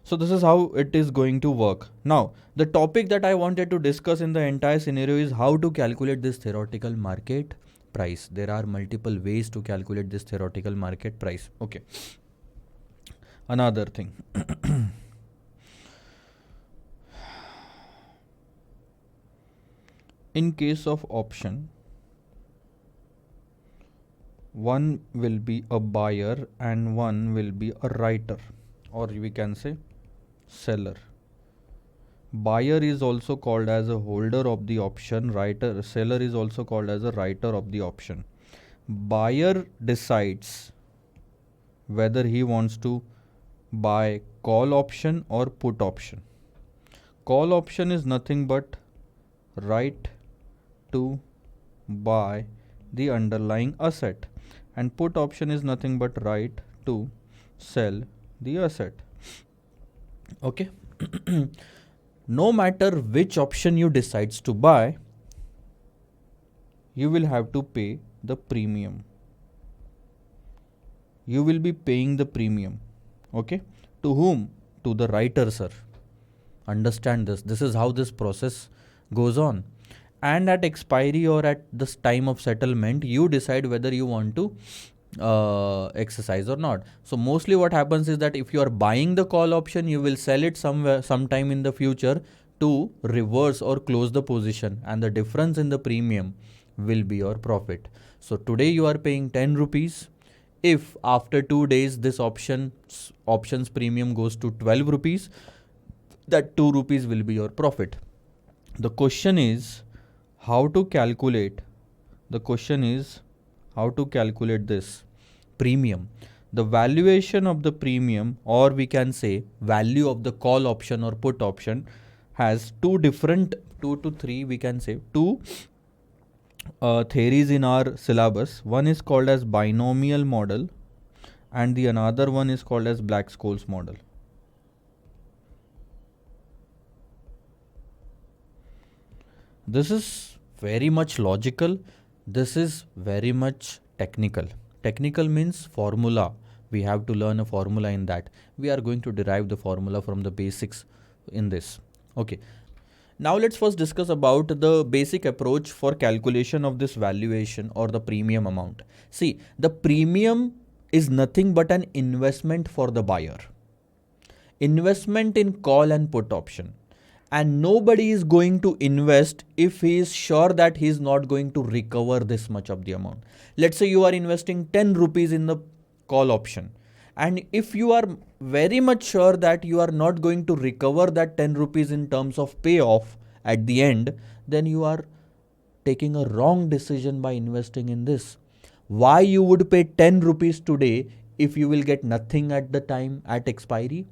So this is how it is going to work. Now, the topic that I wanted to discuss in the entire scenario is how to calculate this theoretical market price. There are multiple ways to calculate this theoretical market price. Okay. Another thing. In case of option, one will be a buyer and one will be a writer, or we can say seller. Buyer is also called as a holder of the option. Seller is also called as a writer of the option. Buyer decides whether he wants to buy call option or put option. Call option is nothing but right to buy the underlying asset, and put option is nothing but right to sell the asset. Okay. No matter which option you decides to buy, you will have to pay the premium. You will be paying the premium. Okay. To whom? To the writer, sir. Understand this. This is how this process goes on. And at expiry or at this time of settlement, you decide whether you want to exercise or not. So mostly what happens is that if you are buying the call option, you will sell it sometime in the future to reverse or close the position, and the difference in the premium will be your profit. So today you are paying 10 rupees. If after 2 days this options premium goes to 12 rupees, that 2 rupees will be your profit. The question is how to calculate this premium. The valuation of the premium, or we can say value of the call option or put option, has two to three theories in our syllabus. One is called as binomial model and the another one is called as Black-Scholes model. This is very much logical. This is very much technical. Technical means formula. We have to learn a formula in that. We are going to derive the formula from the basics in this. Okay. Now let's first discuss about the basic approach for calculation of this valuation or the premium amount. See, the premium is nothing but an investment for the buyer. Investment in call and put option. And nobody is going to invest if he is sure that he is not going to recover this much of the amount. Let's say you are investing 10 rupees in the call option. And if you are very much sure that you are not going to recover that 10 rupees in terms of payoff at the end, then you are taking a wrong decision by investing in this. Why you would pay 10 rupees today if you will get nothing at the time at expiry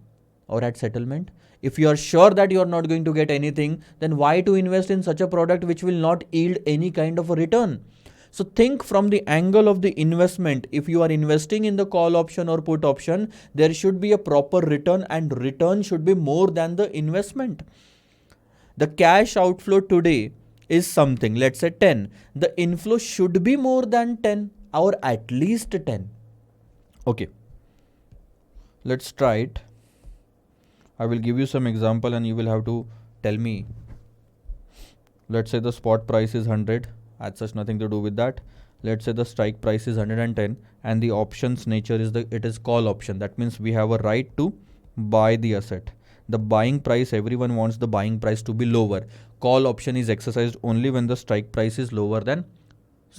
or at settlement? If you are sure that you are not going to get anything, then why to invest in such a product which will not yield any kind of a return? So think from the angle of the investment. If you are investing in the call option or put option, there should be a proper return, and return should be more than the investment. The cash outflow today is something, let's say 10. The inflow should be more than 10 or at least 10. Okay. Let's try it. I will give you some example and you will have to tell me. Let's say the spot price is 100. As such, nothing to do with that. Let's say the strike price is 110 and the option's nature is it is call option. That means we have a right to buy the asset. The buying price, everyone wants the buying price to be lower. Call option is exercised only when the strike price is lower than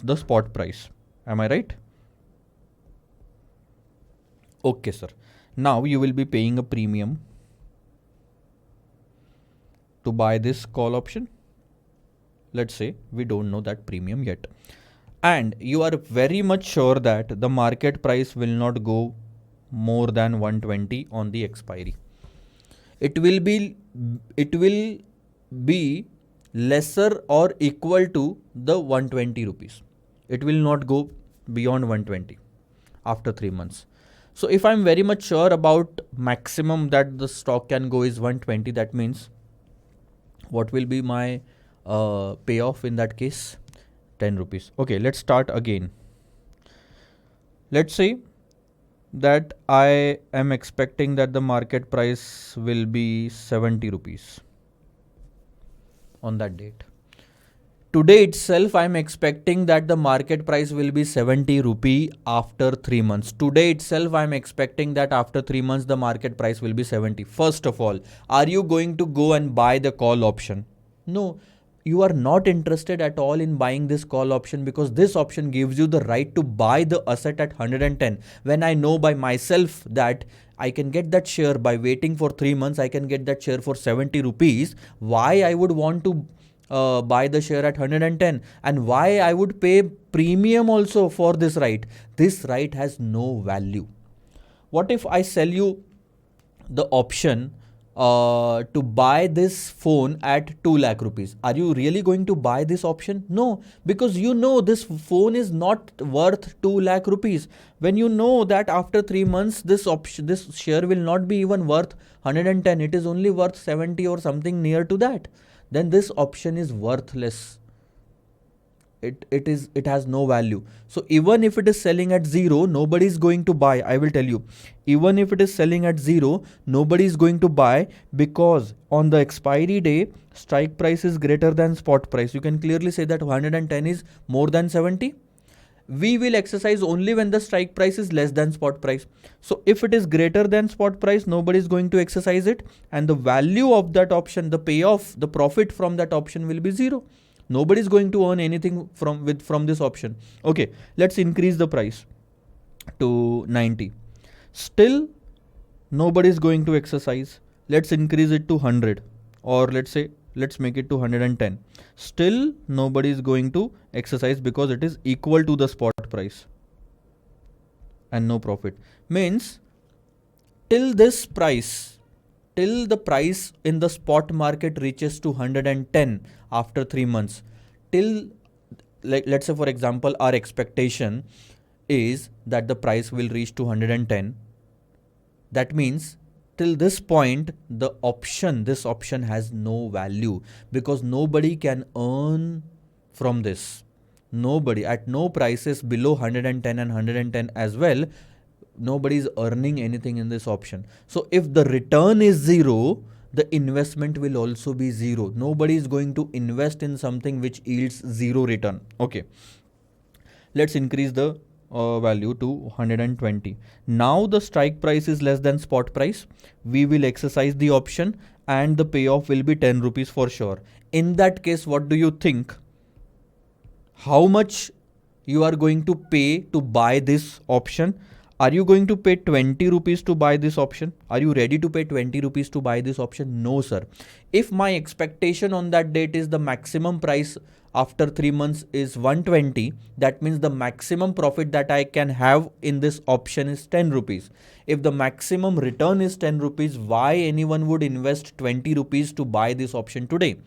the spot price. Am I right? Okay, sir. Now you will be paying a premium to buy this call option. Let's say we don't know that premium yet. And you are very much sure that the market price will not go more than 120 on the expiry. It will be lesser or equal to the 120 rupees. It will not go beyond 120 after 3 months. So if I'm very much sure about maximum that the stock can go is 120, that means what will be my payoff in that case? 10 rupees. Okay, let's start again. Let's say that I am expecting that the market price will be 70 rupees on that date. Today itself, I'm expecting that the market price will be 70 rupee after 3 months. Today itself, I'm expecting that after 3 months, the market price will be 70. First of all, are you going to go and buy the call option? No, you are not interested at all in buying this call option because this option gives you the right to buy the asset at 110. When I know by myself that I can get that share by waiting for 3 months, I can get that share for 70 rupees. Why I would want to buy the share at 110, and why I would pay premium also for this right? This right has no value. What if I sell you the option to buy this phone at 2 lakh rupees? Are you really going to buy this option? No, because you know this phone is not worth 2 lakh rupees. When you know that after 3 months this share will not be even worth 110, it is only worth 70 or something near to that, then this option is worthless. It has no value. So even if it is selling at 0, nobody is going to buy. I will tell you, even if it is selling at 0, nobody is going to buy, because on the expiry day, strike price is greater than spot price. You can clearly say that 110 is more than 70. We will exercise only when the strike price is less than spot price. So if it is greater than spot price, nobody is going to exercise it, and the value of that option, the payoff, the profit from that option will be 0. Nobody is going to earn anything from this option. Okay, let's increase the price to 90. Still nobody is going to exercise. Let's increase it to 100, or let's make it to 110. Still nobody is going to exercise because it is equal to the spot price and no profit. Means till the price in the spot market reaches to 110 after 3 months, till, let's say for example, our expectation is that the price will reach to 110. That means till this point this option has no value, because nobody can earn from this. Nobody, at no prices below 110 and 110 as well, nobody is earning anything in this option. So if the return is 0, the investment will also be 0. Nobody is going to invest in something which yields 0 return. Okay, let's increase the value to 120. Now the strike price is less than spot price. We will exercise the option and the payoff will be 10 rupees for sure. In that case, what do you think? How much you are going to pay to buy this option? Are you going to pay 20 rupees to buy this option? Are you ready to pay 20 rupees to buy this option? No, sir. If my expectation on that date is the maximum price after 3 months is 120, that means the maximum profit that I can have in this option is 10 rupees. If the maximum return is 10 rupees, why anyone would invest 20 rupees to buy this option today?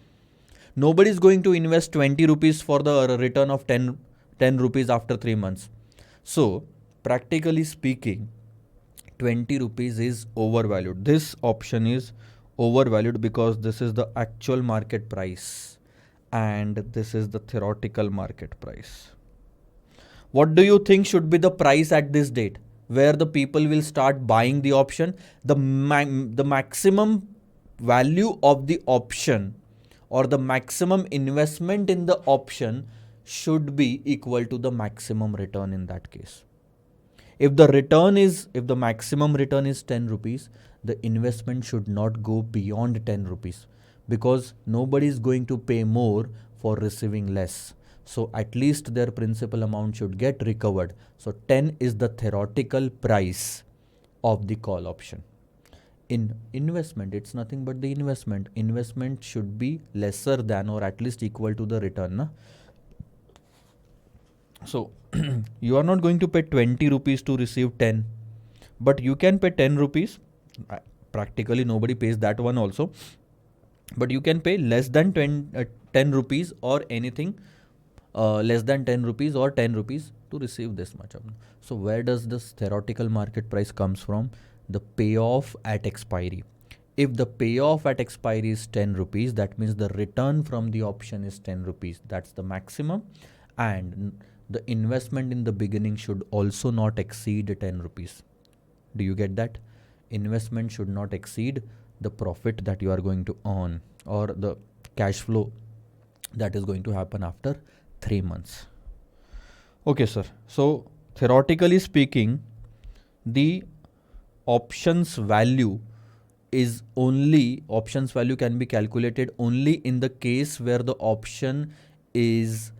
Nobody is going to invest 20 rupees for the return of 10 rupees after 3 months. So, practically speaking, 20 rupees is overvalued. This option is overvalued because this is the actual market price and this is the theoretical market price. What do you think should be the price at this date where the people will start buying the option? The maximum value of the option or the maximum investment in the option should be equal to the maximum return in that case. If the maximum return is 10 rupees, the investment should not go beyond 10 rupees, because nobody is going to pay more for receiving less. So at least their principal amount should get recovered. So 10 is the theoretical price of the call option. In investment, it's nothing but the investment. Investment should be lesser than or at least equal to the return. Na? So you are not going to pay 20 rupees to receive 10, but you can pay 10 rupees. Practically nobody pays that one also, but you can pay less than 10 rupees or anything less than 10 rupees or 10 rupees to receive this much. So where does this theoretical market price comes from? The payoff at expiry. If the payoff at expiry is 10 rupees, that means the return from the option is 10 rupees. That's the maximum, and the investment in the beginning should also not exceed 10 rupees. Do you get that? Investment should not exceed the profit that you are going to earn or the cash flow that is going to happen after 3 months. Okay, sir. So, theoretically speaking, the options value options value can be calculated only in the case where the option is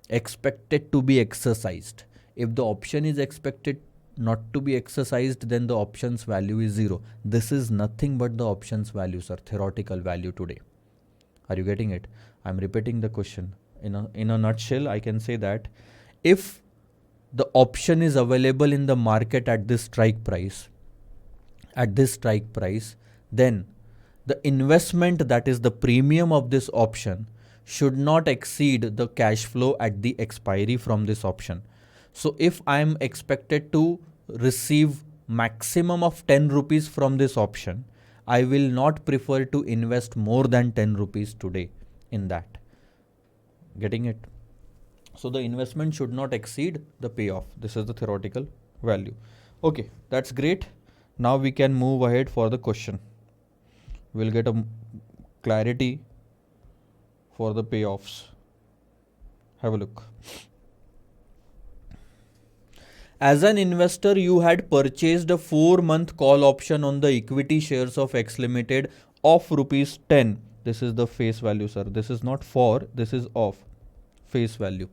expected to be exercised. If the option is expected not to be exercised, then the options value is 0. This is nothing but the options value, sir, theoretical value today. Are you getting it? I'm repeating the question. In a nutshell, I can say that if the option is available in the market at this strike price, then the investment, that is the premium of this option, should not exceed the cash flow at the expiry from this option. So if I am expected to receive maximum of 10 rupees from this option, I will not prefer to invest more than 10 rupees today in that. Getting it? So the investment should not exceed the payoff. This is the theoretical value. Okay, that's great. Now we can move ahead for the question. We'll get a clarity for the payoffs. Have a look. As an investor, you had purchased a 4-month call option on the equity shares of X Limited of rupees 10. This is the face value, sir. This is not for, this is of face value,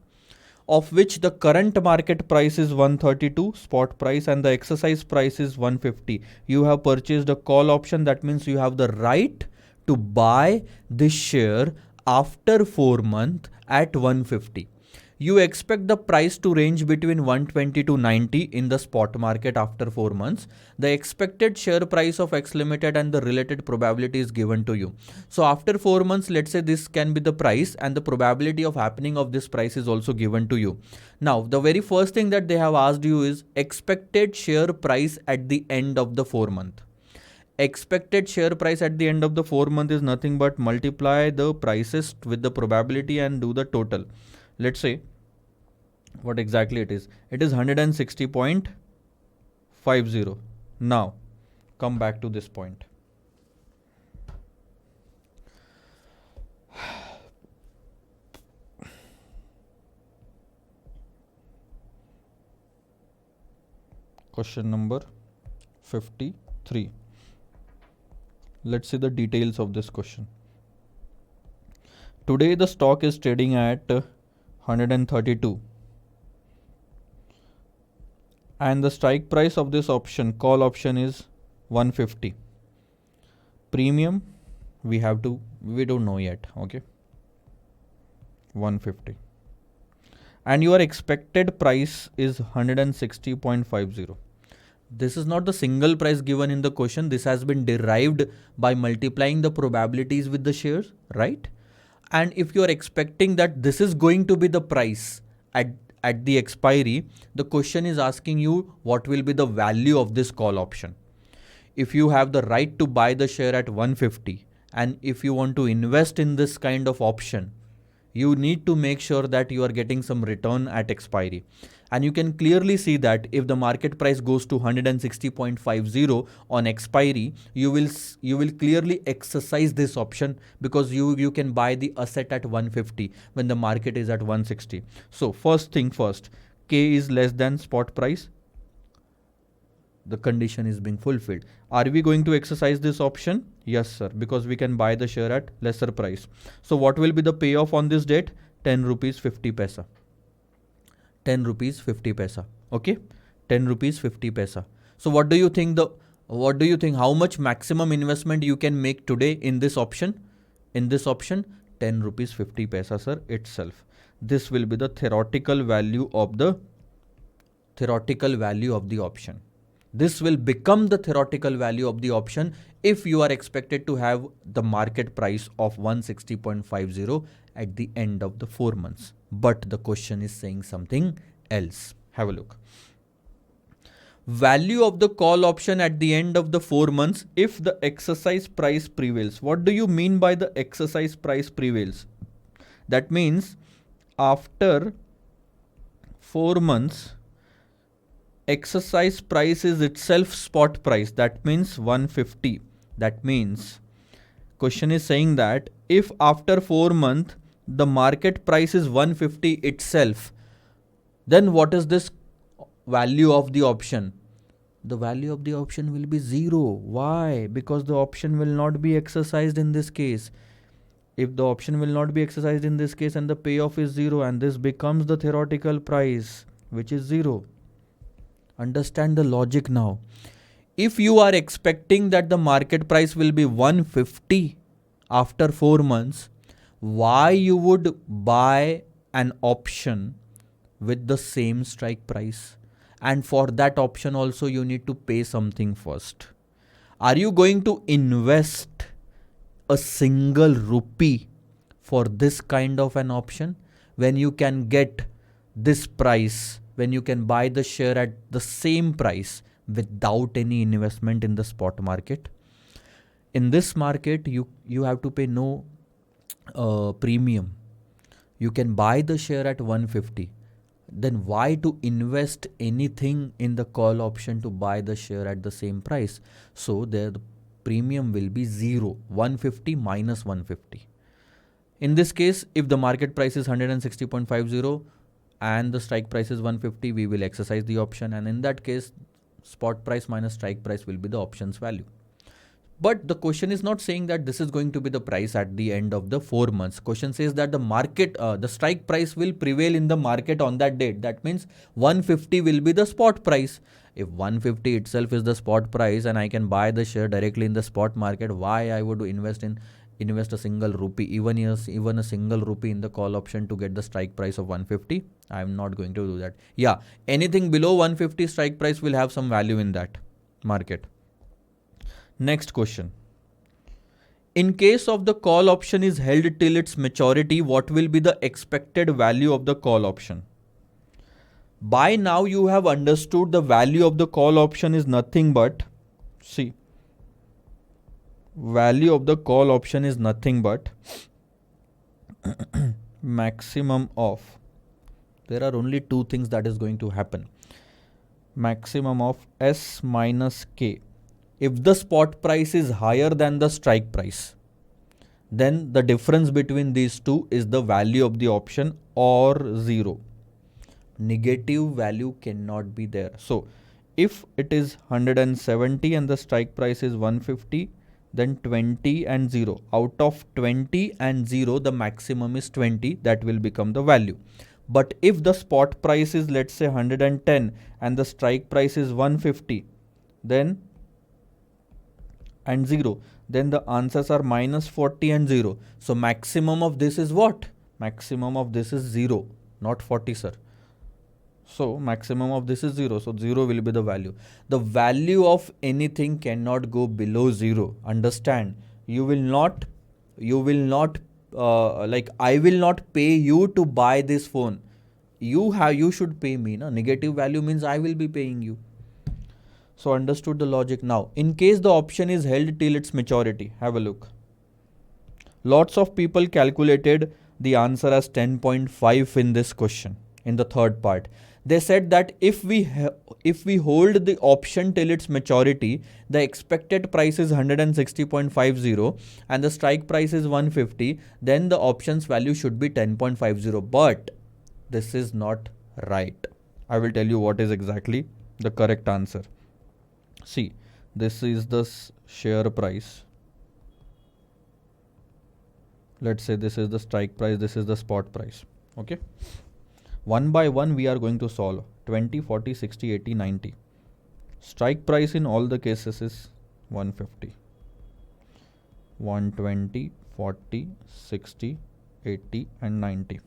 of which the current market price is 132 spot price and the exercise price is 150. You have purchased a call option. That means you have the right to buy this share after 4 months at 150. You expect the price to range between 120 to 90 in the spot market after 4 months. The expected share price of X Limited and the related probability is given to you. So after 4 months, let's say this can be the price, and the probability of happening of this price is also given to you. Now, the very first thing that they have asked you is expected share price at the end of the 4 month. Expected share price at the end of the 4 month is nothing but multiply the prices with the probability and do the total. Let's say what exactly it is. It is 160.50. Now, come back to this point. Question number 53. Let's see the details of this question. Today the stock is trading at 132. And the strike price of this option, call option, is 150. Premium, we don't know yet. Okay. 150. And your expected price is 160.50. This is not the single price given in the question. This has been derived by multiplying the probabilities with the shares, right? And if you are expecting that this is going to be the price at the expiry, the question is asking you what will be the value of this call option. If you have the right to buy the share at 150, and if you want to invest in this kind of option, you need to make sure that you are getting some return at expiry. And you can clearly see that if the market price goes to 160.50 on expiry, you will clearly exercise this option, because you can buy the asset at 150 when the market is at 160. So first thing first, K is less than spot price. The condition is being fulfilled. Are we going to exercise this option? Yes, sir, because we can buy the share at lesser price. So what will be the payoff on this date? 10 rupees 50 paisa. 10 rupees 50 paisa. Okay, 10 rupees 50 paisa. So what do you think how much maximum investment you can make today in this option? 10 rupees 50 paisa, sir, itself. This will be the theoretical value of the option. This will become the theoretical value of the option if you are expected to have the market price of 160.50 at the end of the 4 months. But the question is saying something else. Have a look. Value of the call option at the end of the 4 months if the exercise price prevails. What do you mean by the exercise price prevails? That means after 4 months, exercise price is itself spot price. That means 150. That means question is saying that if after 4 months the market price is 150 itself, then what is this value of the option? The value of the option will be 0. Why? Because the option will not be exercised in this case. If the option will not be exercised in this case and the payoff is 0, and this becomes the theoretical price, which is 0. Understand the logic now. If you are expecting that the market price will be 150 after 4 months, why you would buy an option with the same strike price? And for that option also you need to pay something first. Are you going to invest a single rupee for this kind of an option when you can get this price, when you can buy the share at the same price without any investment in the spot market? In this market, you have to pay no premium. You can buy the share at 150. Then why to invest anything in the call option to buy the share at the same price? So there the premium will be 0, 150 minus 150. In this case, if the market price is 160.50 and the strike price is 150, we will exercise the option, and in that case, spot price minus strike price will be the option's value. But the question is not saying that this is going to be the price at the end of the 4 months. Question says that the market, the strike price will prevail in the market on that date. That means 150 will be the spot price. If 150 itself is the spot price and I can buy the share directly in the spot market, why I would invest a single rupee, even a single rupee in the call option to get the strike price of 150? I am not going to do that. Yeah, anything below 150 strike price will have some value in that market. Next question. In case of the call option is held till its maturity, what will be the expected value of the call option? By now you have understood the value of the call option is nothing but, see, value of the call option is nothing but maximum of, there are only two things that is going to happen. Maximum of S minus K. If the spot price is higher than the strike price, then the difference between these two is the value of the option or 0. Negative value cannot be there. So if it is 170 and the strike price is 150, then 20 and 0. Out of 20 and 0, the maximum is 20. That will become the value. But if the spot price is, let's say, 110 and the strike price is 150, then and 0, then the answers are minus 40 and 0. So maximum of this is what? Maximum of this is 0, not 40, sir. So maximum of this is 0. So 0 will be the value. The value of anything cannot go below 0. Understand? I will not pay you to buy this phone. You should pay me. Na? Negative value means I will be paying you. So understood the logic now. In case the option is held till its maturity, have a look. Lots of people calculated the answer as 10.5 in this question, in the third part. They said that if we hold the option till its maturity, the expected price is 160.50 and the strike price is 150, then the option's value should be 10.50. But this is not right. I will tell you what is exactly the correct answer. See, this is the share price. Let's say this is the strike price, this is the spot price. Okay. One by one we are going to solve. 20, 40, 60, 80, 90. Strike price in all the cases is 150. 120, 40, 60, 80 and 90.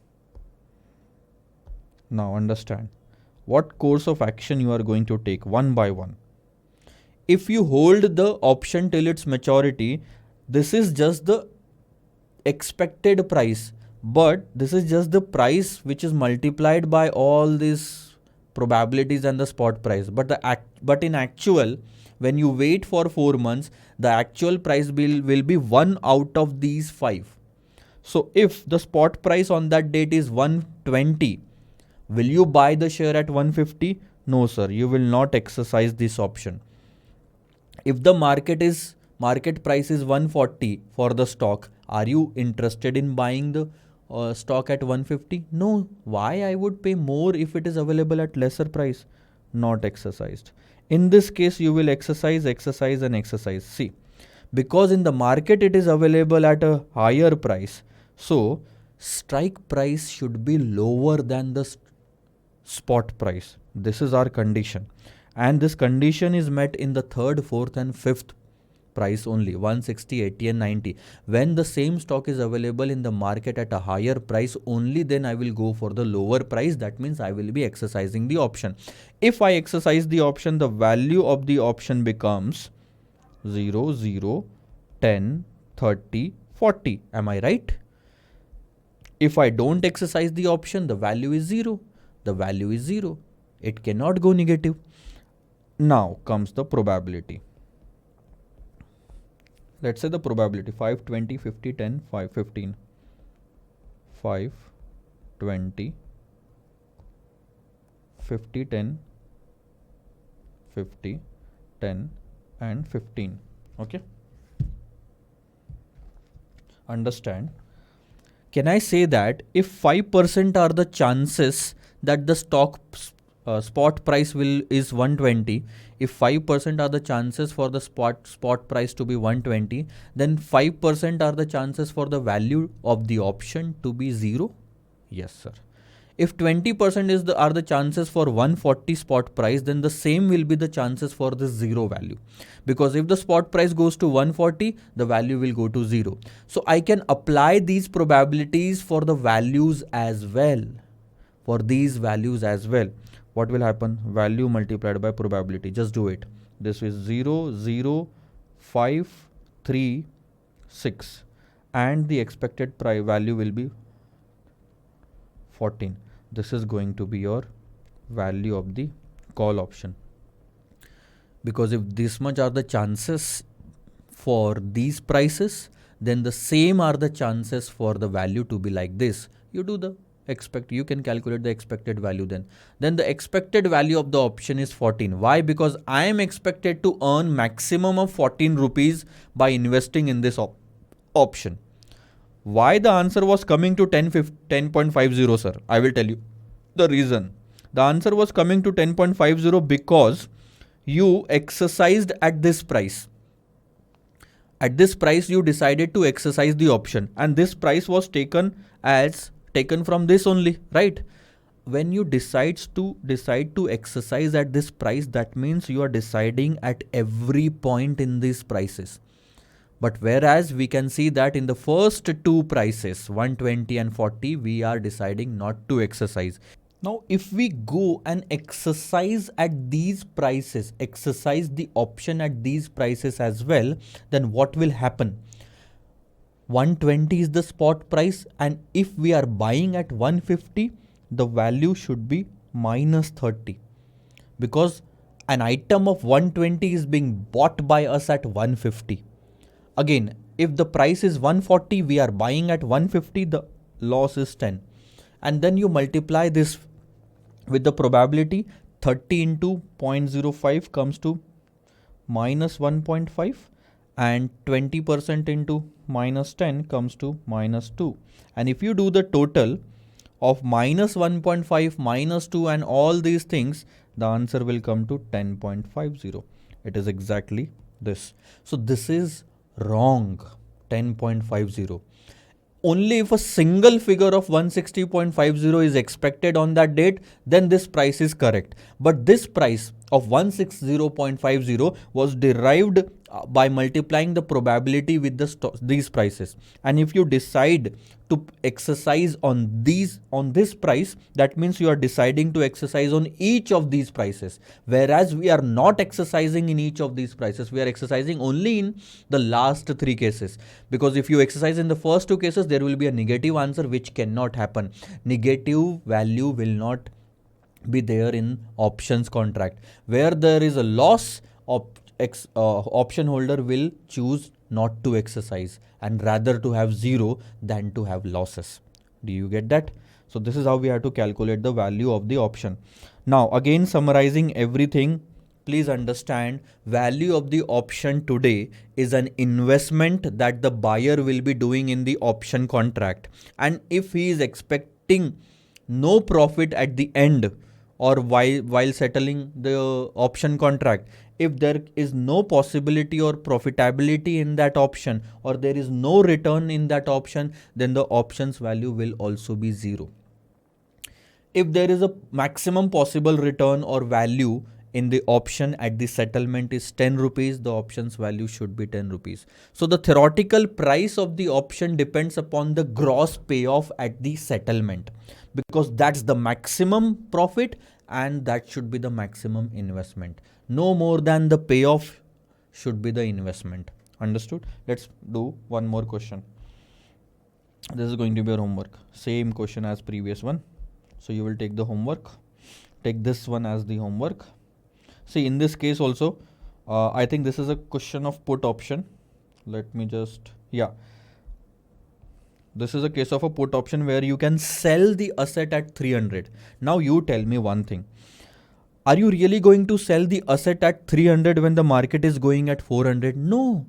Now understand what course of action you are going to take one by one. If you hold the option till its maturity, this is just the expected price, but this is just the price which is multiplied by all these probabilities and the spot price. But in actual, when you wait for 4 months, the actual price will be 1 out of these 5. So if the spot price on that date is 120, will you buy the share at 150? No, sir, you will not exercise this option. If the market price is 140 for the stock, are you interested in buying the stock at 150? No. Why I would pay more if it is available at lesser price? Not exercised. In this case, you will exercise and exercise. See, because in the market it is available at a higher price, so strike price should be lower than the spot price. This is our condition, and this condition is met in the third, fourth and fifth price only, 160, 80 and 90. When the same stock is available in the market at a higher price, only then I will go for the lower price. That means I will be exercising the option. If I exercise the option, the value of the option becomes 0, 0, 10, 30, 40. Am I right? If I don't exercise the option, the value is 0. The value is 0. It cannot go negative. Now comes the probability. Let's say the probability 5, 20, 50, 10, 5, 15. 5, 20, 50, 10, 50, 10 and 15. Okay. Understand? Can I say that if 5% are the chances that the stock spot price is 120, if 5% are the chances for the spot price to be 120, then 5% are the chances for the value of the option to be 0? Yes, sir. If 20% are the chances for 140 spot price, then the same will be the chances for the 0 value. Because if the spot price goes to 140, the value will go to 0. So I can apply these probabilities for the values as well. For these values as well. What will happen? Value multiplied by probability. Just do it. This is 0, 0, 5, 3, 6. And the expected value will be 14. This is going to be your value of the call option. Because if this much are the chances for these prices, then the same are the chances for the value to be like this. You do the you can calculate the expected value then. Then the expected value of the option is 14. Why? Because I am expected to earn maximum of 14 rupees by investing in this option. Why the answer was coming to 10.50, sir? I will tell you the reason. The answer was coming to 10.50 because you exercised at this price. At this price, you decided to exercise the option, and this price was taken from this only, right? When you decide to exercise at this price, that means you are deciding at every point in these prices. But whereas we can see that in the first two prices, 120 and 40, we are deciding not to exercise. Now, if we go and exercise at these prices, exercise the option at these prices as well, then what will happen? 120 is the spot price, and if we are buying at 150, the value should be minus 30. Because an item of 120 is being bought by us at 150. Again, if the price is 140, we are buying at 150, the loss is 10. And then you multiply this with the probability. 30 into 0.05 comes to minus 1.5, and 20% into minus 10 comes to minus 2. And if you do the total of minus 1.5, minus 2 and all these things, the answer will come to 10.50. It is exactly this. So this is wrong. 10.50. Only if a single figure of 160.50 is expected on that date, then this price is correct. But this price of 160.50 was derived by multiplying the probability with these prices. And if you decide to exercise on this price, that means you are deciding to exercise on each of these prices. Whereas we are not exercising in each of these prices. We are exercising only in the last three cases. Because if you exercise in the first two cases, there will be a negative answer, which cannot happen. Negative value will not be there in options contract. Where there is a loss, option holder will choose not to exercise and rather to have 0 than to have losses. Do you get that? So this is how we have to calculate the value of the option. Now, again, summarizing everything, please understand value of the option today is an investment that the buyer will be doing in the option contract. And if he is expecting no profit at the end or while settling the option contract, if there is no possibility or profitability in that option, or there is no return in that option, then the option's value will also be zero. If there is a maximum possible return or value in the option at the settlement is 10 rupees, the option's value should be 10 rupees. So the theoretical price of the option depends upon the gross payoff at the settlement, because that's the maximum profit and that should be the maximum investment. No more than the payoff should be the investment. Understood? Let's do one more question. This is going to be your homework. Same question as previous one. So you will take the homework, take this one as the homework. See, in this case also, I think this is a question of put option. Let me just, yeah. This is a case of a put option where you can sell the asset at 300. Now you tell me one thing. Are you really going to sell the asset at 300 when the market is going at 400? No.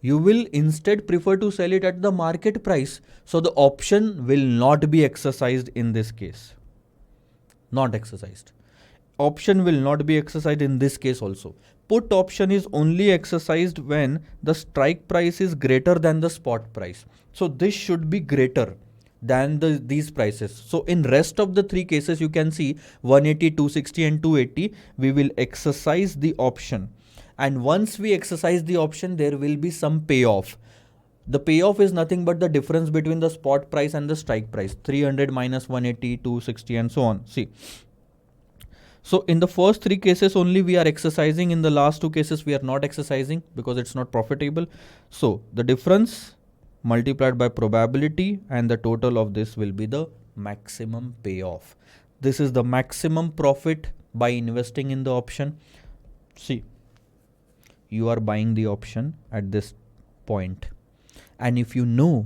You will instead prefer to sell it at the market price. So the option will not be exercised in this case. Not exercised. Option will not be exercised in this case also. Put option is only exercised when the strike price is greater than the spot price. So this should be greater than these prices. So in rest of the three cases, you can see 180, 260 and 280, we will exercise the option. And once we exercise the option, there will be some payoff. The payoff is nothing but the difference between the spot price and the strike price. 300 minus 180, 260 and so on. See. So in the first three cases only we are exercising. In the last two cases we are not exercising because it's not profitable. So the difference multiplied by probability and the total of this will be the maximum payoff. This is the maximum profit by investing in the option. See, you are buying the option at this point. And if you know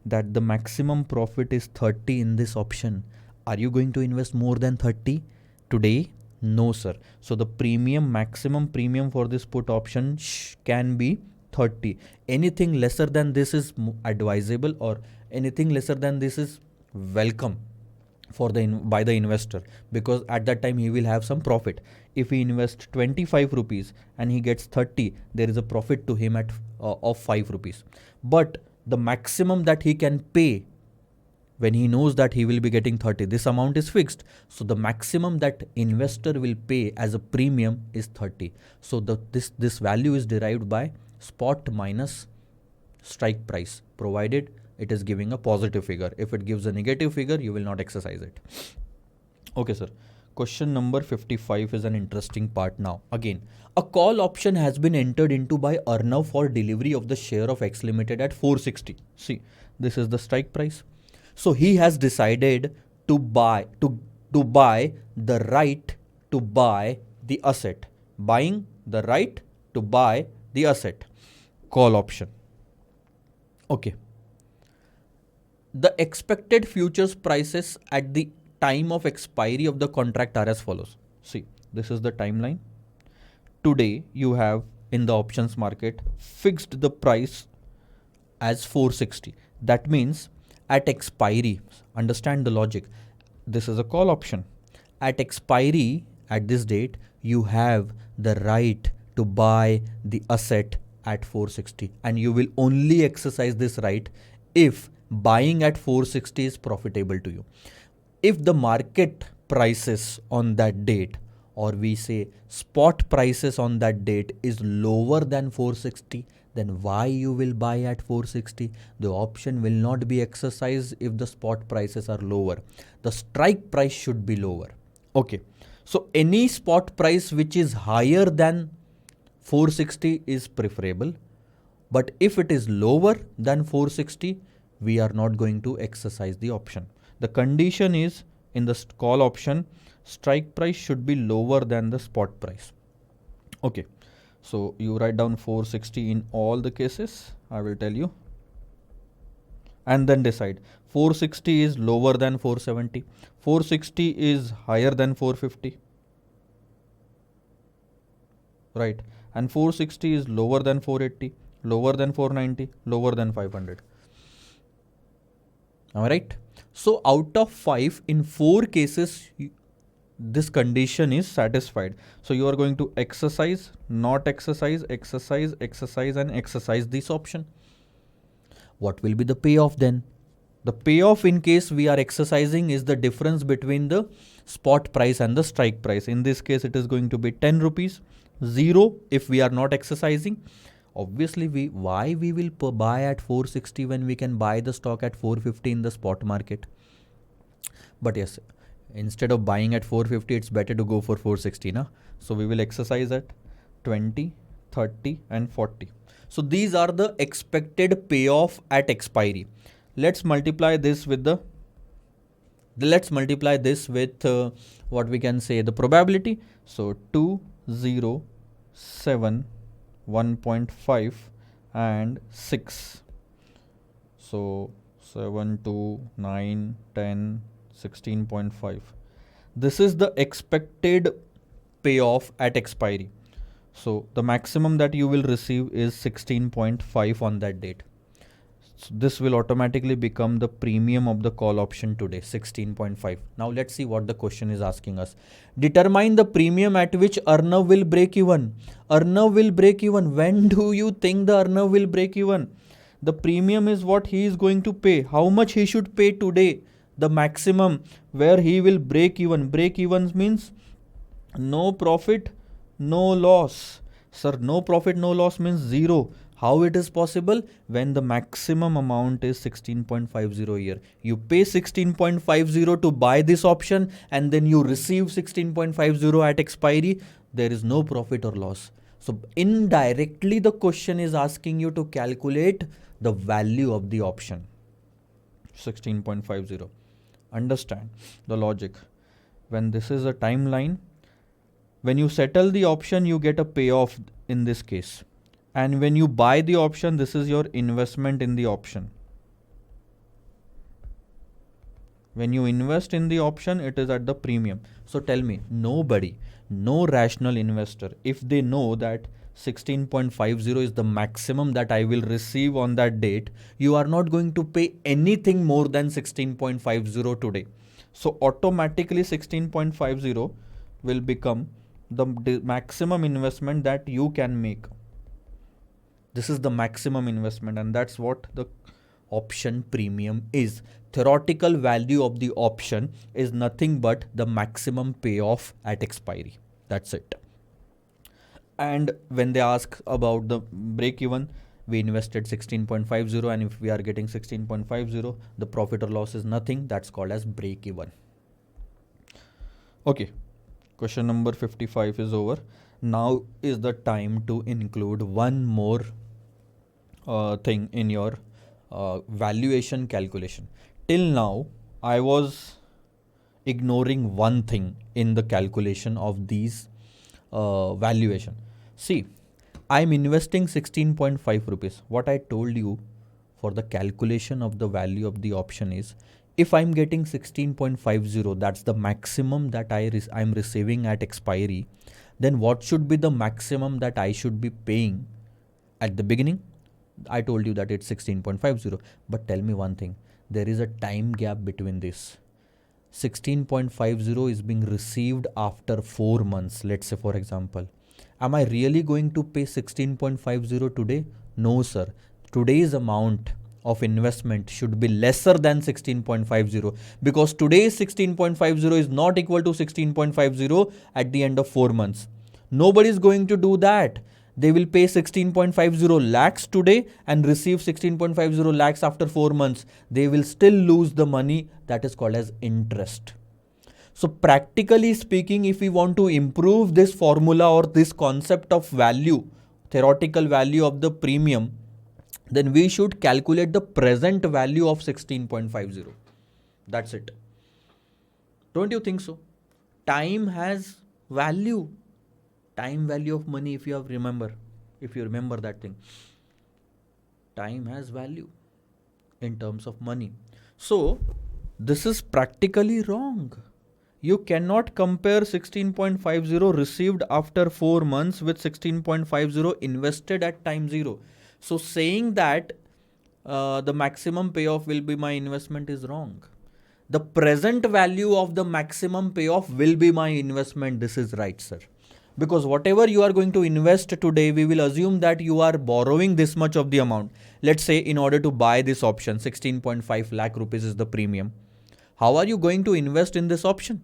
that the maximum profit is 30 in this option, are you going to invest more than 30 today? No, sir. So the maximum premium for this put option can be 30. Anything lesser than this is advisable, or anything lesser than this is welcome for by the investor, because at that time he will have some profit. If he invests 25 rupees and he gets 30, there is a profit to him of 5 rupees. But the maximum that he can pay when he knows that he will be getting 30, this amount is fixed. So the maximum that investor will pay as a premium is 30. So this value is derived by spot minus strike price, provided it is giving a positive figure. If it gives a negative figure, you will not exercise it. Okay, sir. Question number 55 is an interesting part now. Again, a call option has been entered into by Arnav for delivery of the share of X Limited at 460. See, this is the strike price. So he has decided to buy the right to buy the asset. Buying the right to buy the asset. Call option. Okay. The expected futures prices at the time of expiry of the contract are as follows. See, this is the timeline. Today you have in the options market fixed the price as 460. That means at expiry, understand the logic. This is a call option. At expiry, at this date, you have the right to buy the asset at 460, and you will only exercise this right if buying at 460 is profitable to you. If the market prices on that date, or we say spot prices on that date, is lower than 460, then why you will buy at 460? The option will not be exercised if the spot prices are lower. The strike price should be lower. Okay. So any spot price which is higher than 460 is preferable. But if it is lower than 460, we are not going to exercise the option. The condition is in the call option, strike price should be lower than the spot price. Okay. So you write down 460 in all the cases. I will tell you. And then decide. 460 is lower than 470. 460 is higher than 450. right? And 460 is lower than 480, lower than 490, lower than 500. Am I right? So out of 5, in 4 cases, this condition is satisfied. So you are going to exercise, not exercise, exercise, exercise, and exercise this option. What will be the payoff then? The payoff in case we are exercising is the difference between the spot price and the strike price. In this case, it is going to be 10 rupees, 0 if we are not exercising. Obviously, why we will buy at 460 when we can buy the stock at 450 in the spot market? But yes, instead of buying at 450, it's better to go for 460. Na? So we will exercise at 20, 30 and 40. So these are the expected payoff at expiry. Let's multiply this with what we can say the probability. So 2, 0, 7, 1.5 and 6. So 7, 2, 9, 10, 16.5. This is the expected payoff at expiry. So the maximum that you will receive is 16.5 on that date. So this will automatically become the premium of the call option today, 16.5. Now let's see what the question is asking us. Determine the premium at which earner will break even. Earner will break even. When do you think the earner will break even? The premium is what he is going to pay. How much he should pay today? The maximum where he will break even. Break even means no profit, no loss. Sir, no profit, no loss means 0. How it is possible? When the maximum amount is 16.50 a year. You pay 16.50 to buy this option and then you receive 16.50 at expiry. There is no profit or loss. So indirectly the question is asking you to calculate the value of the option. 16.50. Understand the logic. When this is a timeline, when you settle the option, you get a payoff in this case. And when you buy the option, this is your investment in the option. When you invest in the option, it is at the premium. So tell me, nobody, no rational investor, if they know that 16.50 is the maximum that I will receive on that date, you are not going to pay anything more than 16.50 today. So automatically 16.50 will become the maximum investment that you can make. This is the maximum investment, and that's what the option premium is. Theoretical value of the option is nothing but the maximum payoff at expiry. That's it. And when they ask about the break even, we invested 16.50, and if we are getting 16.50, the profit or loss is nothing. That's called as break even. Okay, question number 55 is over. Now is the time to include one more thing in your valuation calculation. Till now, I was ignoring one thing in the calculation of these valuation. See, I'm investing 16.5 rupees. What I told you for the calculation of the value of the option is, if I'm getting 16.50, that's the maximum that I'm receiving at expiry, then what should be the maximum that I should be paying at the beginning? I told you that it's 16.50. But tell me one thing, there is a time gap between this. 16.50 is being received after 4 months, let's say for example. Am I really going to pay 16.50 today? No, sir. Today's amount of investment should be lesser than 16.50, because today's 16.50 is not equal to 16.50 at the end of 4 months. Nobody is going to do that. They will pay 16.50 lakhs today and receive 16.50 lakhs after 4 months. They will still lose the money. That is called as interest. So practically speaking, if we want to improve this formula or this concept of value, theoretical value of the premium, then we should calculate the present value of 16.50. That's it. Don't you think so? Time has value. Time value of money, if you remember that thing. Time has value in terms of money. So this is practically wrong. You cannot compare 16.50 received after 4 months with 16.50 invested at time 0. So saying that the maximum payoff will be my investment is wrong. The present value of the maximum payoff will be my investment. This is right, sir. Because whatever you are going to invest today, we will assume that you are borrowing this much of the amount. Let's say in order to buy this option, 16.5 lakh rupees is the premium. How are you going to invest in this option?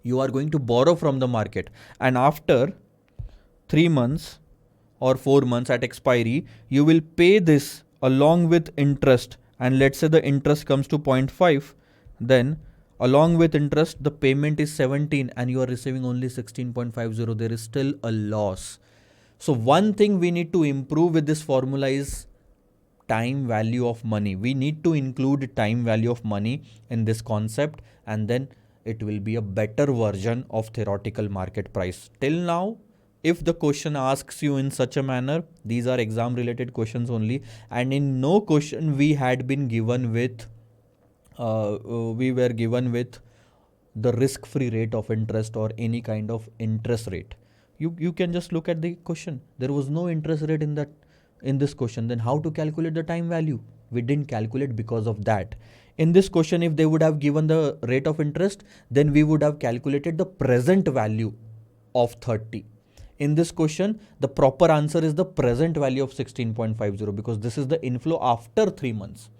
You are going to borrow from the market, and after 3 months or 4 months at expiry, you will pay this along with interest, and let's say the interest comes to 0.5, then along with interest the payment is 17 and you are receiving only 16.50. There is still a loss. So one thing we need to improve with this formula is time value of money. We need to include time value of money in this concept, and then it will be a better version of theoretical market price. Till now, if the question asks you in such a manner, these are exam related questions only, and in no question we had been given with we were given with the risk free rate of interest or any kind of interest rate. You can just look at the question. There was no interest rate in this question. Then how to calculate the time value? We didn't calculate because of that. In this question, if they would have given the rate of interest, then we would have calculated the present value of 30. In this question, the proper answer is the present value of 16.50 because this is the inflow after 3 months,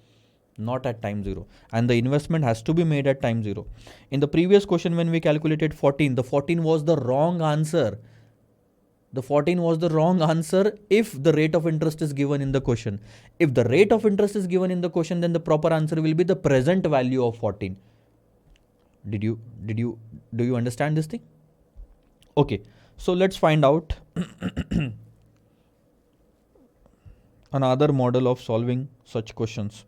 not at time 0, and the investment has to be made at time 0. In the previous question, when we calculated 14, the 14 was the wrong answer. The 14 was the wrong answer if the rate of interest is given in the question. If the rate of interest is given in the question, then the proper answer will be the present value of 14. Do you understand this thing? Okay, so let's find out another model of solving such questions.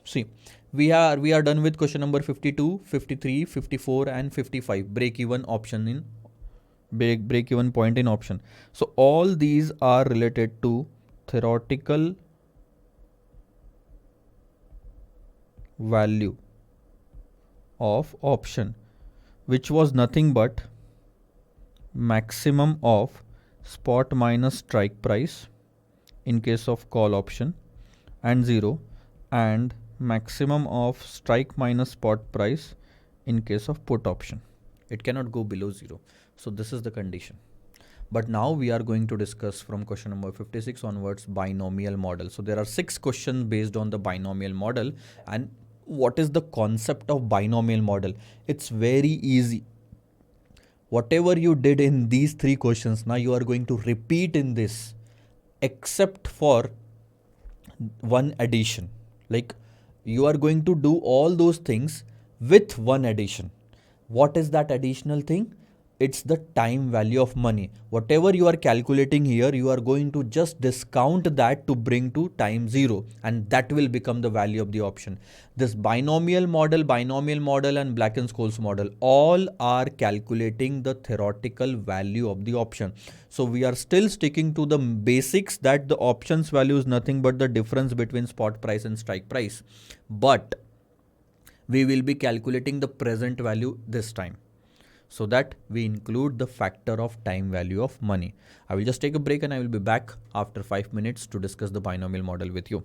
See, we are done with question number 52, 53, 54 and 55, break even option in break even point in option. So all these are related to theoretical value of option, which was nothing but maximum of spot minus strike price in case of call option and 0, and maximum of strike minus spot price in case of put option. It cannot go below 0. So this is the condition. But now we are going to discuss from question number 56 onwards binomial model. So there are 6 questions based on the binomial model. And what is the concept of binomial model? It's very easy. Whatever you did in these 3 questions, now you are going to repeat in this, except for one addition. Like, you are going to do all those things with one addition. What is that additional thing? It's the time value of money. Whatever you are calculating here, you are going to just discount that to bring to time 0, and that will become the value of the option. This binomial model and Black and Scholes model, all are calculating the theoretical value of the option. So we are still sticking to the basics that the options value is nothing but the difference between spot price and strike price. But we will be calculating the present value this time, so that we include the factor of time value of money. I will just take a break and I will be back after 5 minutes to discuss the binomial model with you.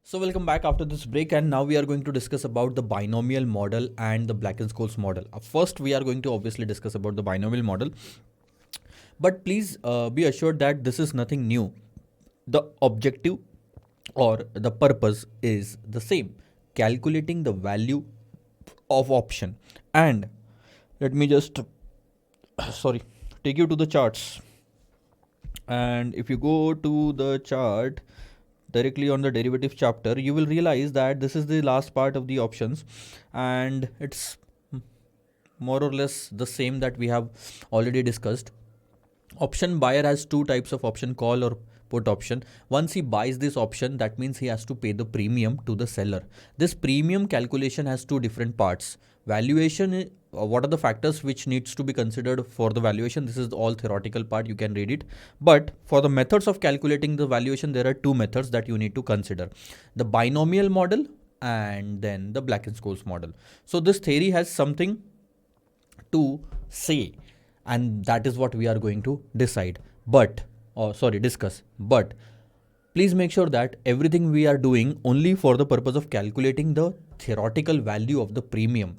So welcome back after this break, and now we are going to discuss about the binomial model and the Black and Scholes model. First, we are going to obviously discuss about the binomial model, but please be assured that this is nothing new. The objective or the purpose is the same, calculating the value of option. And let me just take you to the charts. And if you go to the chart directly on the derivative chapter, you will realize that this is the last part of the options, and it's more or less the same that we have already discussed. Option buyer has 2 types of option, call or put option. Once he buys this option, that means he has to pay the premium to the seller. This premium calculation has two different parts. Valuation, what are the factors which needs to be considered for the valuation? This is all theoretical part, you can read it. But for the methods of calculating the valuation, there are two methods that you need to consider. The binomial model and then the Black-Scholes model. So this theory has something to say, and that is what we are going to decide. Discuss. But please make sure that everything we are doing only for the purpose of calculating the theoretical value of the premium,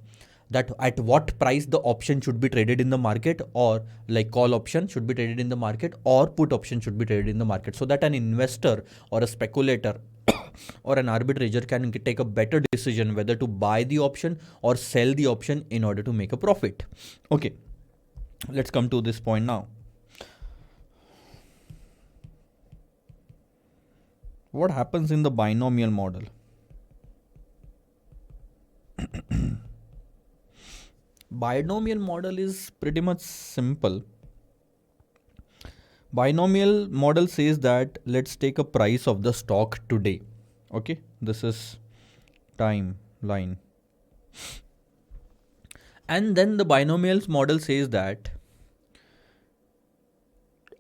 that at what price the option should be traded in the market, or like call option should be traded in the market, or put option should be traded in the market, so that an investor or a speculator or an arbitrator can take a better decision whether to buy the option or sell the option in order to make a profit. Okay, let's come to this point now. What happens in the binomial model? Binomial model is pretty much simple. Binomial model says that let's take a price of the stock today. Okay, this is timeline. And then the binomial model says that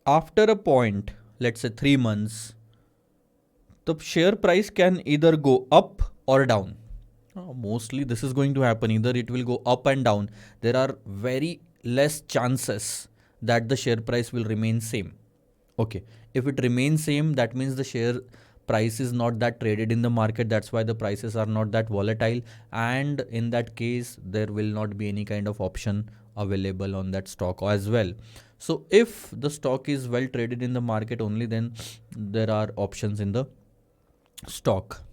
after a point, let's say 3 months, the share price can either go up or down. Mostly this is going to happen, either it will go up and down. There are very less chances that the share price will remain same. Okay, if it remains same, that means the share price is not that traded in the market, that's why the prices are not that volatile, and in that case there will not be any kind of option available on that stock as well. So if the stock is well traded in the market only, then there are options in the stock.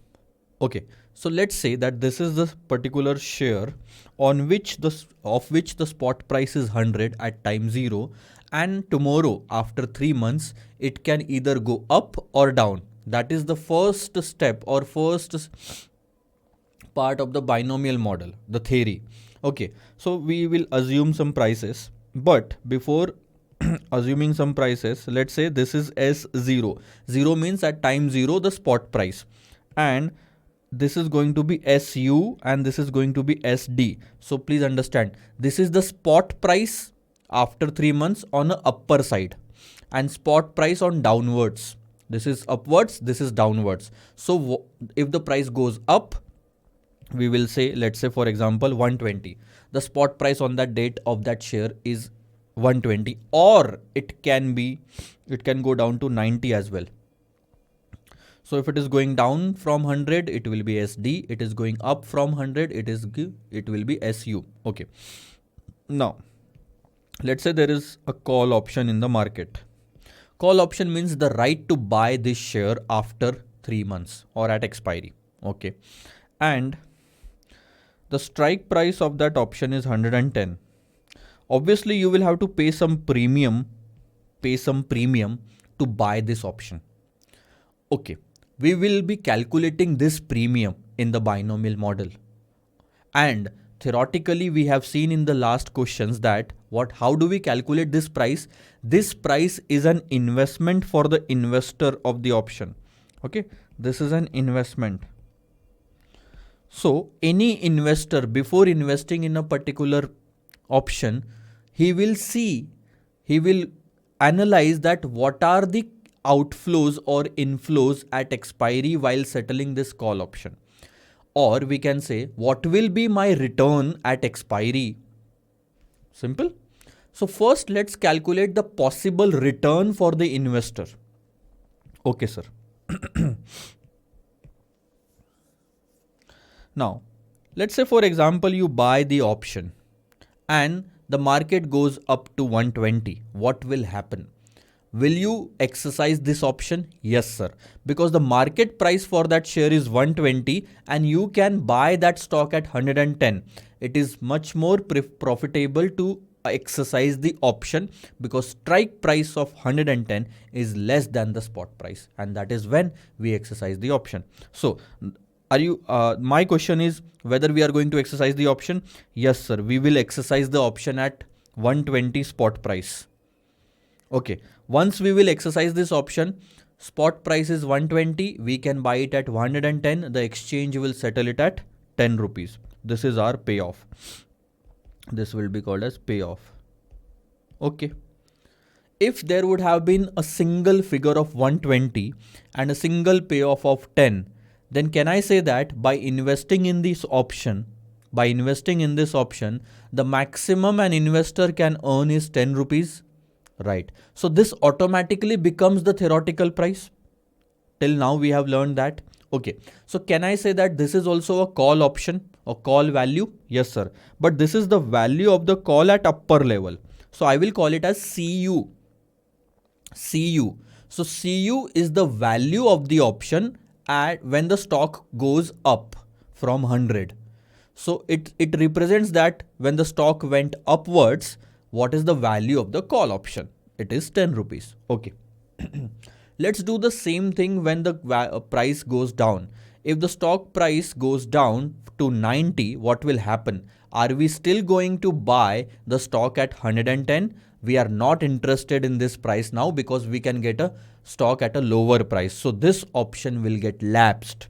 Okay, so let's say that this is the particular share on which the spot price is 100 at time 0, and tomorrow after 3 months it can either go up or down. That is the first step or first part of the binomial model, the theory. Okay, so we will assume some prices, but before assuming some prices, let's say this is S0. 0 means at time 0 the spot price, and this is going to be SU and this is going to be SD. So please understand, this is the spot price after 3 months on the upper side, and spot price on downwards. This is upwards, this is downwards. So if the price goes up, we will say, let's say for example 120. The spot price on that date of that share is 120, or it can go down to 90 as well. So if it is going down from 100, it will be SD. It is going up from 100, it will be SU. Okay. Now, let's say there is a call option in the market. Call option means the right to buy this share after 3 months or at expiry. Okay. And the strike price of that option is 110. Obviously, you will have to pay some premium to buy this option. Okay. We will be calculating this premium in the binomial model. And theoretically, we have seen in the last questions that how do we calculate this price? This price is an investment for the investor of the option. Okay, this is an investment. So any investor, before investing in a particular option, he will analyze that what are the outflows or inflows at expiry while settling this call option. Or we can say, what will be my return at expiry? Simple. So first let's calculate the possible return for the investor. Okay, sir. Now, let's say for example, you buy the option and the market goes up to 120. What will happen? Will you exercise this option? Yes, sir. Because the market price for that share is 120 and you can buy that stock at 110. It is much more profitable to exercise the option because strike price of 110 is less than the spot price, and that is when we exercise the option. So my question is whether we are going to exercise the option. Yes, sir. We will exercise the option at 120 spot price. Okay. Once we will exercise this option, Spot price is 120, we can buy it at 110, the exchange will settle it at 10 rupees. This is our payoff. This will be called as payoff. Okay. If there would have been a single figure of 120 and a single payoff of 10, then can I say that by investing in this option, the maximum an investor can earn is 10 rupees? Right. So this automatically becomes the theoretical price. Till now we have learned that. Okay. So can I say that this is also a call option or call value? Yes, sir. But this is the value of the call at upper level. So I will call it as CU. CU. So CU is the value of the option at when the stock goes up from 100. So it represents that when the stock went upwards, what is the value of the call option? It is 10 rupees. Okay. Let's do the same thing when the price goes down. If the stock price goes down to 90, what will happen? Are we still going to buy the stock at 110? We are not interested in this price now because we can get a stock at a lower price. So this option will get lapsed.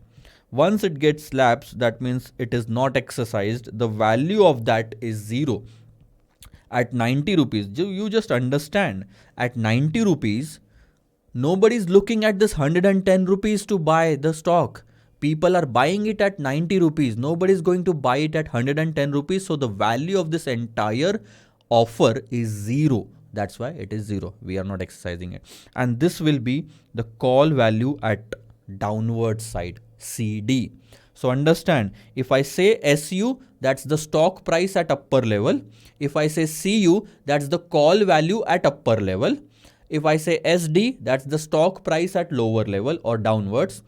Once it gets lapsed, that means it is not exercised. The value of that is 0. At 90 rupees, you just understand, at 90 rupees, nobody is looking at this 110 rupees to buy the stock. People are buying it at 90 rupees. Nobody is going to buy it at 110 rupees. So the value of this entire offer is 0. That's why it is 0. We are not exercising it. And this will be the call value at downward side, CD. So understand, if I say SU, that's the stock price at upper level. If I say CU, that's the call value at upper level. If I say SD, that's the stock price at lower level or downwards.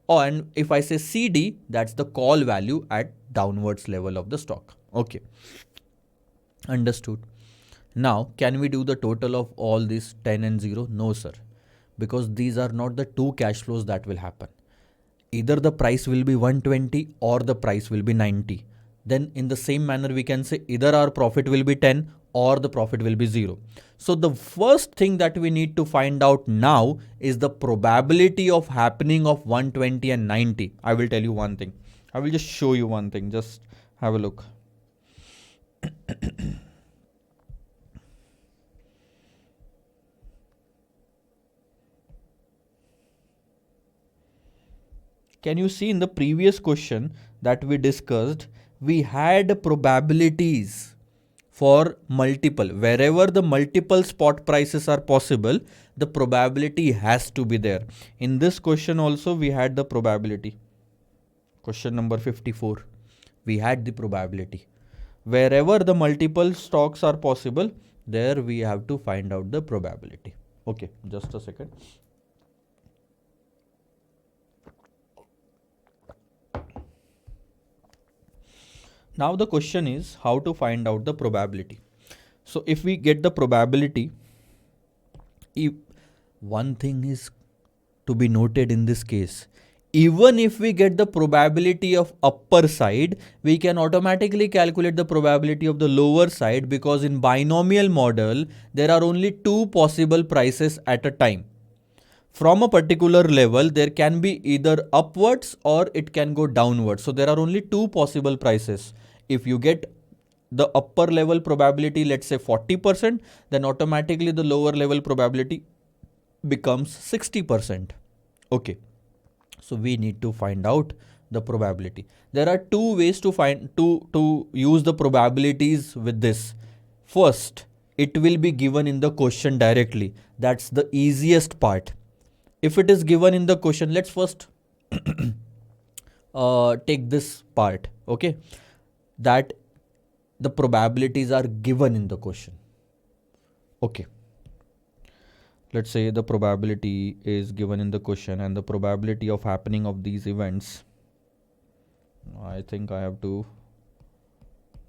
And if I say CD, that's the call value at downwards level of the stock. Okay. Understood. Now, can we do the total of all these 10 and 0? No, sir. Because these are not the two cash flows that will happen. Either the price will be 120 or the price will be 90. Then in the same manner, we can say either our profit will be 10 or the profit will be 0. So the first thing that we need to find out now is the probability of happening of 120 and 90. I will tell you one thing. I will just show you one thing. Just have a look. Can you see in the previous question that we discussed, we had probabilities for multiple. Wherever the multiple spot prices are possible, the probability has to be there. In this question also, we had the probability. Question number 54. We had the probability. Wherever the multiple stocks are possible, there we have to find out the probability. Okay, just a second. Now the question is how to find out the probability. So if we get the probability, if one thing is to be noted in this case, even if we get the probability of upper side, we can automatically calculate the probability of the lower side, because in binomial model, there are only two possible prices at a time. From a particular level, there can be either upwards or it can go downwards. So there are only two possible prices. If you get the upper level probability, let's say 40%, then automatically the lower level probability becomes 60%. Okay. So we need to find out the probability. There are two ways to use the probabilities with this. First, it will be given in the question directly. That's the easiest part. If it is given in the question, let's first take this part. Okay. That the probabilities are given in the question. Okay. Let's say the probability is given in the question and the probability of happening of these events. I think I have to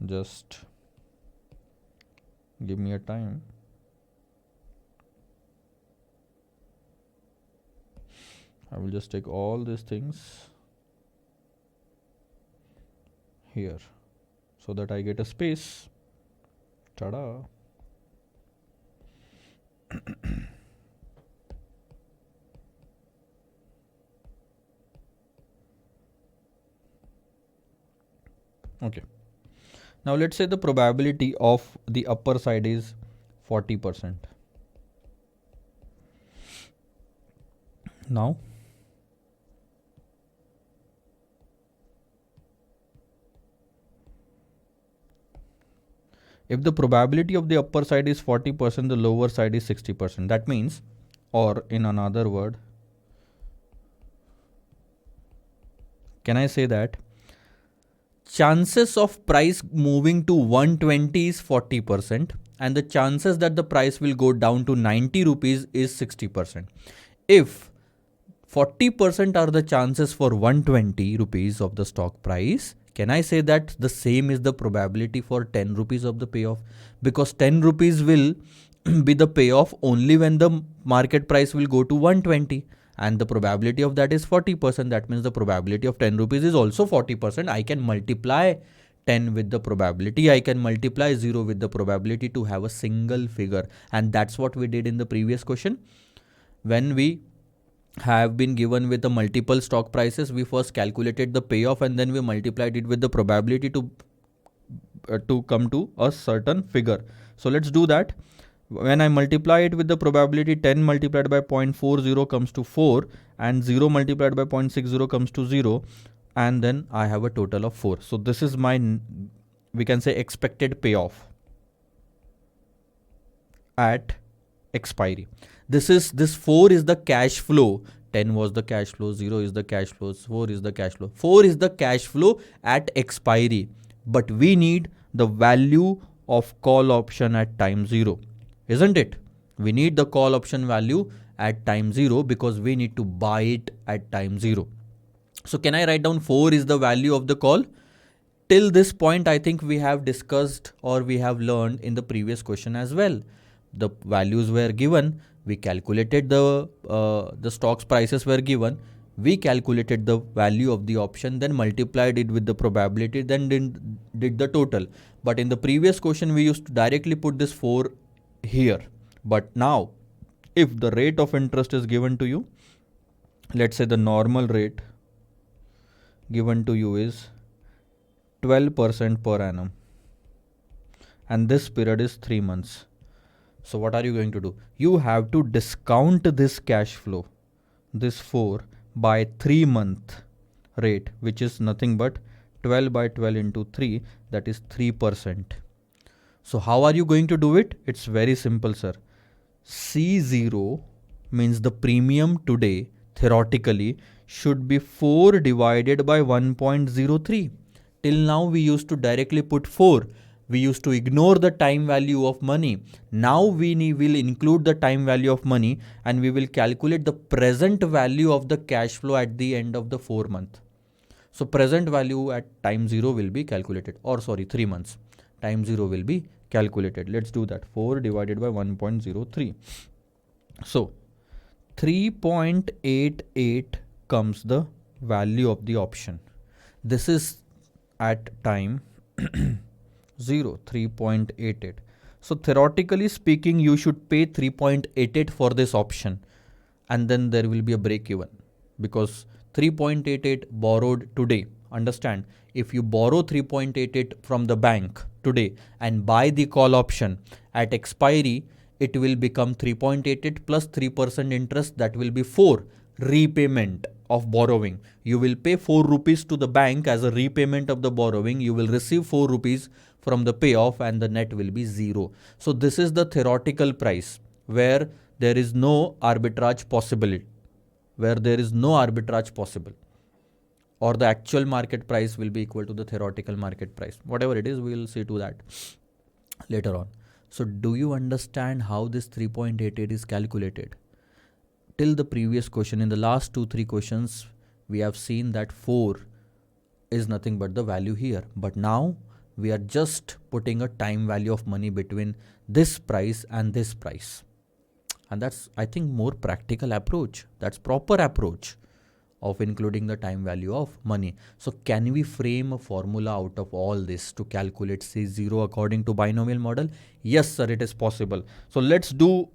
just give me a time. I will just take all these things here so that I get a space. Ta-da! Okay. Now let's say the probability of the upper side is 40%. Now if the probability of the upper side is 40%, the lower side is 60%. That means, or in another word, can I say that chances of price moving to 120 is 40% and the chances that the price will go down to 90 rupees is 60%. If 40% are the chances for 120 rupees of the stock price, can I say that the same is the probability for 10 rupees of the payoff? Because 10 rupees will be the payoff only when the market price will go to 120 and the probability of that is 40%. That means the probability of 10 rupees is also 40%. I can multiply 10 with the probability. I can multiply 0 with the probability to have a single figure. And that's what we did in the previous question. When we have been given with the multiple stock prices, we first calculated the payoff and then we multiplied it with the probability to come to a certain figure. So let's do that. When I multiply it with the probability, 10 multiplied by 0.40 comes to 4 and 0 multiplied by 0.60 comes to 0, and then I have a total of 4. So this is my, we can say, expected payoff at expiry. This 4 is the cash flow. 10 was the cash flow, 0 is the cash flow, 4 is the cash flow. 4 is the cash flow at expiry. But we need the value of call option at time 0. Isn't it? We need the call option value at time 0 because we need to buy it at time 0. So can I write down 4 is the value of the call? Till this point, I think we have discussed or we have learned in the previous question as well. The values were given. We calculated the stocks prices were given. We calculated the value of the option, then multiplied it with the probability, then did the total. But in the previous question, we used to directly put this 4 here. But now, if the rate of interest is given to you, let's say the normal rate given to you is 12% per annum. And this period is 3 months. So what are you going to do? You have to discount this cash flow, this 4, by 3 month rate, which is nothing but 12 by 12 into 3, that is 3%. So how are you going to do it? It's very simple, sir. C0 means the premium today theoretically should be 4 divided by 1.03. Till now we used to directly put 4. We used to ignore the time value of money. Now we will include the time value of money and we will calculate the present value of the cash flow at the end of the 4 month. So present value at time 0 will be calculated, or sorry, 3 months. Time 0 will be calculated. Let's do that. 4 divided by 1.03. So 3.88 comes the value of the option. This is at time 0, 3.88. So theoretically speaking, you should pay 3.88 for this option and then there will be a break even because 3.88 borrowed today. Understand, if you borrow 3.88 from the bank today and buy the call option at expiry, it will become 3.88 plus 3% interest, that will be 4 repayment of borrowing. You will pay 4 rupees to the bank as a repayment of the borrowing. You will receive 4 rupees from the payoff and the net will be 0. So this is the theoretical price where there is no arbitrage possibility, or the actual market price will be equal to the theoretical market price. Whatever it is, we will see to that later on. So do you understand how this 3.88 is calculated? Till the previous question, in the last 2-3 questions, we have seen that 4 is nothing but the value here. But now we are just putting a time value of money between this price and this price. And that's, I think, more practical approach. That's proper approach of including the time value of money. So can we frame a formula out of all this to calculate C0 according to binomial model? Yes, sir, it is possible. So let's do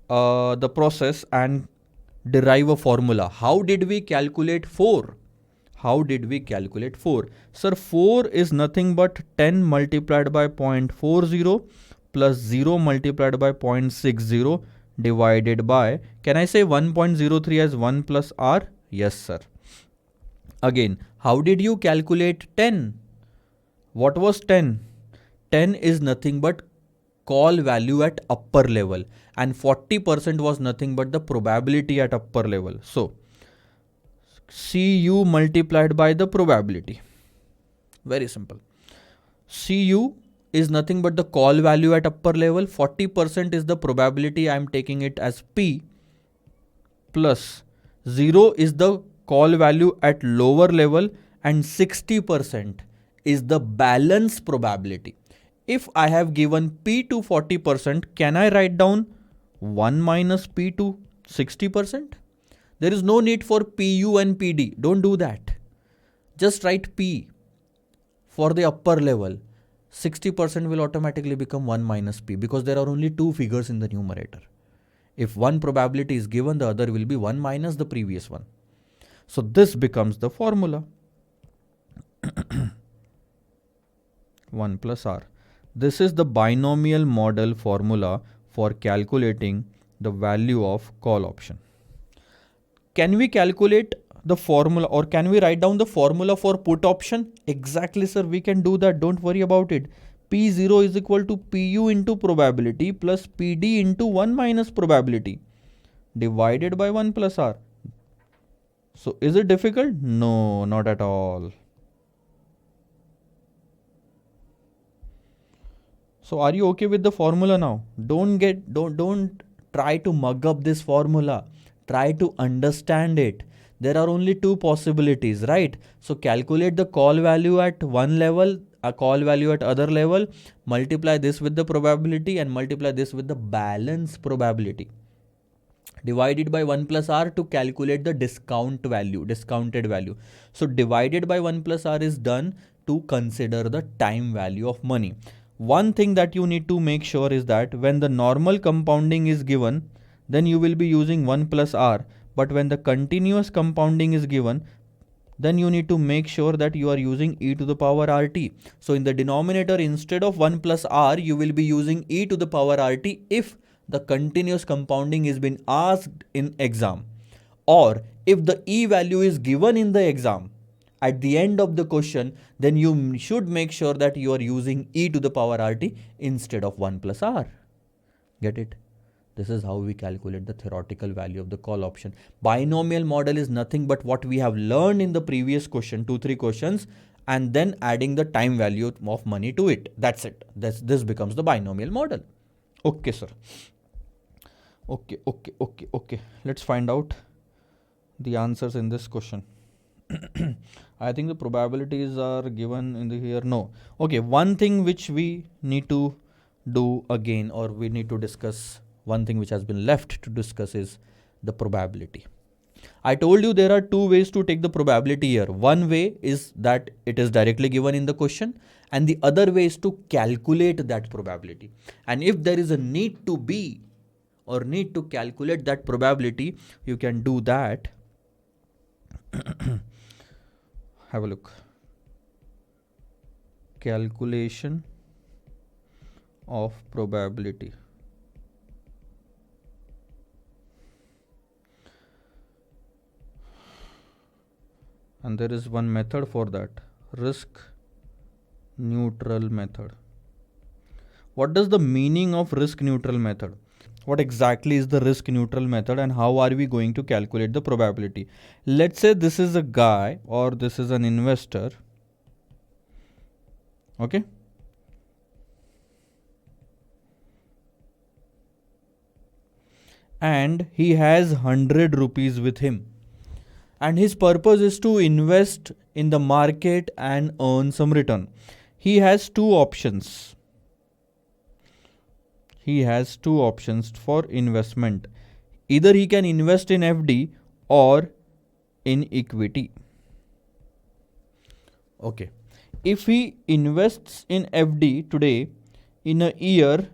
the process and derive a formula. How did we calculate 4? How did we calculate 4? Sir, 4 is nothing but 10 multiplied by 0.40 plus 0 multiplied by 0.60 divided by, can I say 1.03 as 1 plus r? Yes, sir. Again, how did you calculate 10? What was 10? 10 is nothing but call value at upper level, and 40% was nothing but the probability at upper level. So, Cu multiplied by the probability. Very simple. Cu is nothing but the call value at upper level. 40% is the probability. I am taking it as P, plus 0 is the call value at lower level, and 60% is the balance probability. If I have given P to 40%, can I write down 1 minus P to 60%? There is no need for PU and PD. Don't do that. Just write P for the upper level. 60% will automatically become 1 minus P because there are only two figures in the numerator. If one probability is given, the other will be 1 minus the previous one. So this becomes the formula. 1 plus R. This is the binomial model formula for calculating the value of call option. Can we calculate the formula, or can we write down the formula for put option? Exactly, sir. We can do that. Don't worry about it. P0 is equal to Pu into probability plus Pd into 1 minus probability divided by 1 plus R. So is it difficult? No, not at all. So are you okay with the formula now? Don't try to mug up this formula. Try to understand it. There are only two possibilities, right? So calculate the call value at one level, a call value at other level, multiply this with the probability and multiply this with the balance probability. Divided by 1 plus r to calculate the discounted value. So divided by 1 plus r is done to consider the time value of money. One thing that you need to make sure is that when the normal compounding is given, then you will be using 1 plus r. But when the continuous compounding is given, then you need to make sure that you are using e to the power rt. So in the denominator, instead of 1 plus r, you will be using e to the power rt if the continuous compounding is been asked in exam, or if the e value is given in the exam at the end of the question, then you should make sure that you are using e to the power rt instead of 1 plus r. Get it? This is how we calculate the theoretical value of the call option. Binomial model is nothing but what we have learned in the previous question, 2-3 questions, and then adding the time value of money to it. That's it. This becomes the binomial model. Okay, sir. Okay. Let's find out the answers in this question. I think the probabilities are given in the here. No. Okay, one thing which we need to do again, or we need to discuss, one thing which has been left to discuss is the probability. I told you there are two ways to take the probability here. One way is that it is directly given in the question, and the other way is to calculate that probability. And if there is a need to calculate that probability, you can do that. Have a look. Calculation of probability. And there is one method for that, risk neutral method. What does the meaning of risk neutral method? What exactly is the risk neutral method, and how are we going to calculate the probability? Let's say this is a guy, or this is an investor. Okay. And he has 100 rupees with him. And his purpose is to invest in the market and earn some return. He has two options. For investment. Either he can invest in FD or in equity. Okay. If he invests in FD today, in a year,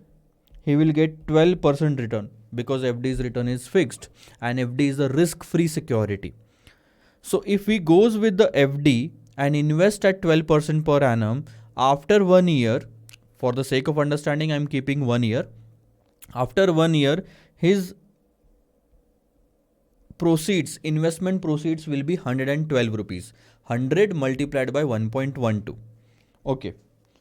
he will get 12% return, because FD's return is fixed and FD is a risk-free security. So if we goes with the FD and invest at 12% per annum, after 1 year, for the sake of understanding, I'm keeping 1 year. After 1 year, his proceeds, investment proceeds will be 112 rupees. 100 multiplied by 1.12. Okay.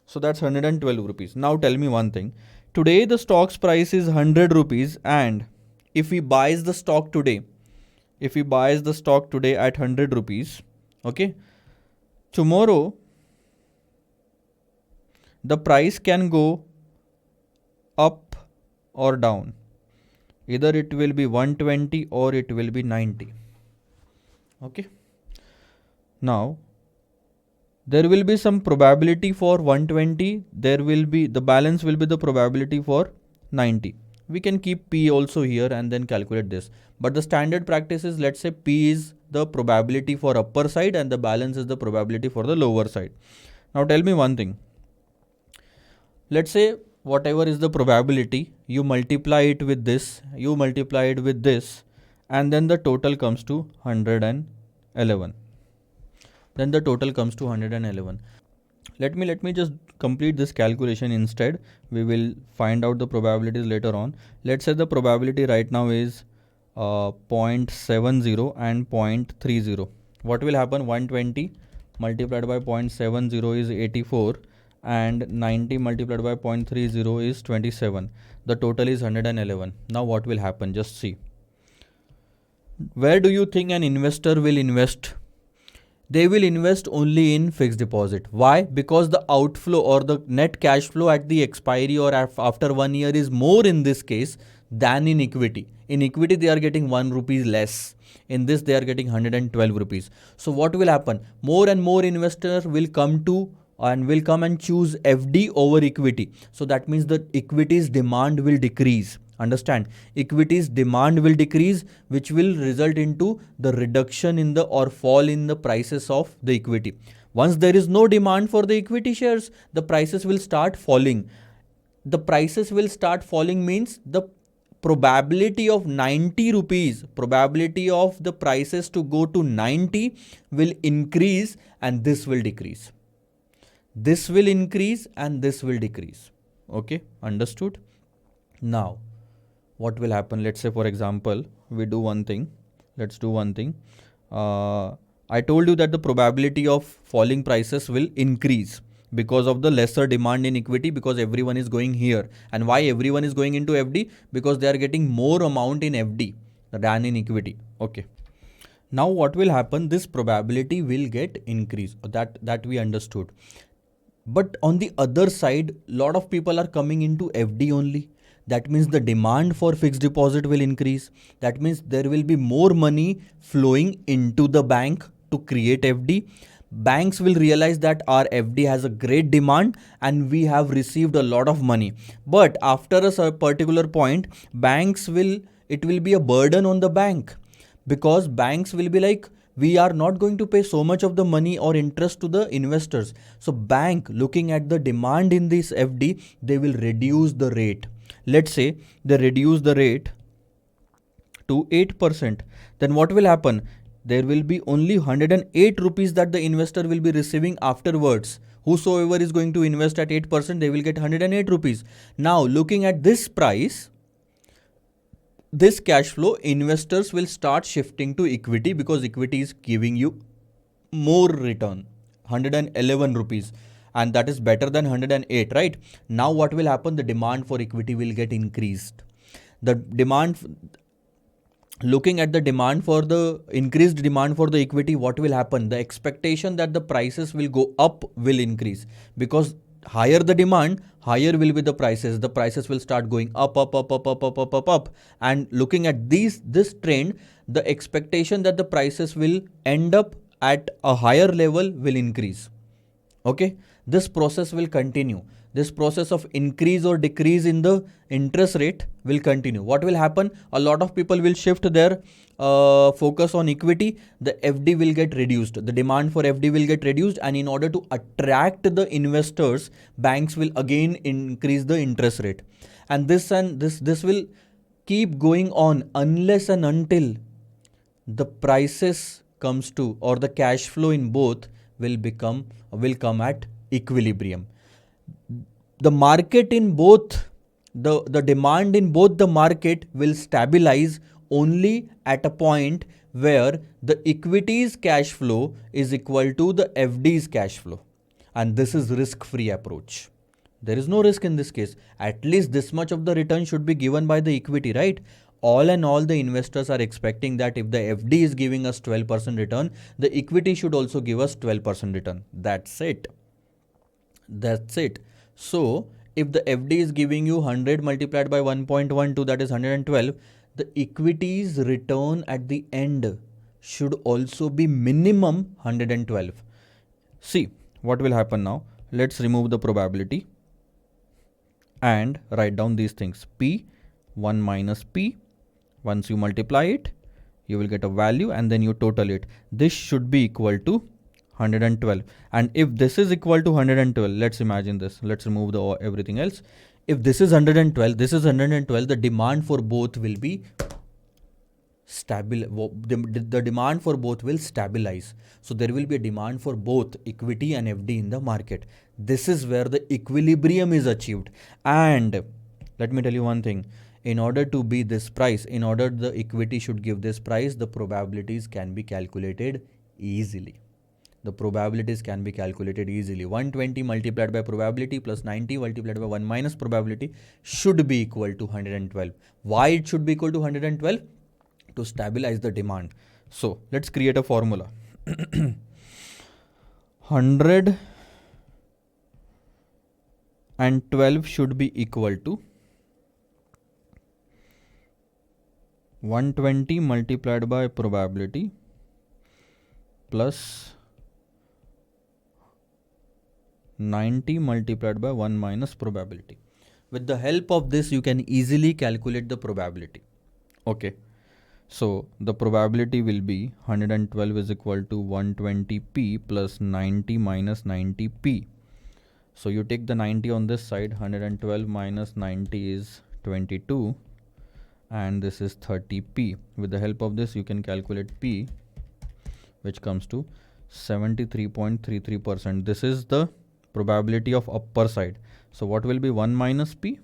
So that's 112 rupees. Now tell me one thing. Today the stock's price is 100 rupees, and if he buys the stock today, at 100 rupees, okay, tomorrow the price can go up or down. Either it will be 120 or it will be 90. Okay. Now there will be some probability for 120. There will be, the balance will be the probability for 90. We can keep P also here and then calculate this. But the standard practice is, let's say P is the probability for upper side and the balance is the probability for the lower side. Now tell me one thing. Let's say whatever is the probability, you multiply it with this, and then the total comes to 111. Then the total comes to 111. Let me just complete this calculation instead. We will find out the probabilities later on. Let's say the probability right now is 0.70 and 0.30. What will happen? 120 multiplied by 0.70 is 84 and 90 multiplied by 0.30 is 27. The total is 111. Now what will happen? Just see. Where do you think an investor will invest? They will invest only in fixed deposit. Why? Because the outflow or the net cash flow at the expiry or after 1 year is more in this case than in equity. In equity, they are getting 1 rupees less. In this, they are getting 112 rupees. So what will happen? More and more investors will come and choose FD over equity. So that means the equity's demand will decrease. Understand? Equity's demand will decrease, which will result into the reduction in the or fall in the prices of the equity. Once there is no demand for the equity shares, the prices will start falling. The prices will start falling means the probability of 90 rupees, probability of the prices to go to 90 will increase and this will decrease. This will increase and this will decrease. Okay, understood? Now, what will happen? Let's say, for example, we do one thing. Let's do one thing. I told you that the probability of falling prices will increase because of the lesser demand in equity, because everyone is going here. And why everyone is going into FD? Because they are getting more amount in FD than in equity. Okay. Now what will happen? This probability will get increased. That we understood. But on the other side, lot of people are coming into FD only. That means the demand for fixed deposit will increase. That means there will be more money flowing into the bank to create FD. Banks will realize that our FD has a great demand and we have received a lot of money. But after a particular point, it will be a burden on the bank, because banks will be like, we are not going to pay so much of the money or interest to the investors. So bank, looking at the demand in this FD, they will reduce the rate. Let's say they reduce the rate to 8%. Then what will happen? There will be only 108 rupees that the investor will be receiving afterwards. Whosoever is going to invest at 8%, they will get 108 rupees. Now, looking at this price, this cash flow, investors will start shifting to equity because equity is giving you more return, 111 rupees. And that is better than 108, right? Now what will happen? The demand for equity will get increased. Looking at the demand for the increased demand for the equity, what will happen? The expectation that the prices will go up will increase, because higher the demand, higher will be the prices. The prices will start going up. And looking at this trend, the expectation that the prices will end up at a higher level will increase. Okay, this process will continue. This process of increase or decrease in the interest rate will continue. What will happen? A lot of people will shift their focus on equity. The FD will get reduced. The demand for FD will get reduced, and in order to attract the investors, banks will again increase the interest rate. And this will keep going on unless and until the prices comes to, or the cash flow in both will come at equilibrium. The market in both, the demand in both the market will stabilize only at a point where the equities cash flow is equal to the FD's cash flow. And this is risk-free approach. There is no risk in this case. At least this much of the return should be given by the equity, right? All and all, the investors are expecting that if the FD is giving us 12% return, the equity should also give us 12% return. That's it. That's it. So if the FD is giving you 100 multiplied by 1.12, that is 112, the equity's return at the end should also be minimum 112. See what will happen now. Let's remove the probability and write down these things. P 1 minus P. Once you multiply it, you will get a value and then you total it. This should be equal to 112. And if this is equal to 112, let's imagine this. Let's remove the everything else. If this is 112, this is 112, the demand for both will be stable. The demand for both will stabilize. So there will be a demand for both equity and FD in the market. This is where the equilibrium is achieved. And let me tell you one thing. In order to be this price, in order the equity should give this price, the probabilities can be calculated easily. The probabilities can be calculated easily. 120 multiplied by probability plus 90 multiplied by 1 minus probability should be equal to 112. Why it should be equal to 112? To stabilize the demand. So let's create a formula. 112 should be equal to 120 multiplied by probability plus 90 multiplied by 1 minus probability. With the help of this, you can easily calculate the probability. Okay. So the probability will be 112 is equal to 120p plus 90 minus 90p. So you take the 90 on this side, 112 minus 90 is 22 and this is 30p. With the help of this, you can calculate p, which comes to 73.33%. This is the probability of upper side. So what will be 1 minus p?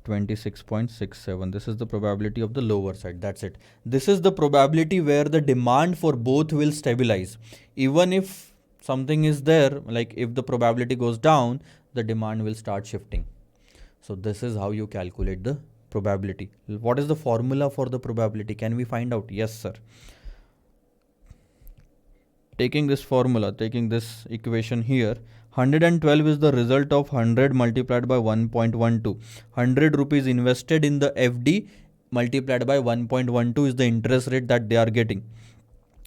26.67. This is the probability of the lower side. That's it. This is the probability where the demand for both will stabilize. Even if something is there, like if the probability goes down, the demand will start shifting. So this is how you calculate the probability. What is the formula for the probability? Can we find out? Yes, sir. Taking this formula, taking this equation here, 112 is the result of 100 multiplied by 1.12. 100 rupees invested in the FD multiplied by 1.12 is the interest rate that they are getting.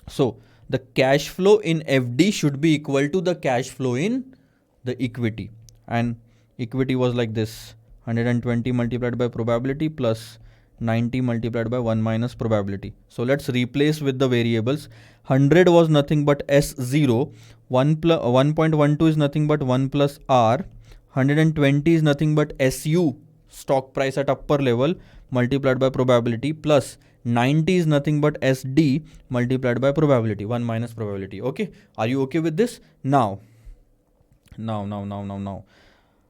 So the cash flow in FD should be equal to the cash flow in the equity. And equity was like this: 120 multiplied by probability plus 90 multiplied by 1 minus probability. So let's replace with the variables. 100 was nothing but S0, 1.12 is nothing but 1 plus R, 120 is nothing but SU, stock price at upper level, multiplied by probability, plus 90 is nothing but SD multiplied by probability, 1 minus probability. Okay, are you okay with this? Now,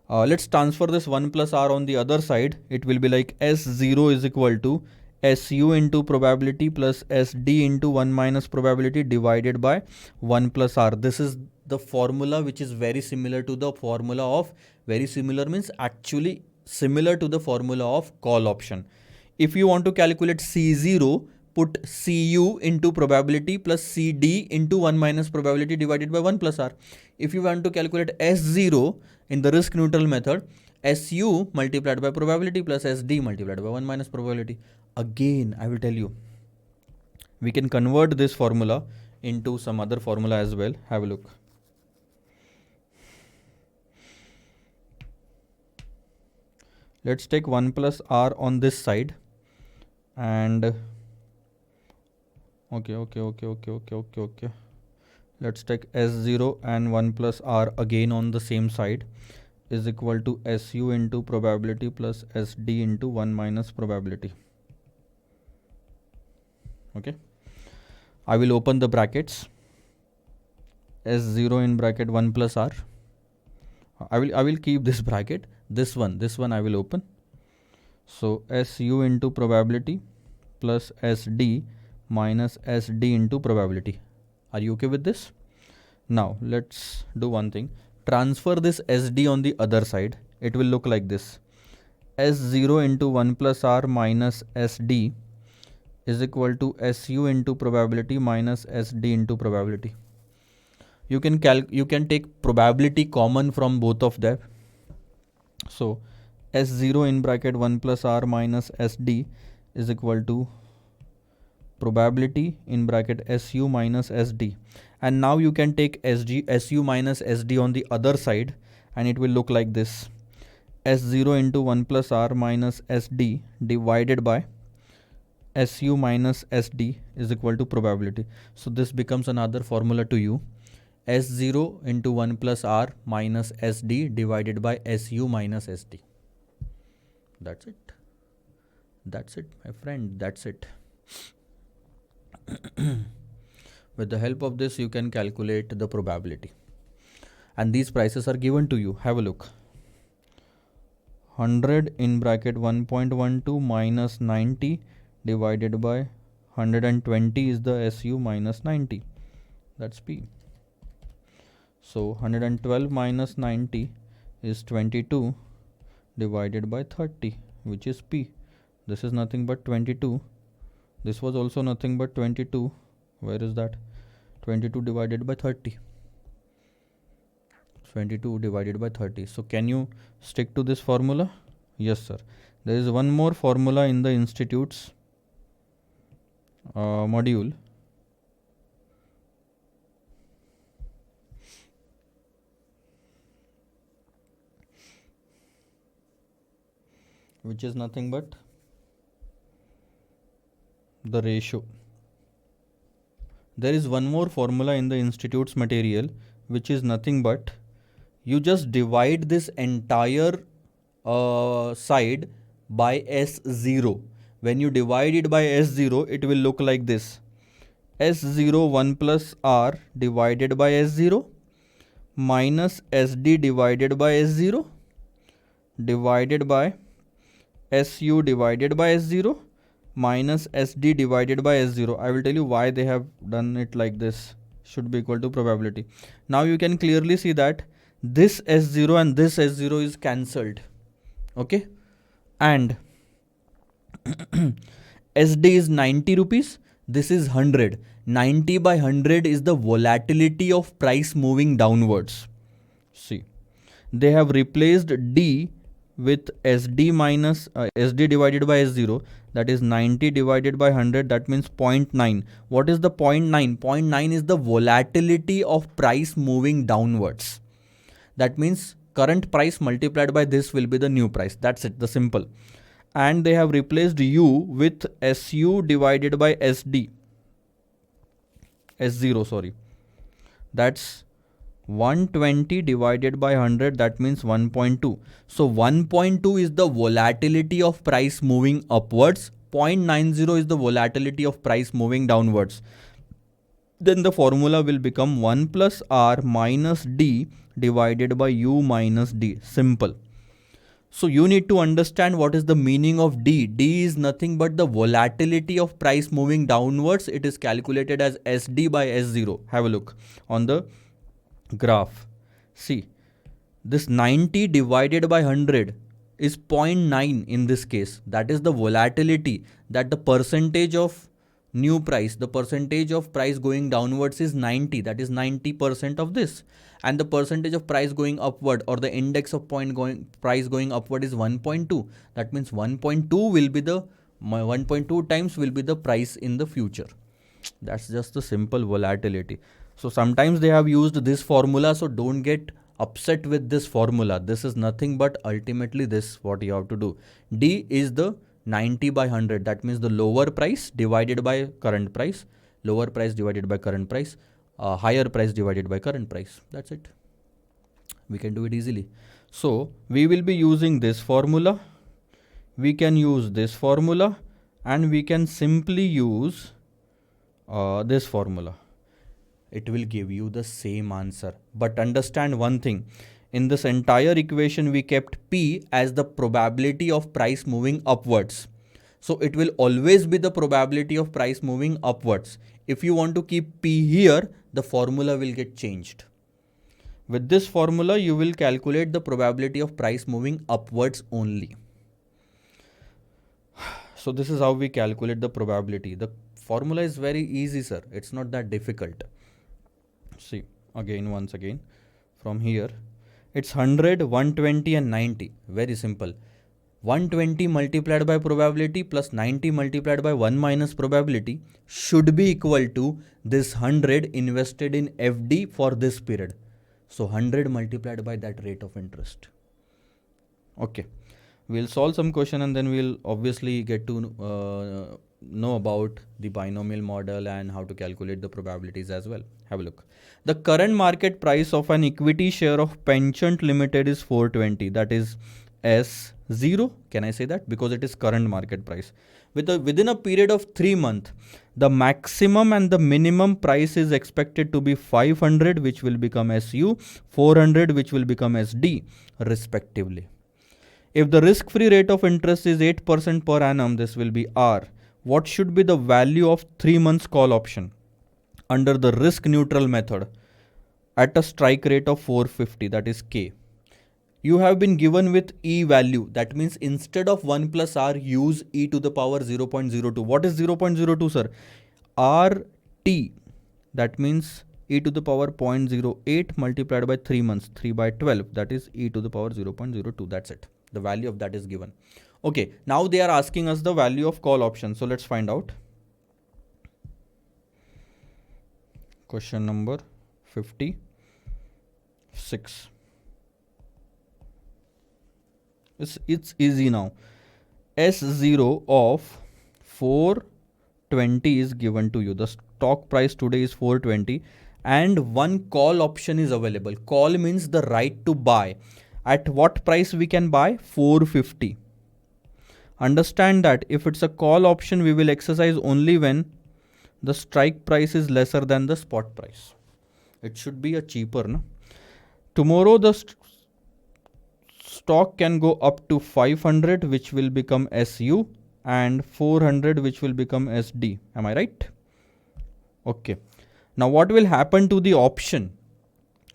let's transfer this 1 plus R on the other side. It will be like S0 is equal to SU into probability plus SD into 1 minus probability divided by 1 plus R. This is the formula which is very similar to the formula of, very similar means actually similar to the formula of call option. If you want to calculate C0, put Cu into probability plus Cd into 1 minus probability divided by 1 plus R. If you want to calculate S0 in the risk neutral method, Su multiplied by probability plus Sd multiplied by 1 minus probability. Again, I will tell you, we can convert this formula into some other formula as well. Have a look. Let's take 1 plus R on this side and okay. Let's take S0 and 1 plus R again on the same side is equal to Su into probability plus Sd into 1 minus probability. Okay. I will open the brackets. S0 in bracket 1 plus R. I will keep this bracket. This one I will open. So SU into probability plus SD minus SD into probability. Are you okay with this? Now let's do one thing. Transfer this SD on the other side. It will look like this. S0 into 1 plus R minus SD is equal to SU into probability minus SD into probability. You can take probability common from both of them. So S0 in bracket 1 plus R minus SD is equal to probability in bracket SU minus SD. And now you can take SU minus SD on the other side and it will look like this. S0 into 1 plus R minus SD divided by SU minus SD is equal to probability. So this becomes another formula to you. S0 into 1 plus R minus SD divided by SU minus SD. That's it. That's it, my friend. That's it. With the help of this, you can calculate the probability. And these prices are given to you. Have a look. 100 in bracket 1.12 minus 90 divided by 120 is the SU minus 90. That's P. So 112 minus 90 is 22 divided by 30, which is P. This is nothing but 22. This was also nothing but 22. Where is that? 22 divided by 30. 22 divided by 30. So can you stick to this formula? Yes, sir. There is one more formula in the institute's module. Which is nothing but the ratio. There is one more formula in the institute's material, which is nothing but you just divide this entire side by S0. When you divide it by S0, it will look like this. S0 1 plus R divided by S0 minus SD divided by S0 divided by SU divided by S0 minus SD divided by S0. I will tell you why they have done it like this. Should be equal to probability. Now you can clearly see that this S0 and this S0 is cancelled. Okay. And SD is 90 rupees. This is 100. 90 by 100 is the volatility of price moving downwards. See. They have replaced D with SD minus SD divided by S0, that is 90 divided by 100, that means 0.9. What is the 0.9? 0.9 is the volatility of price moving downwards. That means current price multiplied by this will be the new price. That's it, the simple. And they have replaced U with SU divided by SD. S0, sorry. That's 120 divided by 100, that means 1.2. So 1.2 is the volatility of price moving upwards. 0.90 is the volatility of price moving downwards. Then the formula will become 1 plus R minus D divided by U minus D. Simple. So you need to understand what is the meaning of D. D is nothing but the volatility of price moving downwards. It is calculated as SD by S0. Have a look on the graph. See, this 90 divided by 100 is 0.9 in this case. That is the volatility, that the percentage of new price, the percentage of price going downwards is 90. That is 90% of this. And the percentage of price going upward, or the index of price going upward, is 1.2. That means 1.2 will be the 1.2 times will be the price in the future. That's just the simple volatility. So sometimes they have used this formula, so don't get upset with this formula. This is nothing but ultimately this what you have to do. D is the 90 by 100. That means the lower price divided by current price, lower price divided by current price, higher price divided by current price. That's it. We can do it easily. So we will be using this formula. We can use this formula, and we can simply use this formula, it will give you the same answer. But understand one thing, in this entire equation we kept P as the probability of price moving upwards. So it will always be the probability of price moving upwards. If you want to keep P here, the formula will get changed. With this formula, you will calculate the probability of price moving upwards only. So this is how we calculate the probability. The formula is very easy, sir. It's not that difficult. See, once again, from here, it's 100, 120 and 90. Very simple. 120 multiplied by probability plus 90 multiplied by 1 minus probability should be equal to this 100 invested in FD for this period. So 100 multiplied by that rate of interest. Okay. We'll solve some question and then we'll obviously get to know about the binomial model and how to calculate the probabilities as well. Have a look. The current market price of an equity share of Penchant Limited is 420. That is S0. Can I say that? Because it is current market price. Within a period of 3 months, the maximum and the minimum price is expected to be 500, which will become SU, 400, which will become SD, respectively. If the risk-free rate of interest is 8% per annum, this will be R. What should be the value of 3 months call option under the risk-neutral method at a strike rate of 450, that is K? You have been given with E value. That means instead of 1 plus R, use E to the power 0.02. What is 0.02, sir? RT. That means E to the power 0.08 multiplied by 3 months, 3 by 12. That is E to the power 0.02. That's it. The value of that is given. Okay, now they are asking us the value of call option. So let's find out. Question number 56. It's easy now. S0 of 420 is given to you. The stock price today is 420 and one call option is available. Call means the right to buy. At what price we can buy? 450. Understand that if it's a call option, we will exercise only when the strike price is lesser than the spot price. It should be a cheaper, no? Tomorrow the stock can go up to 500, which will become SU, and 400, which will become SD. Am I right? Okay. Now what will happen to the option?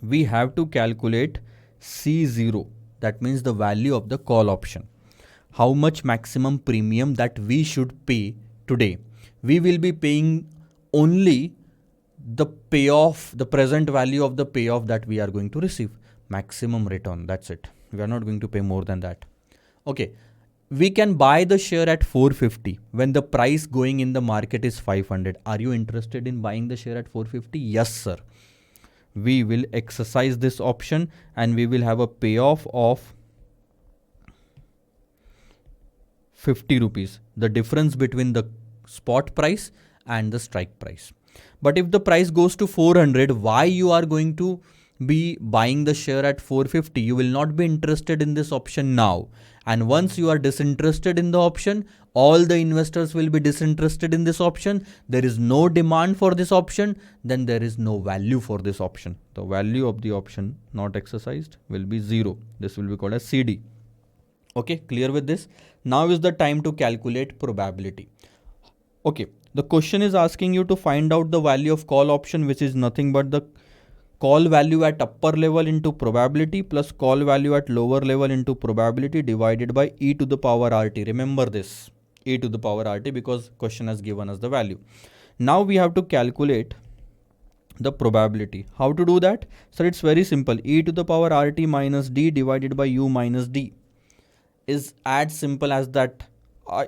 We have to calculate C0. That means the value of the call option. How much maximum premium that we should pay today? We will be paying only the payoff, the present value of the payoff that we are going to receive. Maximum return. That's it. We are not going to pay more than that. Okay. We can buy the share at 450 when the price going in the market is 500. Are you interested in buying the share at 450? Yes, sir. We will exercise this option and we will have a payoff of 50 rupees. The difference between the spot price and the strike price. But if the price goes to 400, why you are going to be buying the share at 450? You will not be interested in this option now. And once you are disinterested in the option, all the investors will be disinterested in this option. There is no demand for this option. Then there is no value for this option. The value of the option not exercised will be 0. This will be called as CD. Okay, clear with this? Now is the time to calculate probability. Okay, the question is asking you to find out the value of call option, which is nothing but the call value at upper level into probability plus call value at lower level into probability divided by e to the power RT. Remember this, e to the power RT, because question has given us the value. Now we have to calculate the probability. How to do that? So it's very simple. E to the power RT minus D divided by U minus D is as simple as that.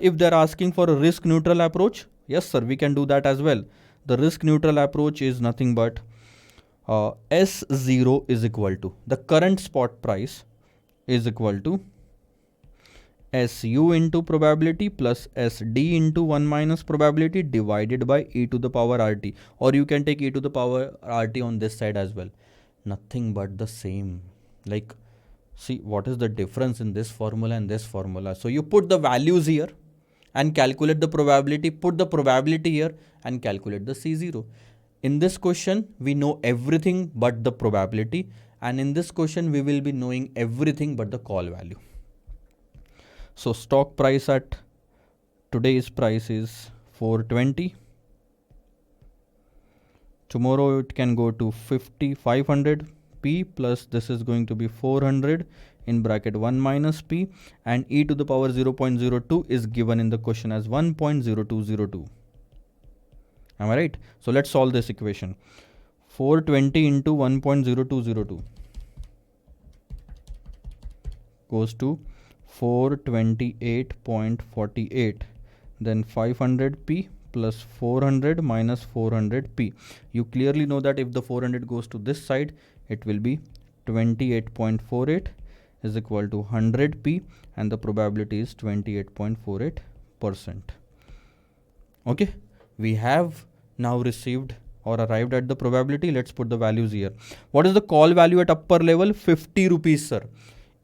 If they're asking for a risk neutral approach, yes sir, we can do that as well. The risk neutral approach is nothing but S0 is equal to the current spot price is equal to SU into probability plus SD into 1 minus probability divided by e to the power RT. Or you can take e to the power RT on this side as well. Nothing but the same. Like, see what is the difference in this formula and this formula. So you put the values here and calculate the probability, put the probability here and calculate the C0. In this question, we know everything but the probability, and in this question, we will be knowing everything but the call value. So stock price at today's price is 420. Tomorrow it can go to 500 P plus this is going to be 400 in bracket 1 minus P, and e to the power 0.02 is given in the question as 1.0202. Am I right? So let's solve this equation. 420 into 1.0202 goes to 428.48. Then 500p plus 400 minus 400p. You clearly know that if the 400 goes to this side, it will be 28.48 is equal to 100p, and the probability is 28.48%. Okay, we have now received or arrived at the probability. Let's put the values here. What is the call value at upper level? 50 rupees, sir.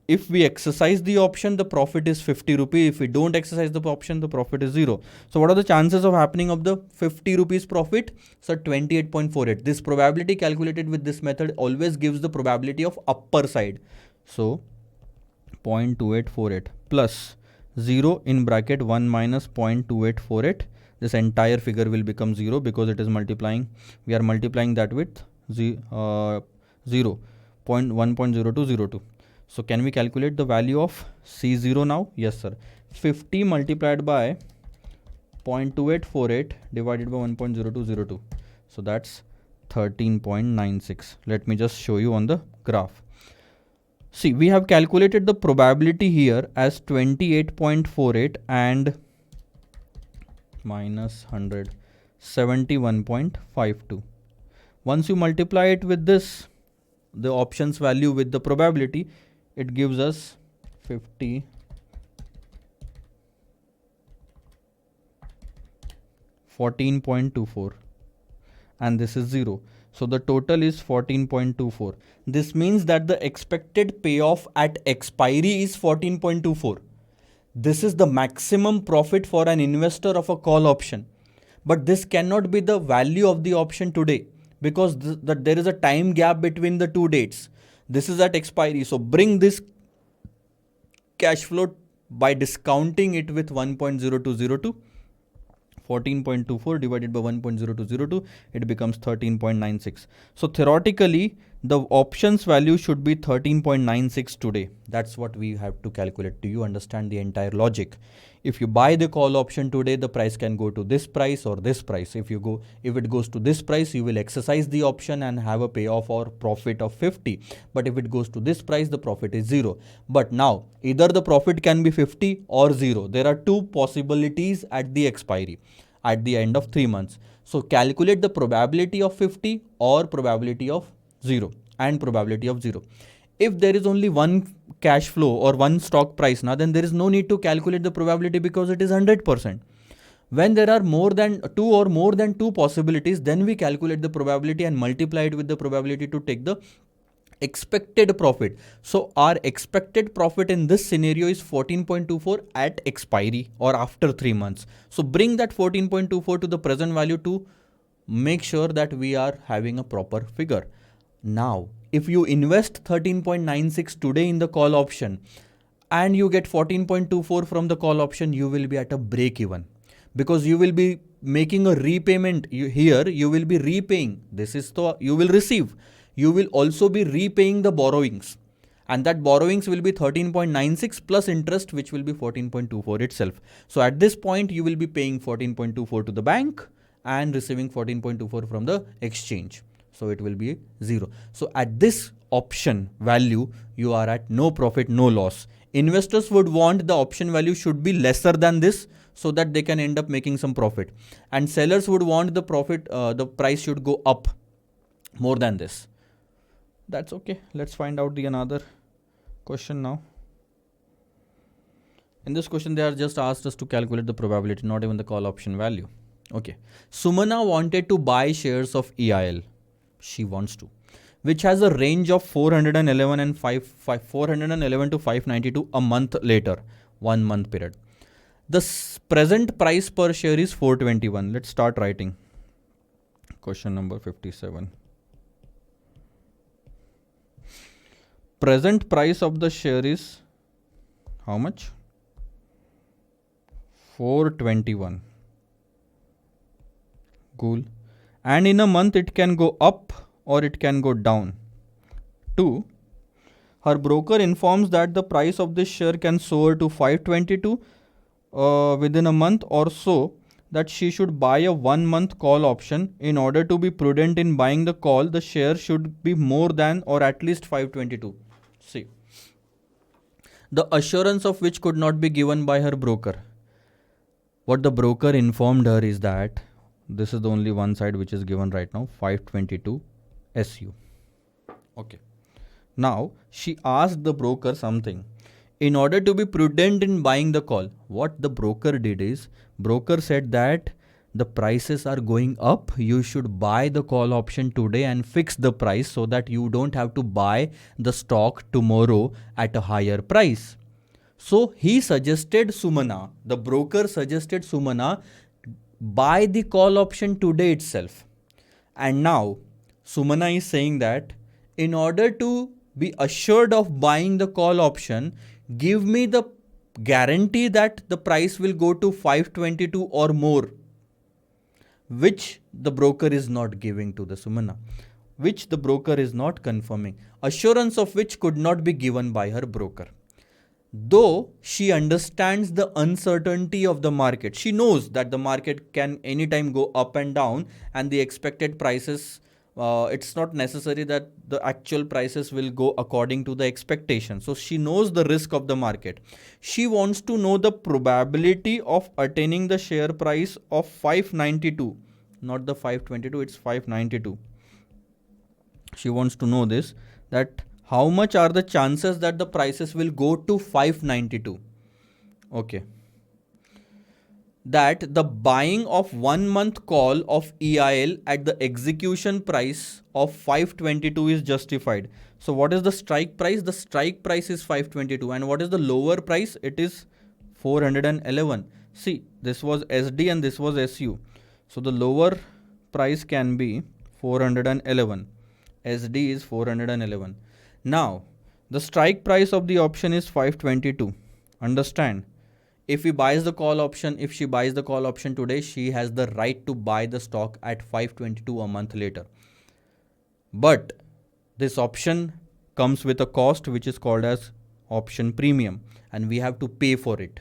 If we exercise the option, the profit is 50 rupees. If we don't exercise the option, the profit is 0. So what are the chances of happening of the 50 rupees profit? So 28.48. This probability calculated with this method always gives the probability of upper side. So 0.2848 plus 0 in bracket 1 minus 0.2848. This entire figure will become 0 because it is multiplying. We are multiplying that with 0.1.0202. So can we calculate the value of C0 now? Yes, sir. 50 multiplied by 0.2848 divided by 1.0202. So that's 13.96. Let me just show you on the graph. See, we have calculated the probability here as 28.48 and minus 100, 71.52. Once you multiply it with this, the options value with the probability, it gives us 50, 14.24, and this is 0. So the total is 14.24. This means that the expected payoff at expiry is 14.24. This is the maximum profit for an investor of a call option. But this cannot be the value of the option today because there is a time gap between the two dates. This is at expiry. So bring this cash flow by discounting it with 1.0202. 14.24 divided by 1.0202, it becomes 13.96. So theoretically, the options value should be 13.96 today. That's what we have to calculate. Do you understand the entire logic? If you buy the call option today, the price can go to this price or this price. If it goes to this price, you will exercise the option and have a payoff or profit of 50. But if it goes to this price, the profit is 0. But now, either the profit can be 50 or 0. There are two possibilities at the expiry, at the end of 3 months. So calculate the probability of 50 or probability of 0 and probability of 0. If there is only one cash flow or one stock price now, then there is no need to calculate the probability because it is 100%. When there are more than two possibilities, then we calculate the probability and multiply it with the probability to take the expected profit. So our expected profit in this scenario is 14.24 at expiry or after 3 months. So bring that 14.24 to the present value to make sure that we are having a proper figure. Now, if you invest 13.96 today in the call option and you get 14.24 from the call option, you will be at a break even because you will be making a repayment. You will be repaying. This is the you will receive. You will also be repaying the borrowings, and that borrowings will be 13.96 plus interest, which will be 14.24 itself. So at this point, you will be paying 14.24 to the bank and receiving 14.24 from the exchange. So it will be 0. So at this option value, you are at no profit, no loss. Investors would want the option value should be lesser than this so that they can end up making some profit. And sellers would want the profit, the price should go up more than this. That's okay. Let's find out the another question now. In this question, they are just asked us to calculate the probability, not even the call option value. Okay. Sumana wanted to buy shares of EIL. She wants to, which has a range of 411 and 411 to 592 a month later, 1 month period. The present price per share is 421. Let's start writing. Question number 57. Present price of the share is how much? 421. Cool. And in a month it can go up or it can go down. 2. Her broker informs that the price of this share can soar to 522 within a month or so, that she should buy a 1 month call option. In order to be prudent in buying the call, the share should be more than or at least 522. See, the assurance of which could not be given by her broker. What the broker informed her is that this is the only one side which is given right now, 522 SU. Okay. Now, she asked the broker something. In order to be prudent in buying the call, what the broker did is, broker said that the prices are going up, you should buy the call option today and fix the price so that you don't have to buy the stock tomorrow at a higher price. So he suggested Sumana, the broker suggested Sumana, buy the call option today itself. And now Sumana is saying that in order to be assured of buying the call option, give me the guarantee that the price will go to 522 or more, which the broker is not giving to the Sumana, which the broker is not confirming, assurance of which could not be given by her broker. Though she understands the uncertainty of the market, she knows that the market can anytime go up and down, and the expected prices, it's not necessary that the actual prices will go according to the expectation. So she knows the risk of the market. She wants to know the probability of attaining the share price of 592, not the 522, it's 592. She wants to know this, that how much are the chances that the prices will go to 592. Okay. That the buying of 1 month call of EIL at the execution price of 522 is justified. So what is the strike price? The strike price is 522. And what is the lower price? It is 411. See, this was SD and this was SU. So the lower price can be 411. SD is 411. Now, the strike price of the option is 522. Understand? If he buys the call option, if she buys the call option today, she has the right to buy the stock at 522 a month later. But this option comes with a cost which is called as option premium, and we have to pay for it.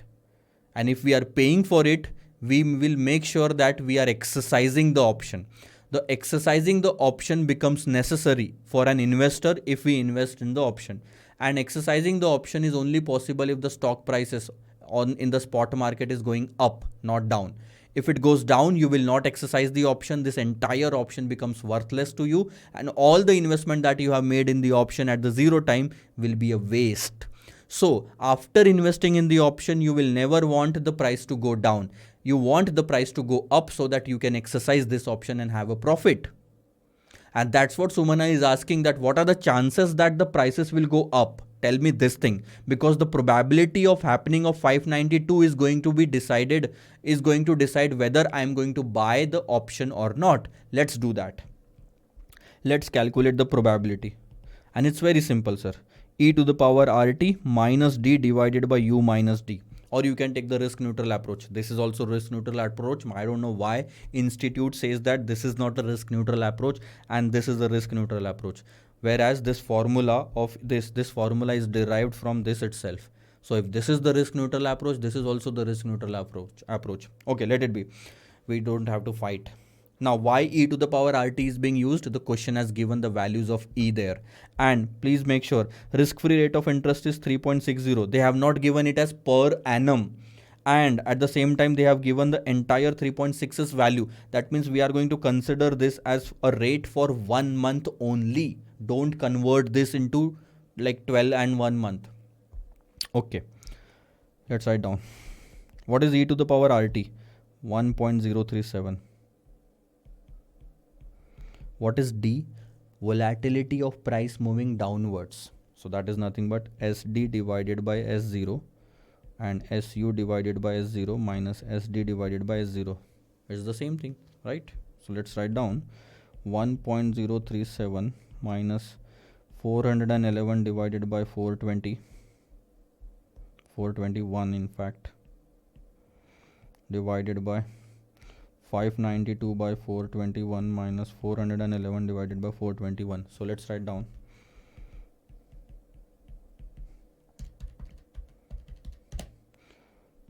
And if we are paying for it, we will make sure that we are exercising the option. The exercising the option becomes necessary for an investor if we invest in the option. And exercising the option is only possible if the stock prices in the spot market is going up, not down. If it goes down, you will not exercise the option. This entire option becomes worthless to you, and all the investment that you have made in the option at the zero time will be a waste. So after investing in the option, you will never want the price to go down. You want the price to go up so that you can exercise this option and have a profit. And that's what Sumana is asking, that what are the chances that the prices will go up? Tell me this thing, because the probability of happening of 592 is going to decide whether I am going to buy the option or not. Let's do that. Let's calculate the probability. And it's very simple, sir. E to the power RT minus D divided by U minus D. Or you can take the risk neutral approach. This is also risk neutral approach. I don't know why institute says that this is not a risk neutral approach and this is a risk neutral approach. Whereas this formula is derived from this itself. So if this is the risk neutral approach, this is also the risk neutral approach. Okay, let it be. We don't have to fight. Now, why e to the power RT is being used? The question has given the values of e there. And please make sure risk-free rate of interest is 3.60. They have not given it as per annum. And at the same time, they have given the entire 3.6's value. That means we are going to consider this as a rate for 1 month only. Don't convert this into like 12 and 1 month. Okay. Let's write down. What is e to the power RT? 1.037. What is D? Volatility of price moving downwards. So that is nothing but SD divided by S0. and SU divided by S0 minus SD divided by S0. It's the same thing, right? So let's write down 1.037 minus 411 divided by 420, 421 in fact, divided by 592 by 421 minus 411 divided by 421. So let's write down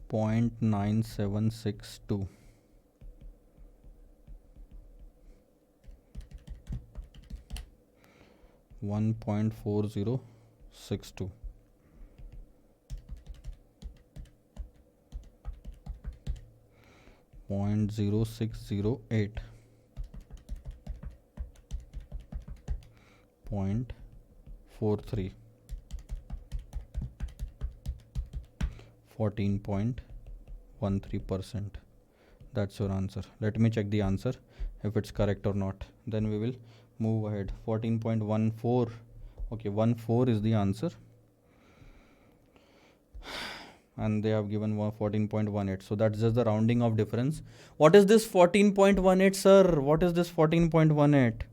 0.9762. 1.4062. 0.0608. 0.43. 14.13%. That's your answer. Let me check the answer if it's correct or not. Then we will move ahead. 14.14. Okay, 14 is the answer. And they have given 14.18. So that's just the rounding of difference. What is this 14.18, sir? What is this 14.18?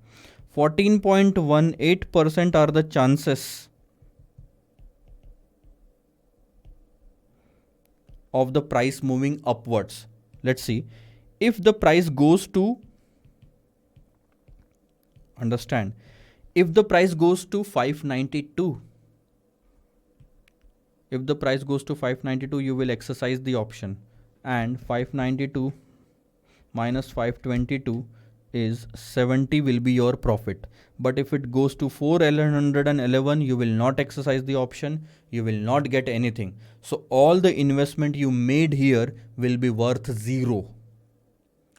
14.18% are the chances of the price moving upwards. Let's see. If the price goes to, understand, if the price goes to 592, if the price goes to 592, you will exercise the option, and 592 minus 522 is 70 will be your profit. But if it goes to 411, you will not exercise the option, you will not get anything. So all the investment you made here will be worth 0.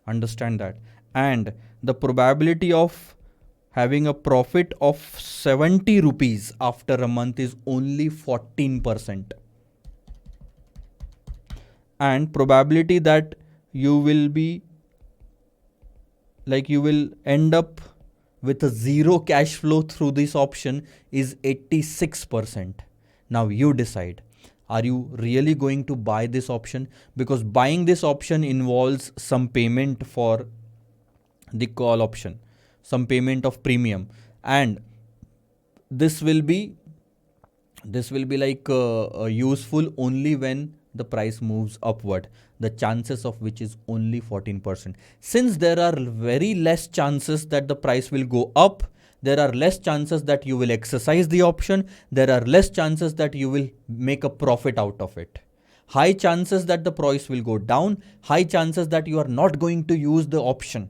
Understand that. And the probability of having a profit of 70 rupees after a month is only 14%. And probability that you will be you will end up with a 0 cash flow through this option is 86%. Now you decide, are you really going to buy this option? Because buying this option involves some payment for the call option, some payment of premium, and this will be useful only when the price moves upward, the chances of which is only 14%. Since there are very less chances that the price will go up, there are less chances that you will exercise the option, there are less chances that you will make a profit out of it. High chances that the price will go down, high chances that you are not going to use the option,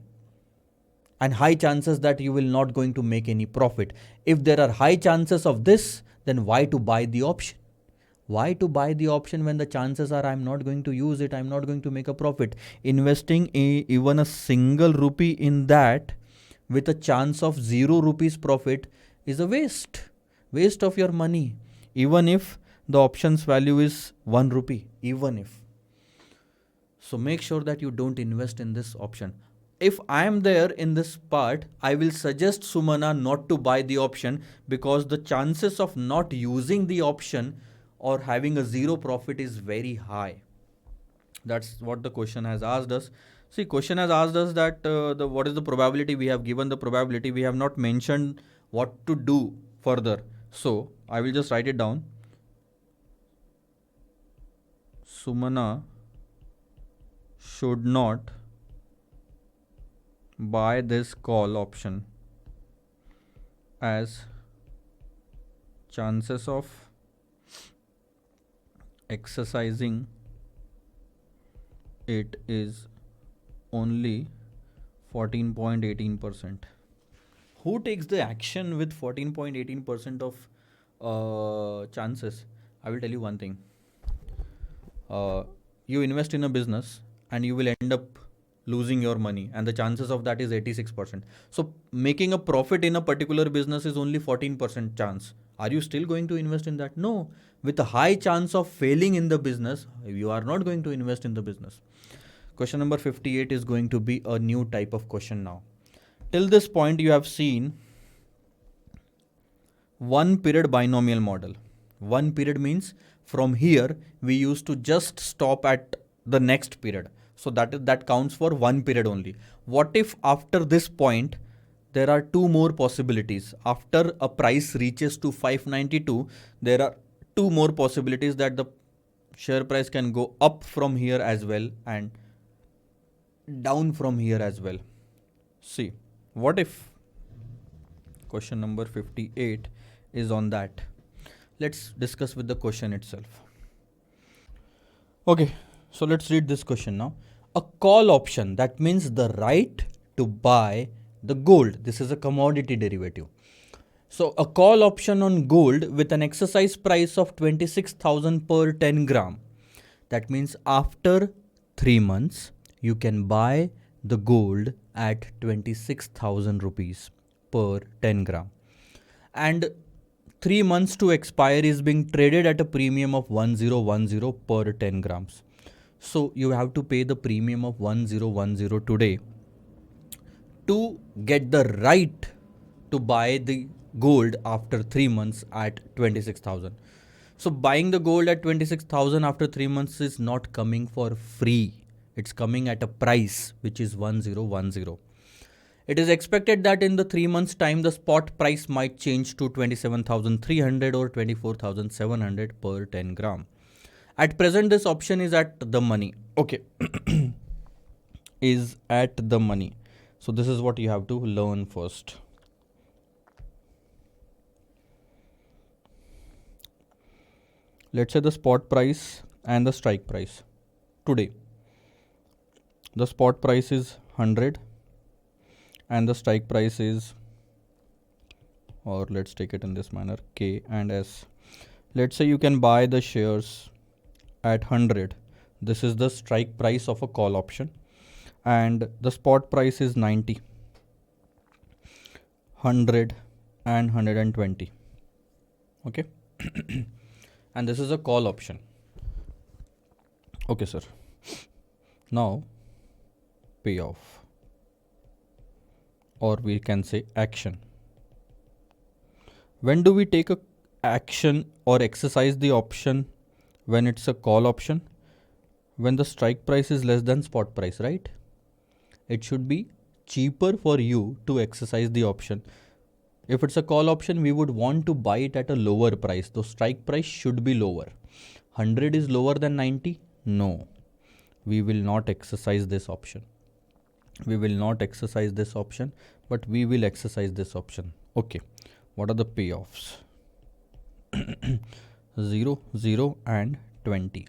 and high chances that you will not going to make any profit. If there are high chances of this, then why to buy the option? Why to buy the option when the chances are I'm not going to use it, I'm not going to make a profit? Investing even a single rupee in that with a chance of 0 rupees profit is a waste of your money, even if the option's value is 1 rupee, even if. So make sure that you don't invest in this option. If I am there in this part, I will suggest Sumana not to buy the option, because the chances of not using the option or having a 0 profit is very high. That's what the question has asked us. See, question has asked us that what is the probability. We have given the probability. We have not mentioned what to do further. So I will just write it down. Sumana should not buy this call option, as chances of exercising it is only 14.18%. Who takes the action with 14.18% of chances? I will tell you one thing. You invest in a business and you will end up losing your money, and the chances of that is 86%. So making a profit in a particular business is only 14% chance. Are you still going to invest in that? No. With a high chance of failing in the business, you are not going to invest in the business. Question number 58 is going to be a new type of question now. Till this point, you have seen one period binomial model. One period means from here we used to just stop at the next period. So that counts for one period only. What if after this point there are two more possibilities? After a price reaches to 592, there are two more possibilities that the share price can go up from here as well and down from here as well. See, what if question number 58 is on that? Let's discuss with the question itself. Okay, so let's read this question now. A call option, that means the right to buy the gold. This is a commodity derivative. So a call option on gold with an exercise price of 26,000 per 10 gram. That means after 3 months, you can buy the gold at 26,000 rupees per 10 gram. And 3 months to expire is being traded at a premium of 1010 per 10 grams. So you have to pay the premium of 1010 today to get the right to buy the gold after 3 months at 26,000. So buying the gold at 26,000 after 3 months is not coming for free. It's coming at a price which is 1010. It is expected that in the 3 months time the spot price might change to 27,300 or 24,700 per 10 gram. At present this option is at the money. Okay. Is at the money. So this is what you have to learn first. Let's say the spot price and the strike price. Today, the spot price is 100 and the strike price is, or let's take it in this manner, K and S. Let's say you can buy the shares at 100. This is the strike price of a call option. And the spot price is 90, 100 and 120. Okay. And this is a call option. Okay, sir. Now, payoff, or we can say action. When do we take a action or exercise the option when it's a call option? When the strike price is less than spot price, right? It should be cheaper for you to exercise the option. If it's a call option, we would want to buy it at a lower price. The strike price should be lower. 100 is lower than 90? No. We will not exercise this option. We will not exercise this option, but we will exercise this option. Okay. What are the payoffs? 0, 0 and 20.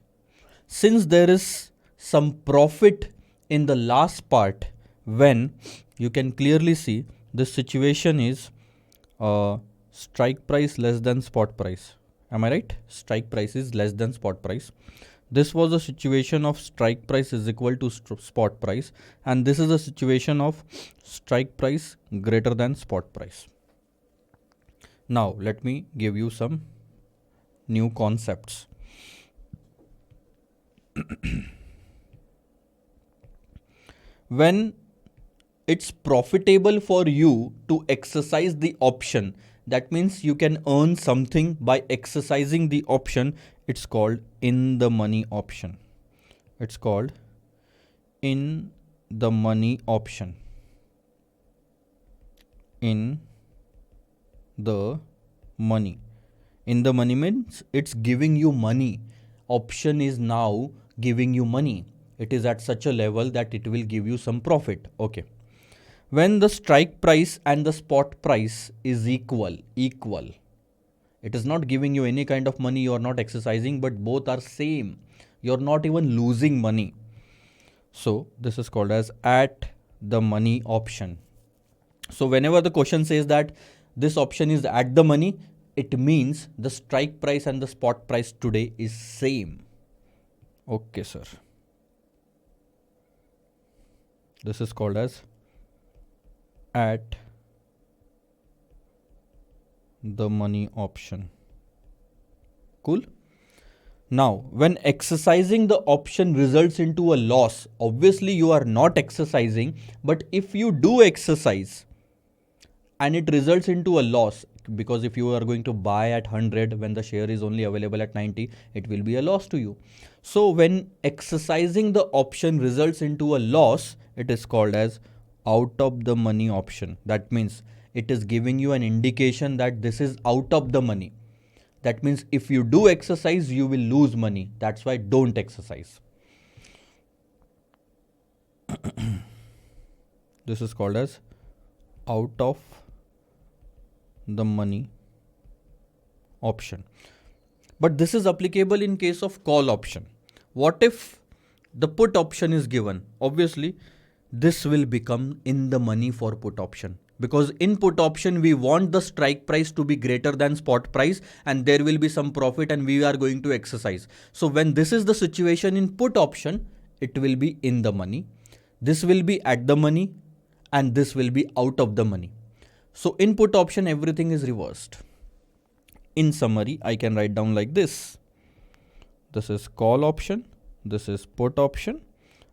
Since there is some profit in the last part, when you can clearly see this situation is strike price less than spot price. Am I right? Strike price is less than spot price. This was a situation of strike price is equal to spot price, and this is a situation of strike price greater than spot price. Now let me give you some new concepts. When it's profitable for you to exercise the option, that means you can earn something by exercising the option. It's called in the money option. It's called in the money option. In the money. In the money means it's giving you money. Option is now giving you money. It is at such a level that it will give you some profit. Okay. When the strike price and the spot price is equal, it is not giving you any kind of money, you are not exercising, but both are same. You are not even losing money. So this is called as at the money option. So whenever the question says that this option is at the money, it means the strike price and the spot price today is same. Okay, sir. This is called as at the money option. Cool. Now, when exercising the option results into a loss, obviously you are not exercising, but if you do exercise and it results into a loss, because if you are going to buy at 100 when the share is only available at 90, it will be a loss to you. So when exercising the option results into a loss, it is called as out of the money option. That means it is giving you an indication that this is out of the money. That means if you do exercise, you will lose money. That's why don't exercise. This is called as out of the money option. But this is applicable in case of call option. What if the put option is given? Obviously, this will become in the money for put option, because in put option we want the strike price to be greater than spot price and there will be some profit and we are going to exercise. So when this is the situation in put option, it will be in the money, this will be at the money, and this will be out of the money. So in put option everything is reversed. In summary, I can write down like this. This is call option, this is put option,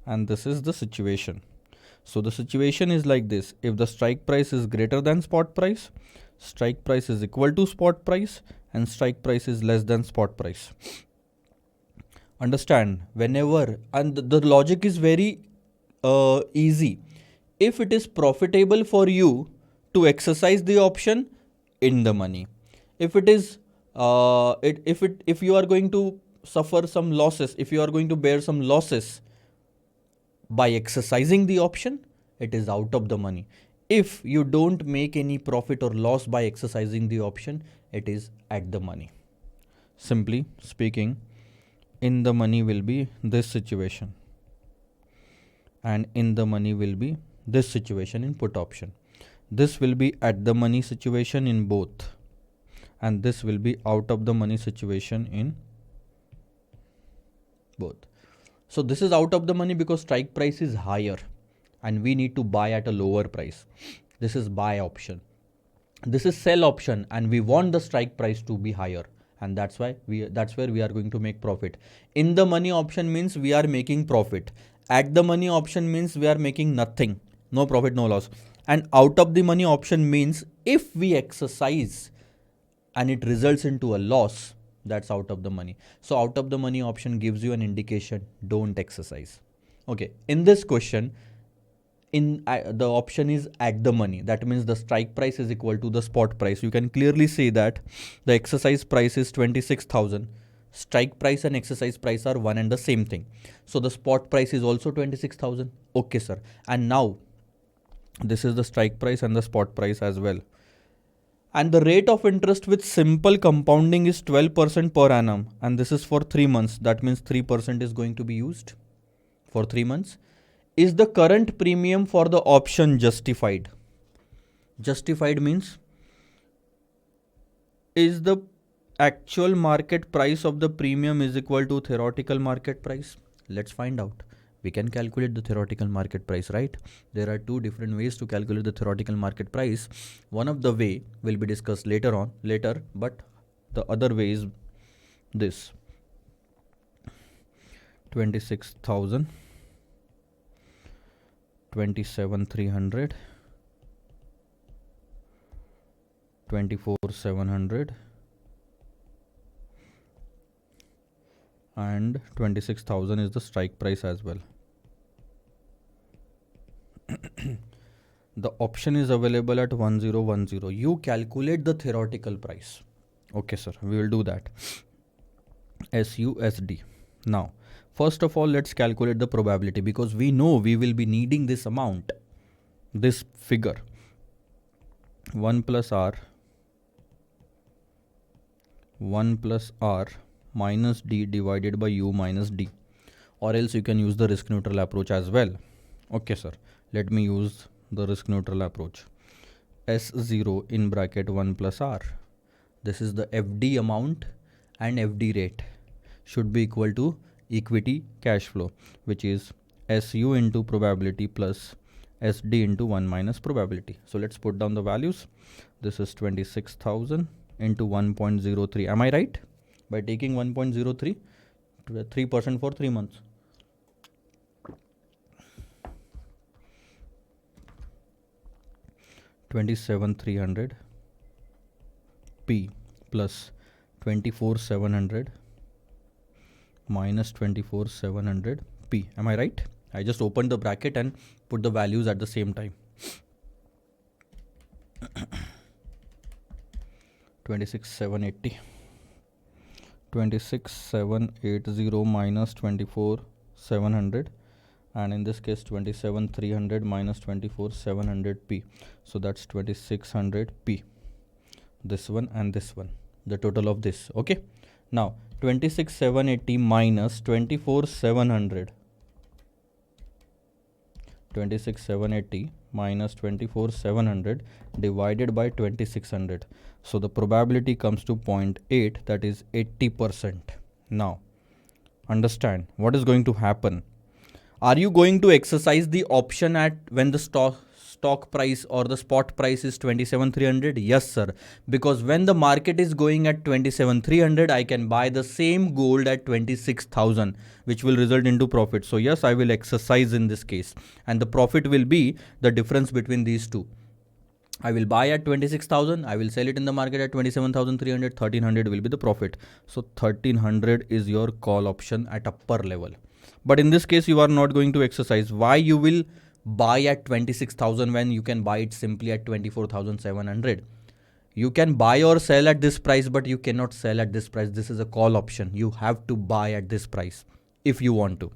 and this is the situation. So the situation is like this. If the strike price is greater than spot price, strike price is equal to spot price, and strike price is less than spot price. Understand, whenever, and the logic is very easy. If it is profitable for you to exercise the option, in the money. If it is if you are going to suffer some losses, if you are going to bear some losses by exercising the option, it is out of the money. If you don't make any profit or loss by exercising the option, it is at the money. Simply speaking, in the money will be this situation, and in the money will be this situation in put option. This will be at the money situation in both, and this will be out of the money situation in both. So this is out of the money because strike price is higher and we need to buy at a lower price. This is buy option. This is sell option and we want the strike price to be higher, and that's where we are going to make profit. In the money option means we are making profit. At the money option means we are making nothing, no profit, no loss. And out of the money option means if we exercise and it results into a loss, that's out of the money. So out of the money option gives you an indication, don't exercise. Okay, in this question, the option is at the money. That means the strike price is equal to the spot price. You can clearly see that the exercise price is 26,000. Strike price and exercise price are one and the same thing. So the spot price is also 26,000. Okay, sir. And now this is the strike price and the spot price as well. And the rate of interest with simple compounding is 12% per annum. And this is for 3 months. That means 3% is going to be used for 3 months. Is the current premium for the option justified? Justified means, is the actual market price of the premium is equal to theoretical market price? Let's find out. We can calculate the theoretical market price, right? There are two different ways to calculate the theoretical market price. One of the way will be discussed later, but the other way is this. 26,000, 27,300, 24,700 and 26,000 is the strike price as well. The option is available at 1010. You calculate the theoretical price. Okay, sir, we will do that. SUSD. Now, first of all, let's calculate the probability, because we know we will be needing this amount, this figure. 1 plus R minus D divided by U minus D. Or else you can use the risk neutral approach as well. Okay, sir. Let me use the risk neutral approach. S0 in bracket 1 plus R. This is the FD amount, and FD rate should be equal to equity cash flow, which is SU into probability plus SD into 1 minus probability. So let's put down the values. This is 26,000 into 1.03. Am I right? By taking 1.03, 3% for 3 months. $27,300 P plus 24,700 minus 24,700 P. Am I right? I just opened the bracket and put the values at the same time. 26,780. 26,780 minus 24,700, and in this case 27,300 minus 24,700 P. So that's 2600 P. This one and this one, the total of this. Okay. Now 26,780 minus 24,700. 26,780 minus 24,700 divided by 2,600. So the probability comes to 0.8, that is 80%. Now, understand what is going to happen. Are you going to exercise the option at when the stock price or the spot price is 27,300? Yes, sir. Because when the market is going at 27,300, I can buy the same gold at 26,000, which will result into profit. So yes, I will exercise in this case, and the profit will be the difference between these two. I will buy at 26,000, I will sell it in the market at 27,300, 1,300 will be the profit. So 1,300 is your call option at upper level. But in this case, you are not going to exercise. Why you will buy at 26,000 when you can buy it simply at 24,700? You can buy or sell at this price, but you cannot sell at this price. This is a call option. You have to buy at this price if you want to.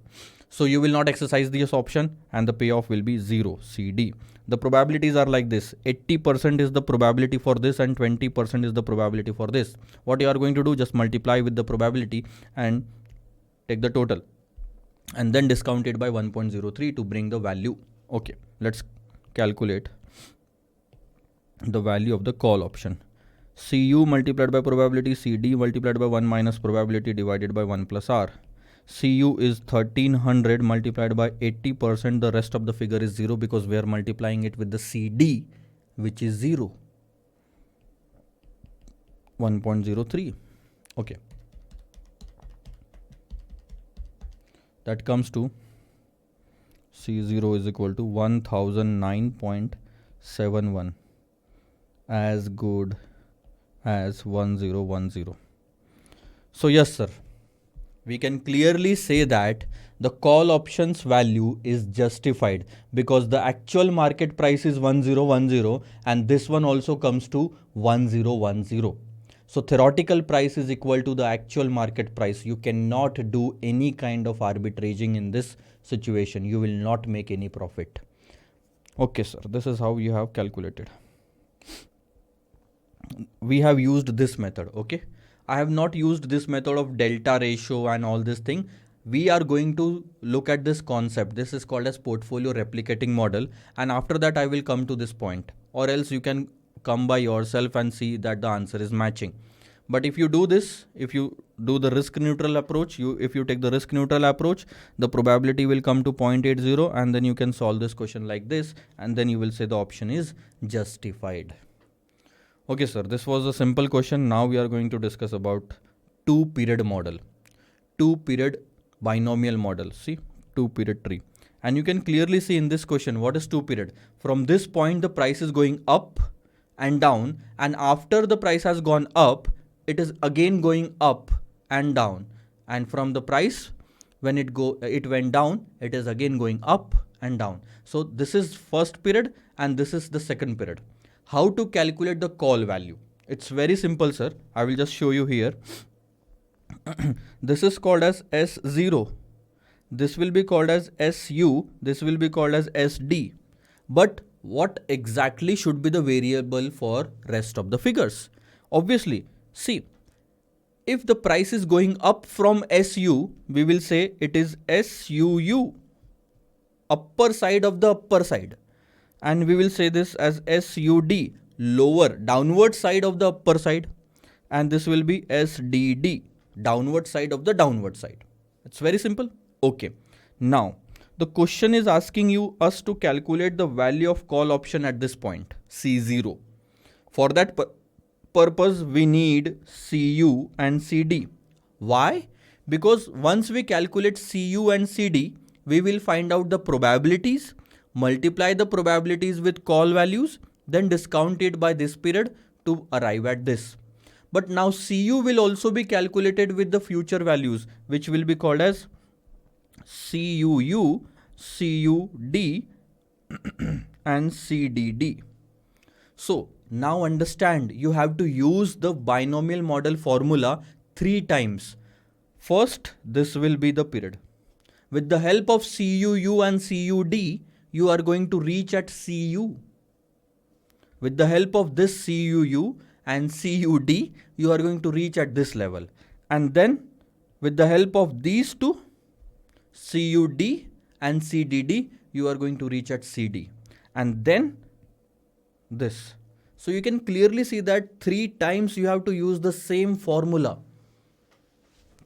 So you will not exercise this option and the payoff will be 0, CD. The probabilities are like this. 80% is the probability for this and 20% is the probability for this. What you are going to do, just multiply with the probability and take the total and then discount it by 1.03 to bring the value. Okay, let's calculate the value of the call option. CU multiplied by probability, CD multiplied by 1 minus probability divided by 1 plus R. CU is 1300 multiplied by 80%. The rest of the figure is 0 because we are multiplying it with the CD, which is 0. 1.03. Okay. That comes to C0 is equal to 1009.71, as good as 1010. So yes, sir. We can clearly say that the call options value is justified because the actual market price is 1010 and this one also comes to 1010. So theoretical price is equal to the actual market price. You cannot do any kind of arbitraging in this situation. You will not make any profit. Okay, sir. This is how you have calculated. We have used this method. Okay. I have not used this method of delta ratio and all this thing. We are going to look at this concept. This is called as portfolio replicating model. And after that, I will come to this point, or else you can come by yourself and see that the answer is matching. But if you do this, if you do the risk neutral approach, if you take the risk neutral approach, the probability will come to 0.80 and then you can solve this question like this. And then you will say the option is justified. Okay, sir, this was a simple question. Now we are going to discuss about two-period model, two-period binomial model. See, two-period tree. And you can clearly see in this question, what is two-period? From this point, the price is going up and down. And after the price has gone up, it is again going up and down. And from the price, when it went down, it is again going up and down. So this is first period and this is the second period. How to calculate the call value? It's very simple, sir. I will just show you here. This is called as S0. This will be called as SU. This will be called as SD. But what exactly should be the variable for rest of the figures? Obviously, see, if the price is going up from SU, we will say it is SUU, upper side of the upper side. And we will say this as SUD, lower, downward side of the upper side. And this will be SDD, downward side of the downward side. It's very simple. Okay. Now, the question is asking us to calculate the value of call option at this point, C0. For that purpose, we need CU and CD. Why? Because once we calculate CU and CD, we will find out the probabilities, multiply the probabilities with call values, then discount it by this period to arrive at this. But now CU will also be calculated with the future values, which will be called as CUU, CUD and CDD. So now understand, you have to use the binomial model formula 3 times. First, this will be the period. With the help of CUU and CUD, you are going to reach at CU. With the help of this CUU and CUD, you are going to reach at this level. And then with the help of these two, CUD and CDD, you are going to reach at CD. And then this. So you can clearly see that 3 times you have to use the same formula.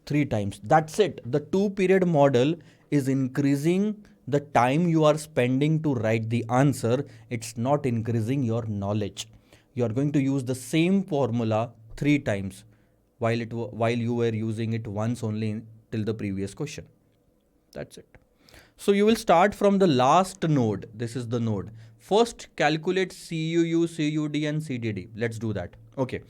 3 times. That's it. The 2-period model is increasing the time you are spending to write the answer. It's not increasing your knowledge. You are going to use the same formula 3 times while you were using it once only till the previous question. That's it. So you will start from the last node. This is the node. First, calculate CUU, CUD and CDD. Let's do that. Okay.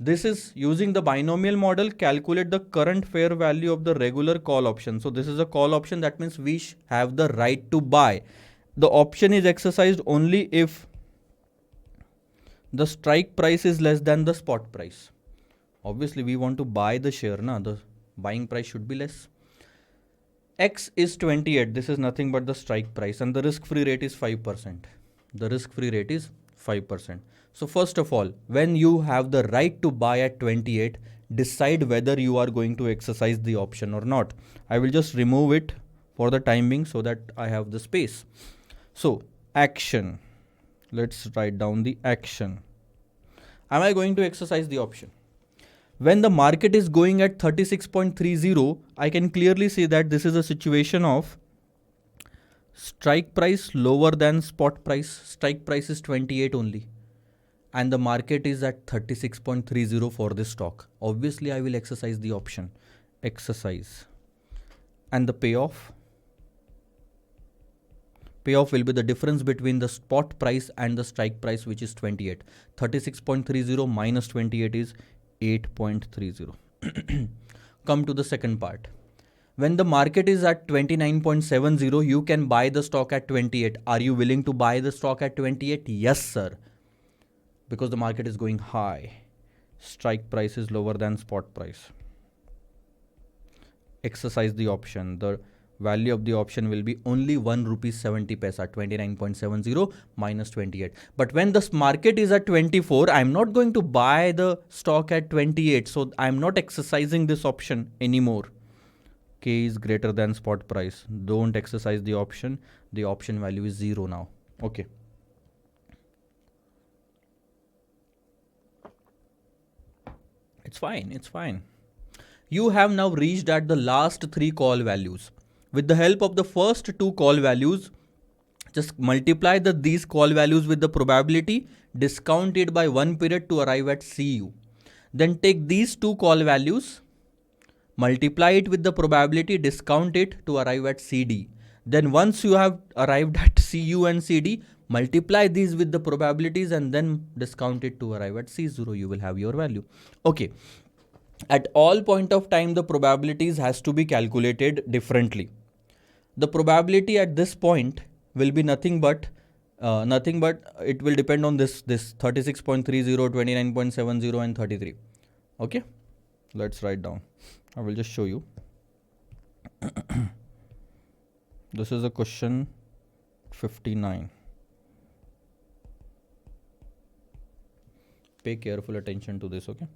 This is using the binomial model, calculate the current fair value of the regular call option. So this is a call option. That means we have the right to buy. The option is exercised only if the strike price is less than the spot price. Obviously, we want to buy the share. The buying price should be less. X is 28. This is nothing but the strike price and the risk-free rate is 5%. The risk-free rate is 5%. So first of all, when you have the right to buy at 28, decide whether you are going to exercise the option or not. I will just remove it for the time being so that I have the space. So action. Let's write down the action. Am I going to exercise the option? When the market is going at 36.30, I can clearly see that this is a situation of strike price lower than spot price. Strike price is 28 only. And the market is at 36.30 for this stock. Obviously, I will exercise the option. Exercise. And the payoff? Payoff will be the difference between the spot price and the strike price, which is 28. 36.30 minus 28 is 8.30. Come to the second part. When the market is at 29.70, you can buy the stock at 28. Are you willing to buy the stock at 28? Yes, sir. Because the market is going high. Strike price is lower than spot price. Exercise the option. The value of the option will be only 1 rupee 70 paisa, 29.70 minus 28. But when the market is at 24, I'm not going to buy the stock at 28. So I'm not exercising this option anymore. K is greater than spot price. Don't exercise the option. The option value is 0 now. Okay. It's fine. It's fine. You have now reached at the last 3 call values. With the help of the first 2 call values, just multiply these call values with the probability, discount it by 1 period to arrive at CU. Then take these 2 call values, multiply it with the probability, discount it to arrive at CD. Then once you have arrived at CU and CD, multiply these with the probabilities and then discount it to arrive at C0. You will have your value. Okay. At all point of time, the probabilities has to be calculated differently. The probability at this point will be nothing but it will depend on this 36.30, 29.70 and 33. Okay. Let's write down. I will just show you. This is a question 59. Pay careful attention to this, okay?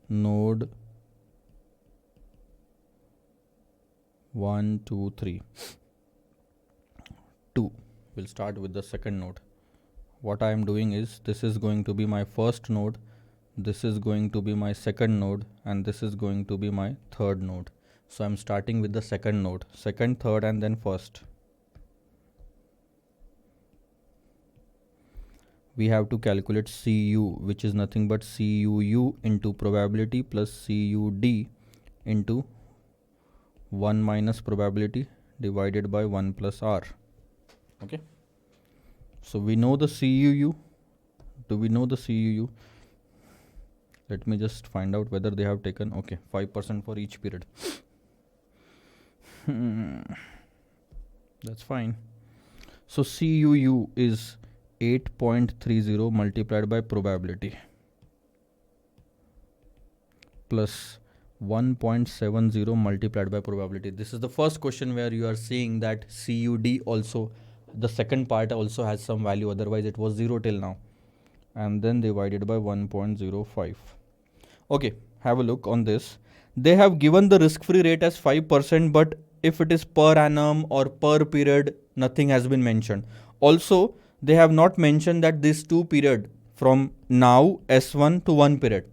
Node 1, 2, 3. 2. We'll start with the second node. What I am doing is, this is going to be my first node, this is going to be my second node, and this is going to be my third node. So I'm starting with the second node, second, third, and then first. We have to calculate CU, which is nothing but CUU into probability plus CUD into 1 minus probability divided by 1 plus R. Okay. So we know the CUU. Do we know the CUU? Let me just find out whether they have taken, okay, 5% for each period. That's fine. So CUU is 8.30 multiplied by probability plus 1.70 multiplied by probability. This is the first question where you are seeing that CUD also, the second part also has some value, otherwise it was 0 till now. And then divided by 1.05. Okay, have a look on this. They have given the risk-free rate as 5%, but if it is per annum or per period, nothing has been mentioned. Also, they have not mentioned that this 2 period from now S1 to 1 period.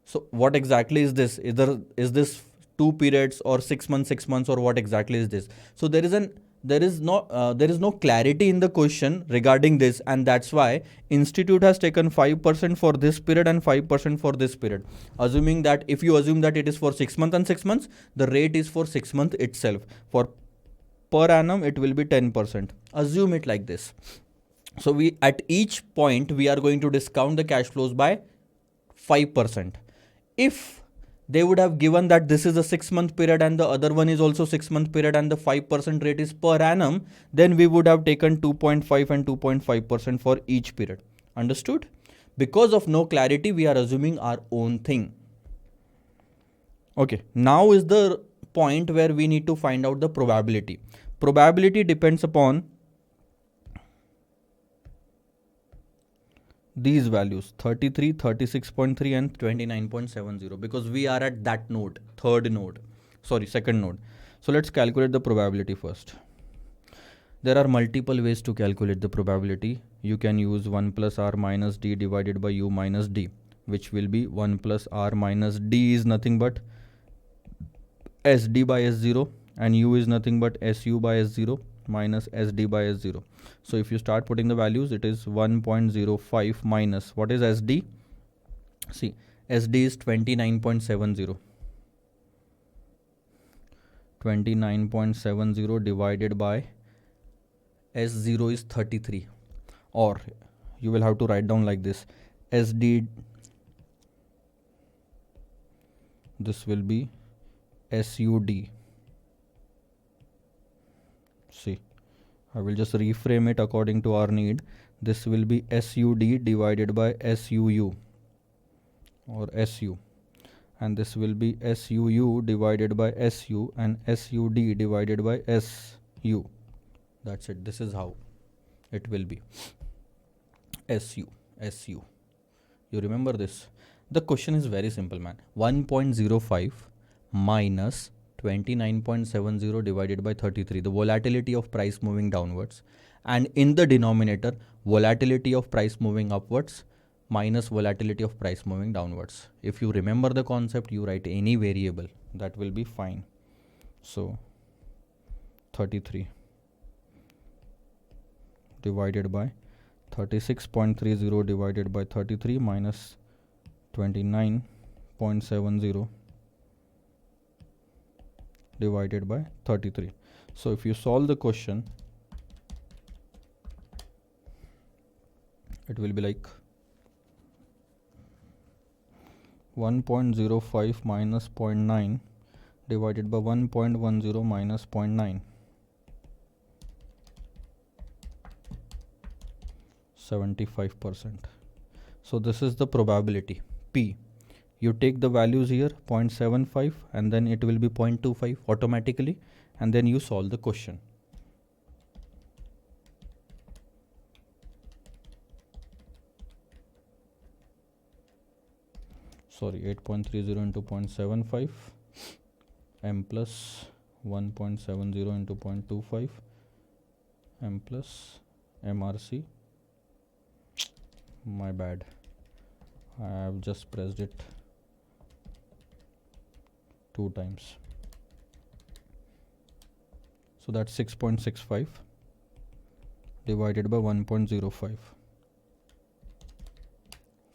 So what exactly is this? Is this 2 periods or 6 months, or what exactly is this? So there is no clarity in the question regarding this, and that's why institute has taken 5% for this period and 5% for this period, assuming that if you assume that it is for 6 months and 6 months, the rate is for 6 months itself. For per annum it will be 10%. Assume it like this. So we at each point we are going to discount the cash flows by 5%. If they would have given that this is a 6-month period and the other one is also 6-month period and the 5% rate is per annum, then we would have taken 2.5 and 2.5% for each period. Understood? Because of no clarity, we are assuming our own thing. Okay, now is the point where we need to find out the probability. Probability depends upon these values 33, 36.3 and 29.70, because we are at that node, second node. So let's calculate the probability first. There are multiple ways to calculate the probability. You can use 1 plus r minus d divided by u minus d, which will be 1 plus r minus d is nothing but sd by s0, and u is nothing but su by s0 minus sd by s0. So if you start putting the values, it is 1.05 minus, what is sd? See, sd is 29.70. 29.70 divided by s0 is 33. Or you will have to write down like this. sd, this will be sud. See, I will just reframe it according to our need. This will be SUD divided by SUU or SU, and this will be SUU divided by SU and SUD divided by SU. That's it. This is how it will be. SU. You remember this? The question is very simple, man. 1.05 minus 29.70 divided by 33, the volatility of price moving downwards, and in the denominator, volatility of price moving upwards minus volatility of price moving downwards. If you remember the concept, you write any variable, that will be fine. So 33 divided by 36.30 divided by 33 minus 29.70 divided by 33. So if you solve the question, it will be like 1.05 minus 0.9 divided by 1.10 minus 0.9. 75%. So this is the probability P. You take the values here 0.75 and then it will be 0.25 automatically, and then you solve the question. Sorry, 8.30 into 0.75 m plus 1.70 into 0.25 m plus MRC. My bad, I have just pressed it 2 times. So that's 6.65 divided by 1.05,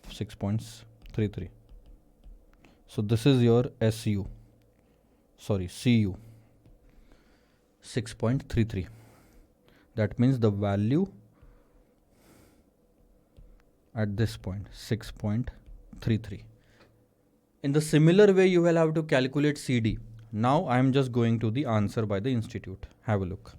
6.33. So this is your CU, 6.33. That means the value at this point 6.33. In the similar way, you will have to calculate CD. Now I am just going to the answer by the institute. Have a look.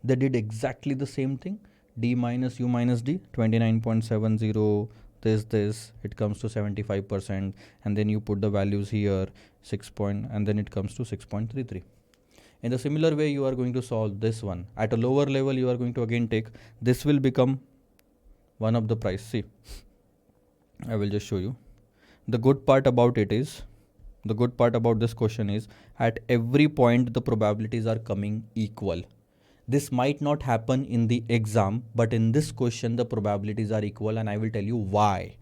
They did exactly the same thing. D minus U minus D, 29.70, this, it comes to 75%, and then you put the values here, and then it comes to 6.33. In the similar way, you are going to solve this one. At a lower level, you are going to again take, this will become one of the price. See, I will just show you. The good part about this question is, at every point the probabilities are coming equal. This might not happen in the exam, but in this question the probabilities are equal, and I will tell you why.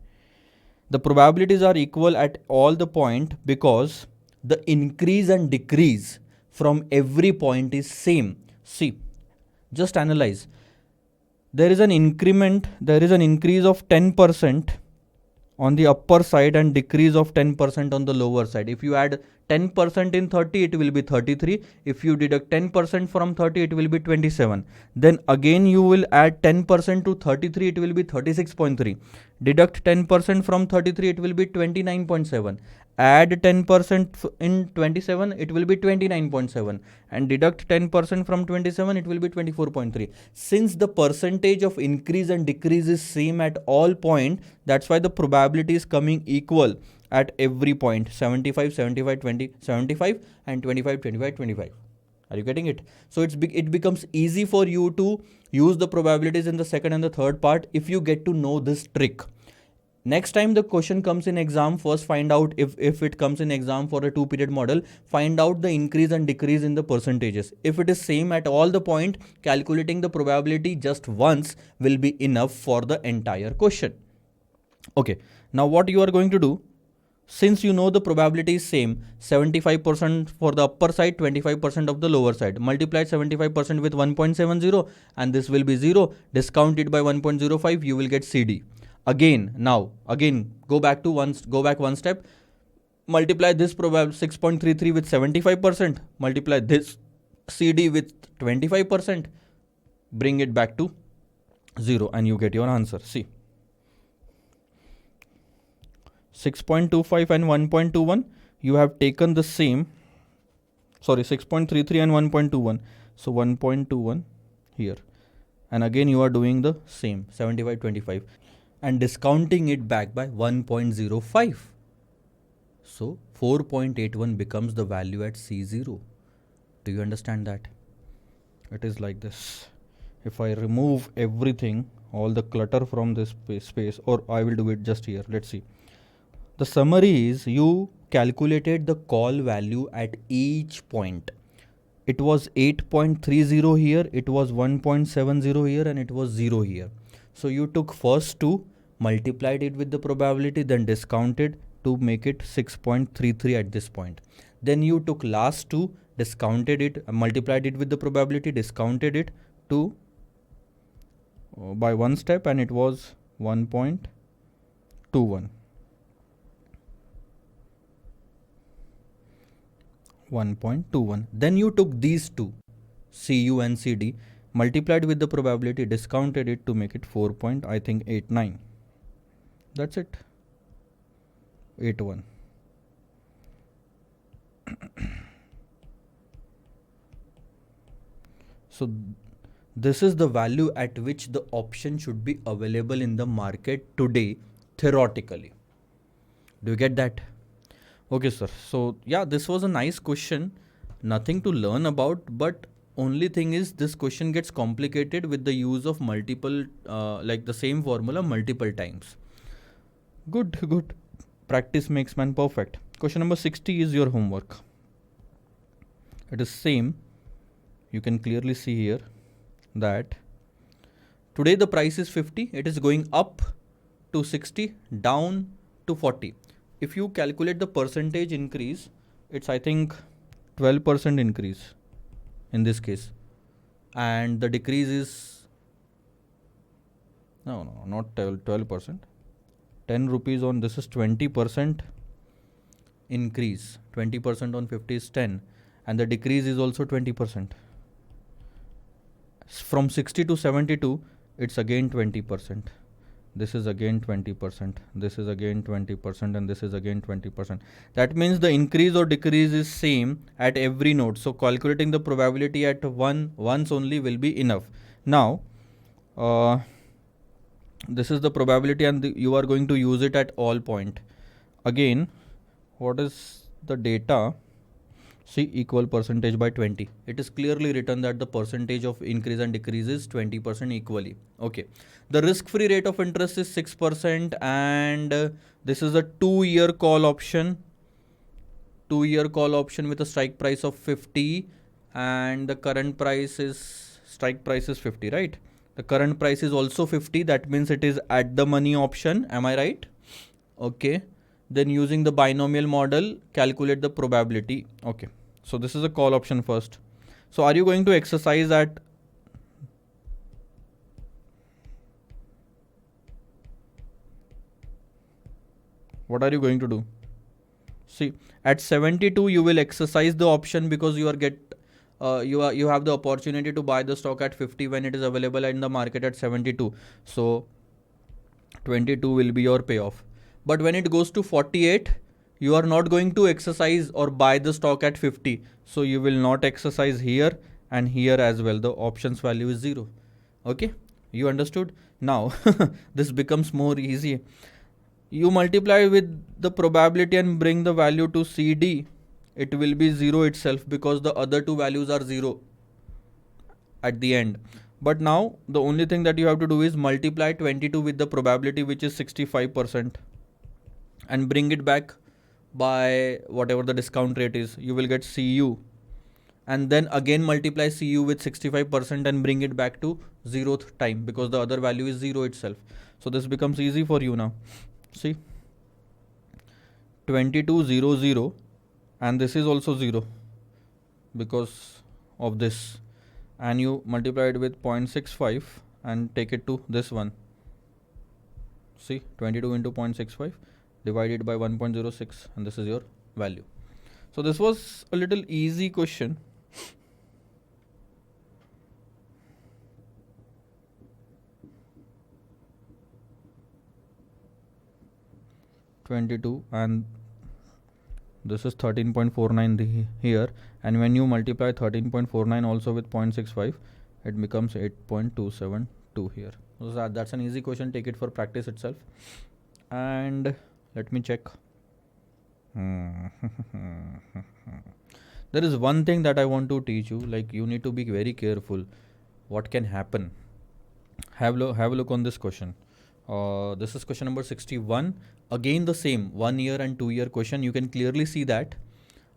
The probabilities are equal at all the point because the increase and decrease from every point is same. See, just analyze. There is an increase of 10% on the upper side and decrease of 10% on the lower side. If you add 10% in 30, it will be 33. If you deduct 10% from 30, it will be 27. Then again you will add 10% to 33, it will be 36.3. Deduct 10% from 33, it will be 29.7. Add 10% in 27, it will be 29.7. And deduct 10% from 27, it will be 24.3. Since the percentage of increase and decrease is same at all points, that's why the probability is coming equal at every point. 75, 75, 20, 75 and 25, 25, 25. Are you getting it? So it becomes easy for you to use the probabilities in the second and the third part if you get to know this trick. Next time the question comes in exam, first find out if it comes in exam for a 2-period model, find out the increase and decrease in the percentages. If it is same at all the point, calculating the probability just once will be enough for the entire question. Okay, now what you are going to do, since you know the probability is same, 75% for the upper side, 25% of the lower side, multiply 75% with 1.70 and this will be 0, discount it by 1.05, you will get CD. Again, go back one step, multiply this probability 6.33 with 75%, multiply this CD with 25%, bring it back to 0 and you get your answer. See, 6.25 and 1.21, you have taken the same, 6.33 and 1.21, so 1.21 here, and again you are doing the same, 75, 25, and discounting it back by 1.05. So 4.81 becomes the value at C0. Do you understand that? It is like this. If I remove everything, all the clutter from this space, or I will do it just here, let's see. The summary is, you calculated the call value at each point. It was 8.30 here, it was 1.70 here, and it was 0 here. So you took first two, multiplied it with the probability, then discounted to make it 6.33 at this point. Then you took last two, discounted it, multiplied it with the probability, discounted it to by one step, and it was 1.21. 1.21. Then you took these two, CU and CD, multiplied with the probability, discounted it to make it 4.89. That's it. 81. So this is the value at which the option should be available in the market today, theoretically. Do you get that? Okay, sir. So yeah, this was a nice question. Nothing to learn about, but only thing is this question gets complicated with the use of multiple, like the same formula multiple times. Good. Practice makes man perfect. Question number 60 is your homework. It is same. You can clearly see here that today the price is 50. It is going up to 60, down to 40. If you calculate the percentage increase, it's I think 12% increase in this case. And the decrease is, no, not 12%. 10 rupees on this is 20% increase. 20% on 50 is 10. And the decrease is also 20%. From 60 to 72, it's again 20%. this is again 20%, this is again 20%, and this is again 20%. That means the increase or decrease is same at every node. So calculating the probability at once only will be enough. Now this is the probability, and you are going to use it at all point. Again, what is the data? See, equal percentage by 20. It is clearly written that the percentage of increase and decrease is 20% equally. Okay. The risk-free rate of interest is 6%, and this is a 2-year call option. 2-year call option with a strike price of 50, and the current price is, strike price is 50, right? The current price is also 50. That means it is at the money option. Am I right? Okay. Then using the binomial model, calculate the probability. Okay. So this is a call option first. So are you going to exercise at what are you going to do? See, at 72 you will exercise the option because you have the opportunity to buy the stock at 50 when it is available in the market at 72. So 22 will be your payoff. But when it goes to 48, you are not going to exercise or buy the stock at 50. So you will not exercise here and here as well. The options value is 0. Okay, you understood? Now this becomes more easy. You multiply with the probability and bring the value to CD. It will be 0 itself because the other two values are 0 at the end. But now the only thing that you have to do is multiply 22 with the probability, which is 65%, and bring it back by whatever the discount rate is. You will get CU, and then again multiply CU with 65% and bring it back to 0th time because the other value is 0 itself. So this becomes easy for you now. See, 2200, and this is also 0 because of this, and you multiply it with 0.65 and take it to this one. See, 22 into 0.65 divided by 1.06, and this is your value. So this was a little easy question. And this is 13.49 here, and when you multiply 13.49 also with 0.65, it becomes 8.272 here. So that's an easy question. Take it for practice itself. And let me check. There is one thing that I want to teach you, like you need to be very careful what can happen. Have a look on this question. This is question number 61. Again the same 1 year and 2 year question. You can clearly see that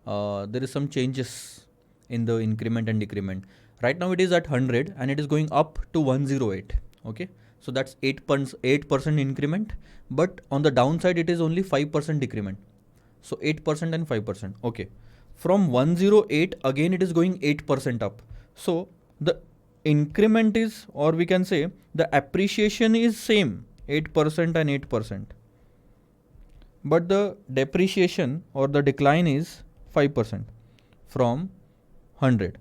there is some changes in the increment and decrement. Right now it is at 100 and it is going up to 108. Okay, so that's 8% increment, but on the downside it is only 5% decrement. So 8% and 5%. Okay, from 108 again it is going 8% up. So the increment is, or we can say the appreciation is same, 8% and 8%, but the depreciation or the decline is 5% from 100.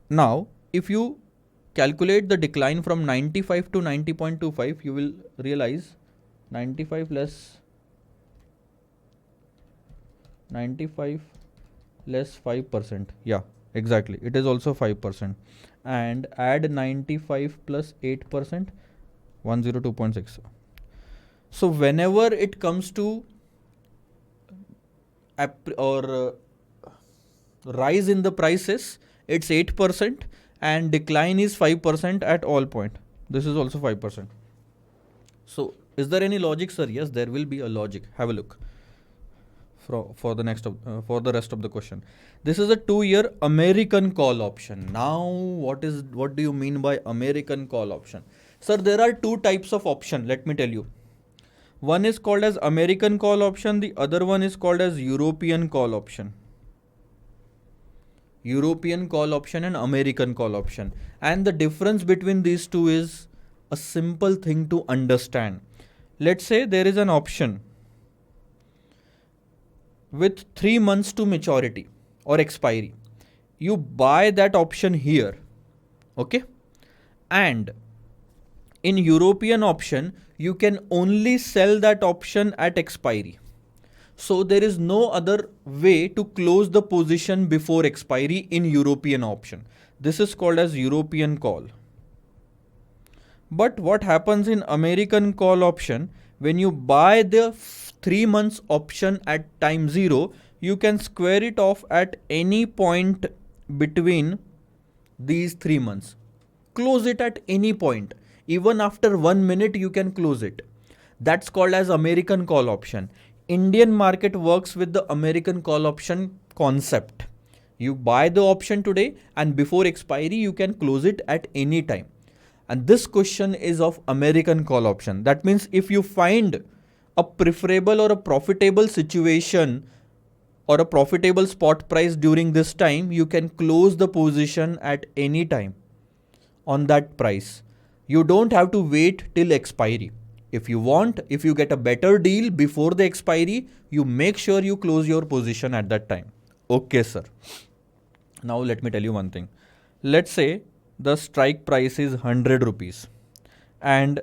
Now if you calculate the decline from 95 to 90.25, you will realize 95 less 5%. Yeah, exactly, it is also 5%, and add 95 plus 8%, 102.6. So whenever it comes to rise in the prices, it's 8%, and decline is 5% at all point. This is also 5%. So is there any logic, sir? Yes, there will be a logic. Have a look for the rest of the question. This is a 2-year American call option. Now what do you mean by American call option? Sir, there are two types of option, let me tell you. One is called as American call option, the other one is called as European call option. European call option and American call option. And the difference between these two is a simple thing to understand. Let's say there is an option with 3 months to maturity or expiry. You buy that option here. Okay. And in European option, you can only sell that option at expiry. So there is no other way to close the position before expiry in European option. This is called as European call. But what happens in American call option, when you buy the 3 months option at time 0, you can square it off at any point between these 3 months. Close it at any point. Even after 1 minute you can close it. That's called as American call option. Indian market works with the American call option concept. You buy the option today and before expiry you can close it at any time. And this question is of American call option. That means if you find a preferable or a profitable situation or a profitable spot price during this time, you can close the position at any time on that price. You don't have to wait till expiry. If you get a better deal before the expiry, you make sure you close your position at that time. Okay, sir. Now let me tell you one thing. Let's say the strike price is 100 rupees and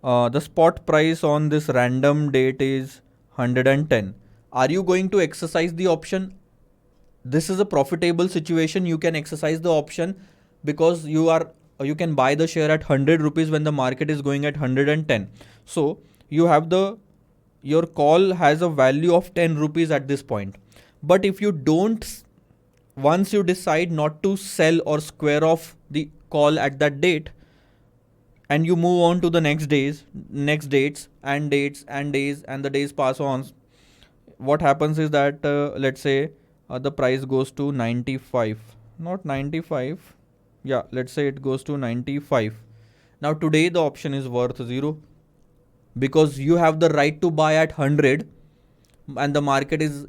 the spot price on this random date is 110. Are you going to exercise the option? This is a profitable situation. You can exercise the option because you can buy the share at 100 rupees when the market is going at 110. So you have your call has a value of 10 rupees at this point. But if you don't, once you decide not to sell or square off the call at that date, and you move on to the next dates, and the days pass on, what happens is that let's say the price goes to 95, not 95. Yeah, let's say it goes to 95. Now today the option is worth 0 because you have the right to buy at 100 and the market is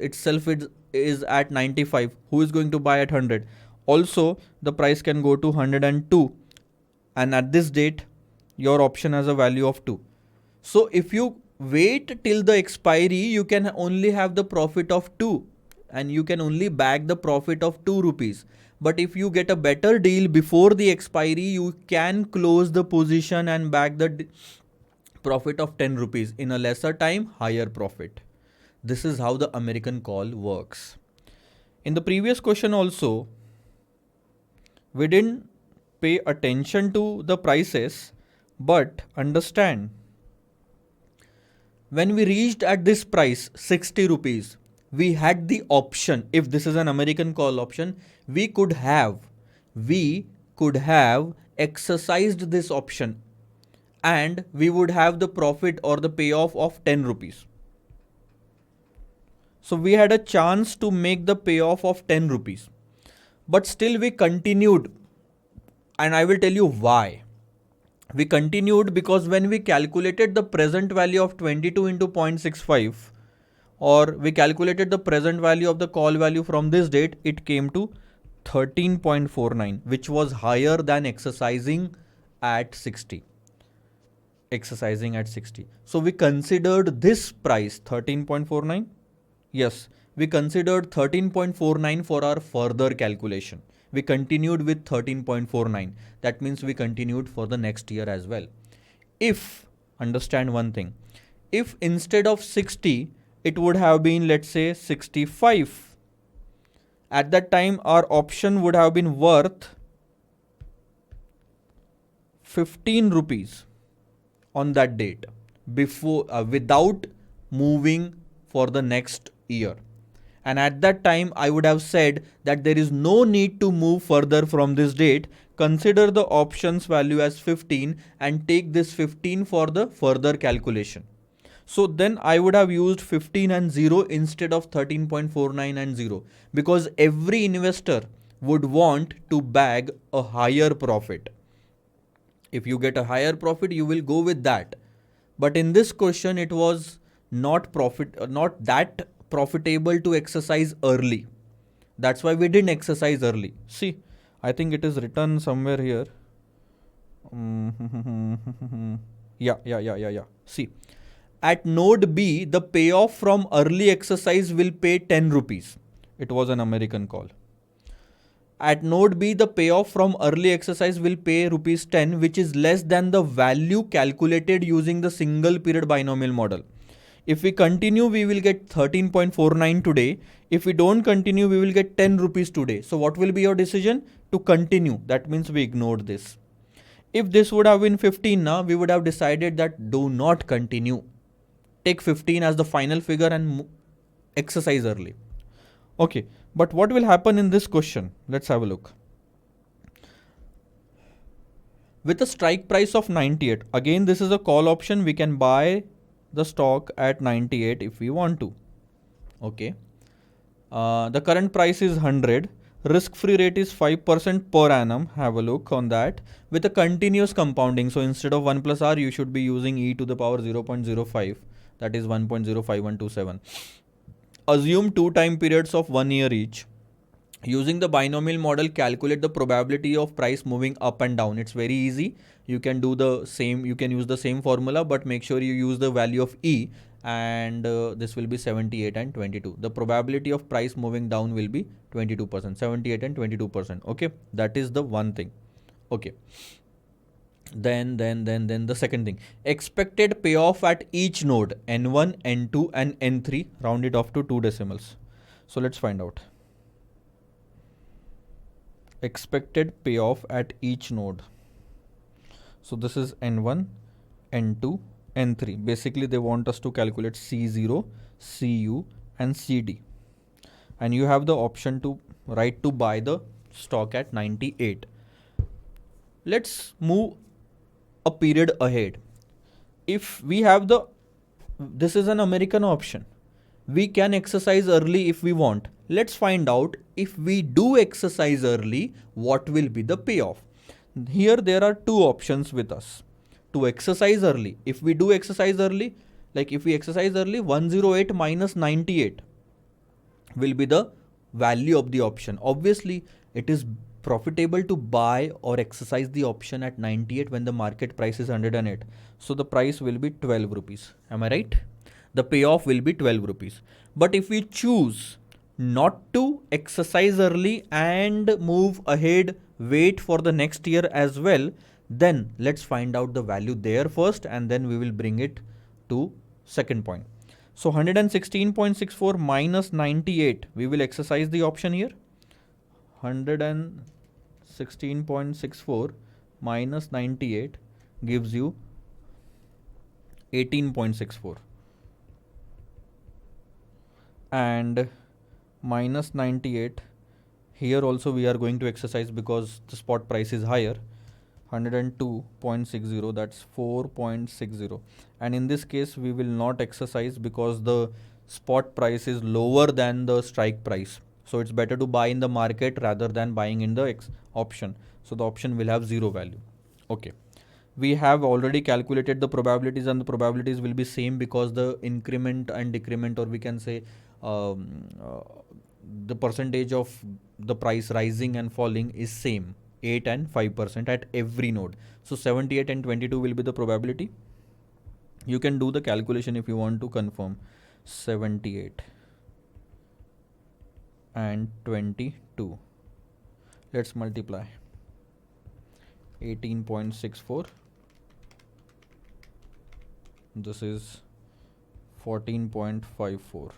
at 95. Who is going to buy at 100? Also, the price can go to 102 and at this date your option has a value of 2. So if you wait till the expiry, you can only have the profit of 2 and you can only bag the profit of 2 rupees. But if you get a better deal before the expiry, you can close the position and bag the profit of 10 rupees. In a lesser time, higher profit. This is how the American call works. In the previous question also, we didn't pay attention to the prices, but understand, when we reached at this price 60 rupees, we had the option. If this is an American call option, we could have exercised this option and we would have the profit or the payoff of 10 rupees. So we had a chance to make the payoff of 10 rupees, but still we continued, and I will tell you why. We continued because when we calculated the present value of 22 into 0.65, or we calculated the present value of the call value from this date, it came to 13.49, which was higher than exercising at 60. So we considered this price 13.49. Yes, we considered 13.49 for our further calculation. We continued with 13.49. That means we continued for the next year as well. If, understand one thing, if instead of 60, it would have been, let's say, 65. At that time, our option would have been worth 15 rupees on that date before without moving for the next year. And at that time, I would have said that there is no need to move further from this date. Consider the options value as 15 and take this 15 for the further calculation. So then I would have used 15 and 0 instead of 13.49 and 0, because every investor would want to bag a higher profit. If you get a higher profit, you will go with that. But in this question, it was not that profitable to exercise early. That's why we didn't exercise early. See, I think it is written somewhere here. Yeah. See, at node B, the payoff from early exercise will pay 10 rupees. It was an American call. At node B, the payoff from early exercise will pay rupees 10, which is less than the value calculated using the single period binomial model. If we continue, we will get 13.49 today. If we don't continue, we will get 10 rupees today. So what will be your decision? To continue. That means we ignored this. If this would have been 15 now, we would have decided that do not continue. Take 15 as the final figure and exercise early. Okay, but what will happen in this question? Let's have a look. With a strike price of 98, again this is a call option, we can buy the stock at 98 if we want to. Okay. The current price is 100. Risk-free rate is 5% per annum. Have a look on that. With a continuous compounding. So instead of 1 plus R, you should be using e to the power 0.05. That is 1.05127. Assume 2 time periods of 1 year each. Using the binomial model, calculate the probability of price moving up and down. It's very easy. You can do the same, you can use the same formula, but make sure you use the value of E, and this will be 78 and 22. The probability of price moving down will be 22%, 78 and 22%. Okay, that is the one thing. Okay. Then the second thing, expected payoff at each node, N1, N2 and N3, round it off to 2 decimals. So let's find out. Expected payoff at each node. So this is N1, N2, N3. Basically they want us to calculate C0, CU and CD. And you have the option to right to buy the stock at 98. Let's move a period ahead. If we have this is an American option. We can exercise early if we want. Let's find out if we do exercise early, what will be the payoff. Here there are two options with us. To exercise early, if we do exercise early, like if we exercise early, 108 minus 98 will be the value of the option. Obviously, it is profitable to buy or exercise the option at 98 when the market price is 108. So the price will be 12 rupees. Am I right? The payoff will be 12 rupees. But if we choose not to exercise early and move ahead, wait for the next year as well, then let's find out the value there first and then we will bring it to second point. So 116.64 minus 98, we will exercise the option here. 116.64 minus 98 gives you 18.64. And minus 98, here also we are going to exercise because the spot price is higher. 102.60, that's 4.60. And in this case we will not exercise because the spot price is lower than the strike price. So it's better to buy in the market rather than buying in the option. So the option will have zero value. Okay. We have already calculated the probabilities and the probabilities will be same because the increment and decrement, or we can say the percentage of the price rising and falling is same, 8 and 5% at every node. So 78 and 22 will be the probability. You can do the calculation if you want to confirm. 78 and 22. Let's multiply. 18.64. This is 14.54.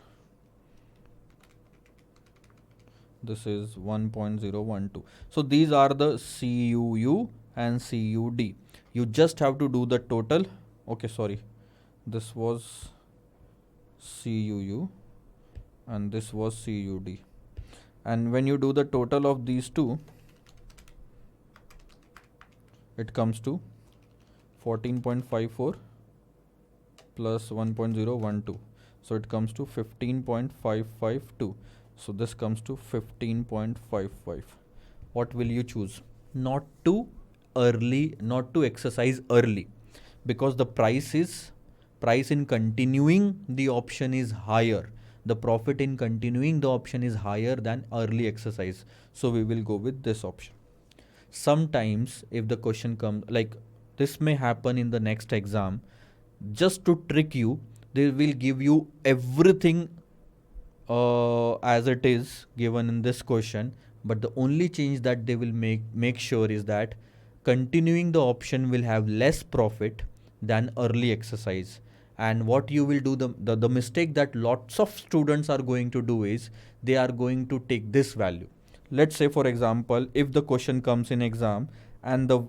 This is 1.012. So these are the CUU and CUD. You just have to do the total. Okay, sorry. This was CUU and this was CUD. And when you do the total of these two, it comes to 14.54 plus 1.012. So it comes to 15.552. So this comes to 15.55. What will you choose? Not to exercise early, because the price in continuing the option is higher. The profit in continuing the option is higher than early exercise. So we will go with this option. Sometimes if the question comes, like this may happen in the next exam, just to trick you, they will give you everything as it is given in this question, but the only change that they will make sure is that continuing the option will have less profit than early exercise. And what you will do, the mistake that lots of students are going to do is they are going to take this value. Let's say, for example, if the question comes in exam and the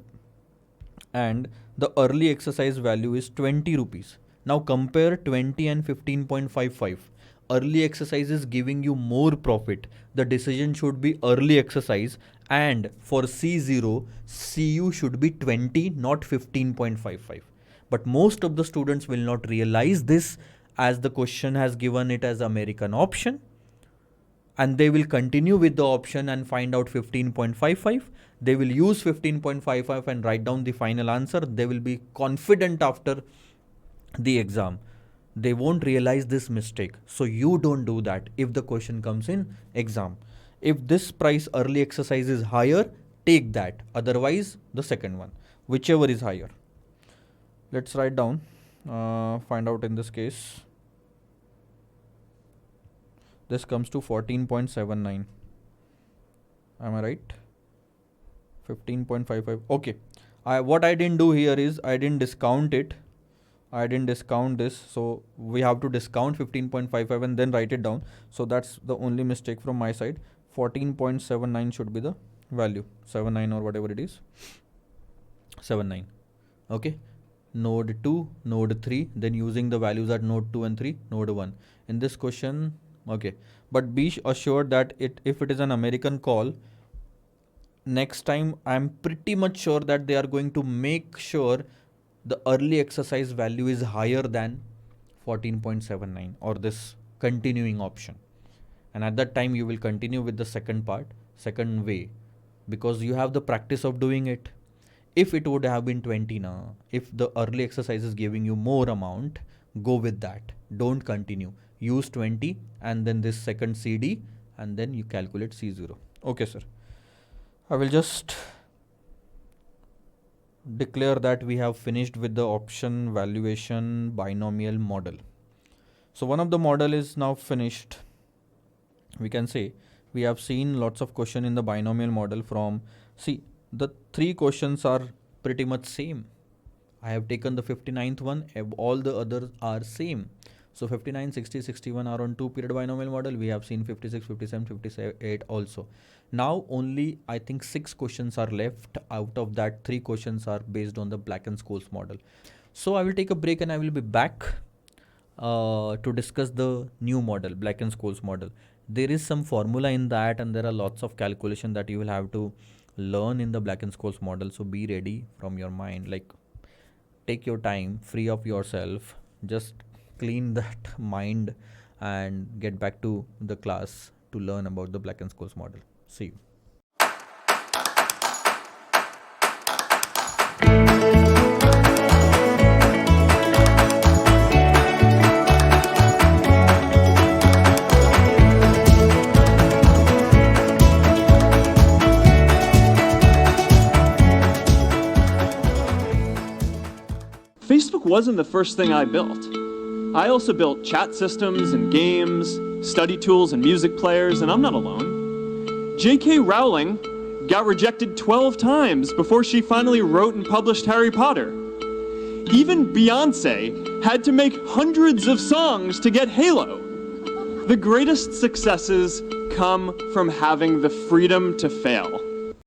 early exercise value is 20 rupees. Now compare 20 and 15.55. Early exercise is giving you more profit. The decision should be early exercise, and for C0, CU should be 20, not 15.55. But most of the students will not realize this, as the question has given it as American option, and they will continue with the option and find out 15.55. They will use 15.55 and write down the final answer. They will be confident after the exam. They won't realize this mistake. So you don't do that if the question comes in exam. If this price early exercise is higher, take that. Otherwise, the second one, whichever is higher. Let's write down, find out in this case. This comes to 14.79. Am I right? 15.55. Okay. What I didn't do here is I didn't discount it. I didn't discount this. So we have to discount 15.55 and then write it down. So that's the only mistake from my side. 14.79 should be the value. 79 or whatever it is. 79. Okay. Node 2, node 3. Then using the values at node 2 and 3, node 1. In this question, okay. But be assured that if it is an American call, next time I'm pretty much sure that they are going to make sure the early exercise value is higher than 14.79 or this continuing option. And at that time you will continue with the second way, because you have the practice of doing it. If it would have been 20 now, if the early exercise is giving you more amount, go with that. Don't continue. Use 20 and then this second CD and then you calculate C0. Okay, sir. I will just declare that we have finished with the option valuation binomial model. So one of the model is now finished. We can say we have seen lots of question in the binomial model from, see, the 3 questions are pretty much same. I have taken the 59th one, all the others are same. So 59, 60, 61 are on 2-period binomial model. We have seen 56, 57, 58 also. Now only I think 6 questions are left. Out of that, 3 questions are based on the Black and Scholes model. So I will take a break and I will be back to discuss the new model, Black and Scholes model. There is some formula in that and there are lots of calculation that you will have to learn in the Black and Scholes model. So be ready from your mind, like take your time, free of yourself, just clean that mind and get back to the class to learn about the Black and Scholes model. See you. Facebook wasn't the first thing I built. I also built chat systems and games, study tools and music players, and I'm not alone. J.K. Rowling got rejected 12 times before she finally wrote and published Harry Potter. Even Beyoncé had to make hundreds of songs to get Halo. The greatest successes come from having the freedom to fail.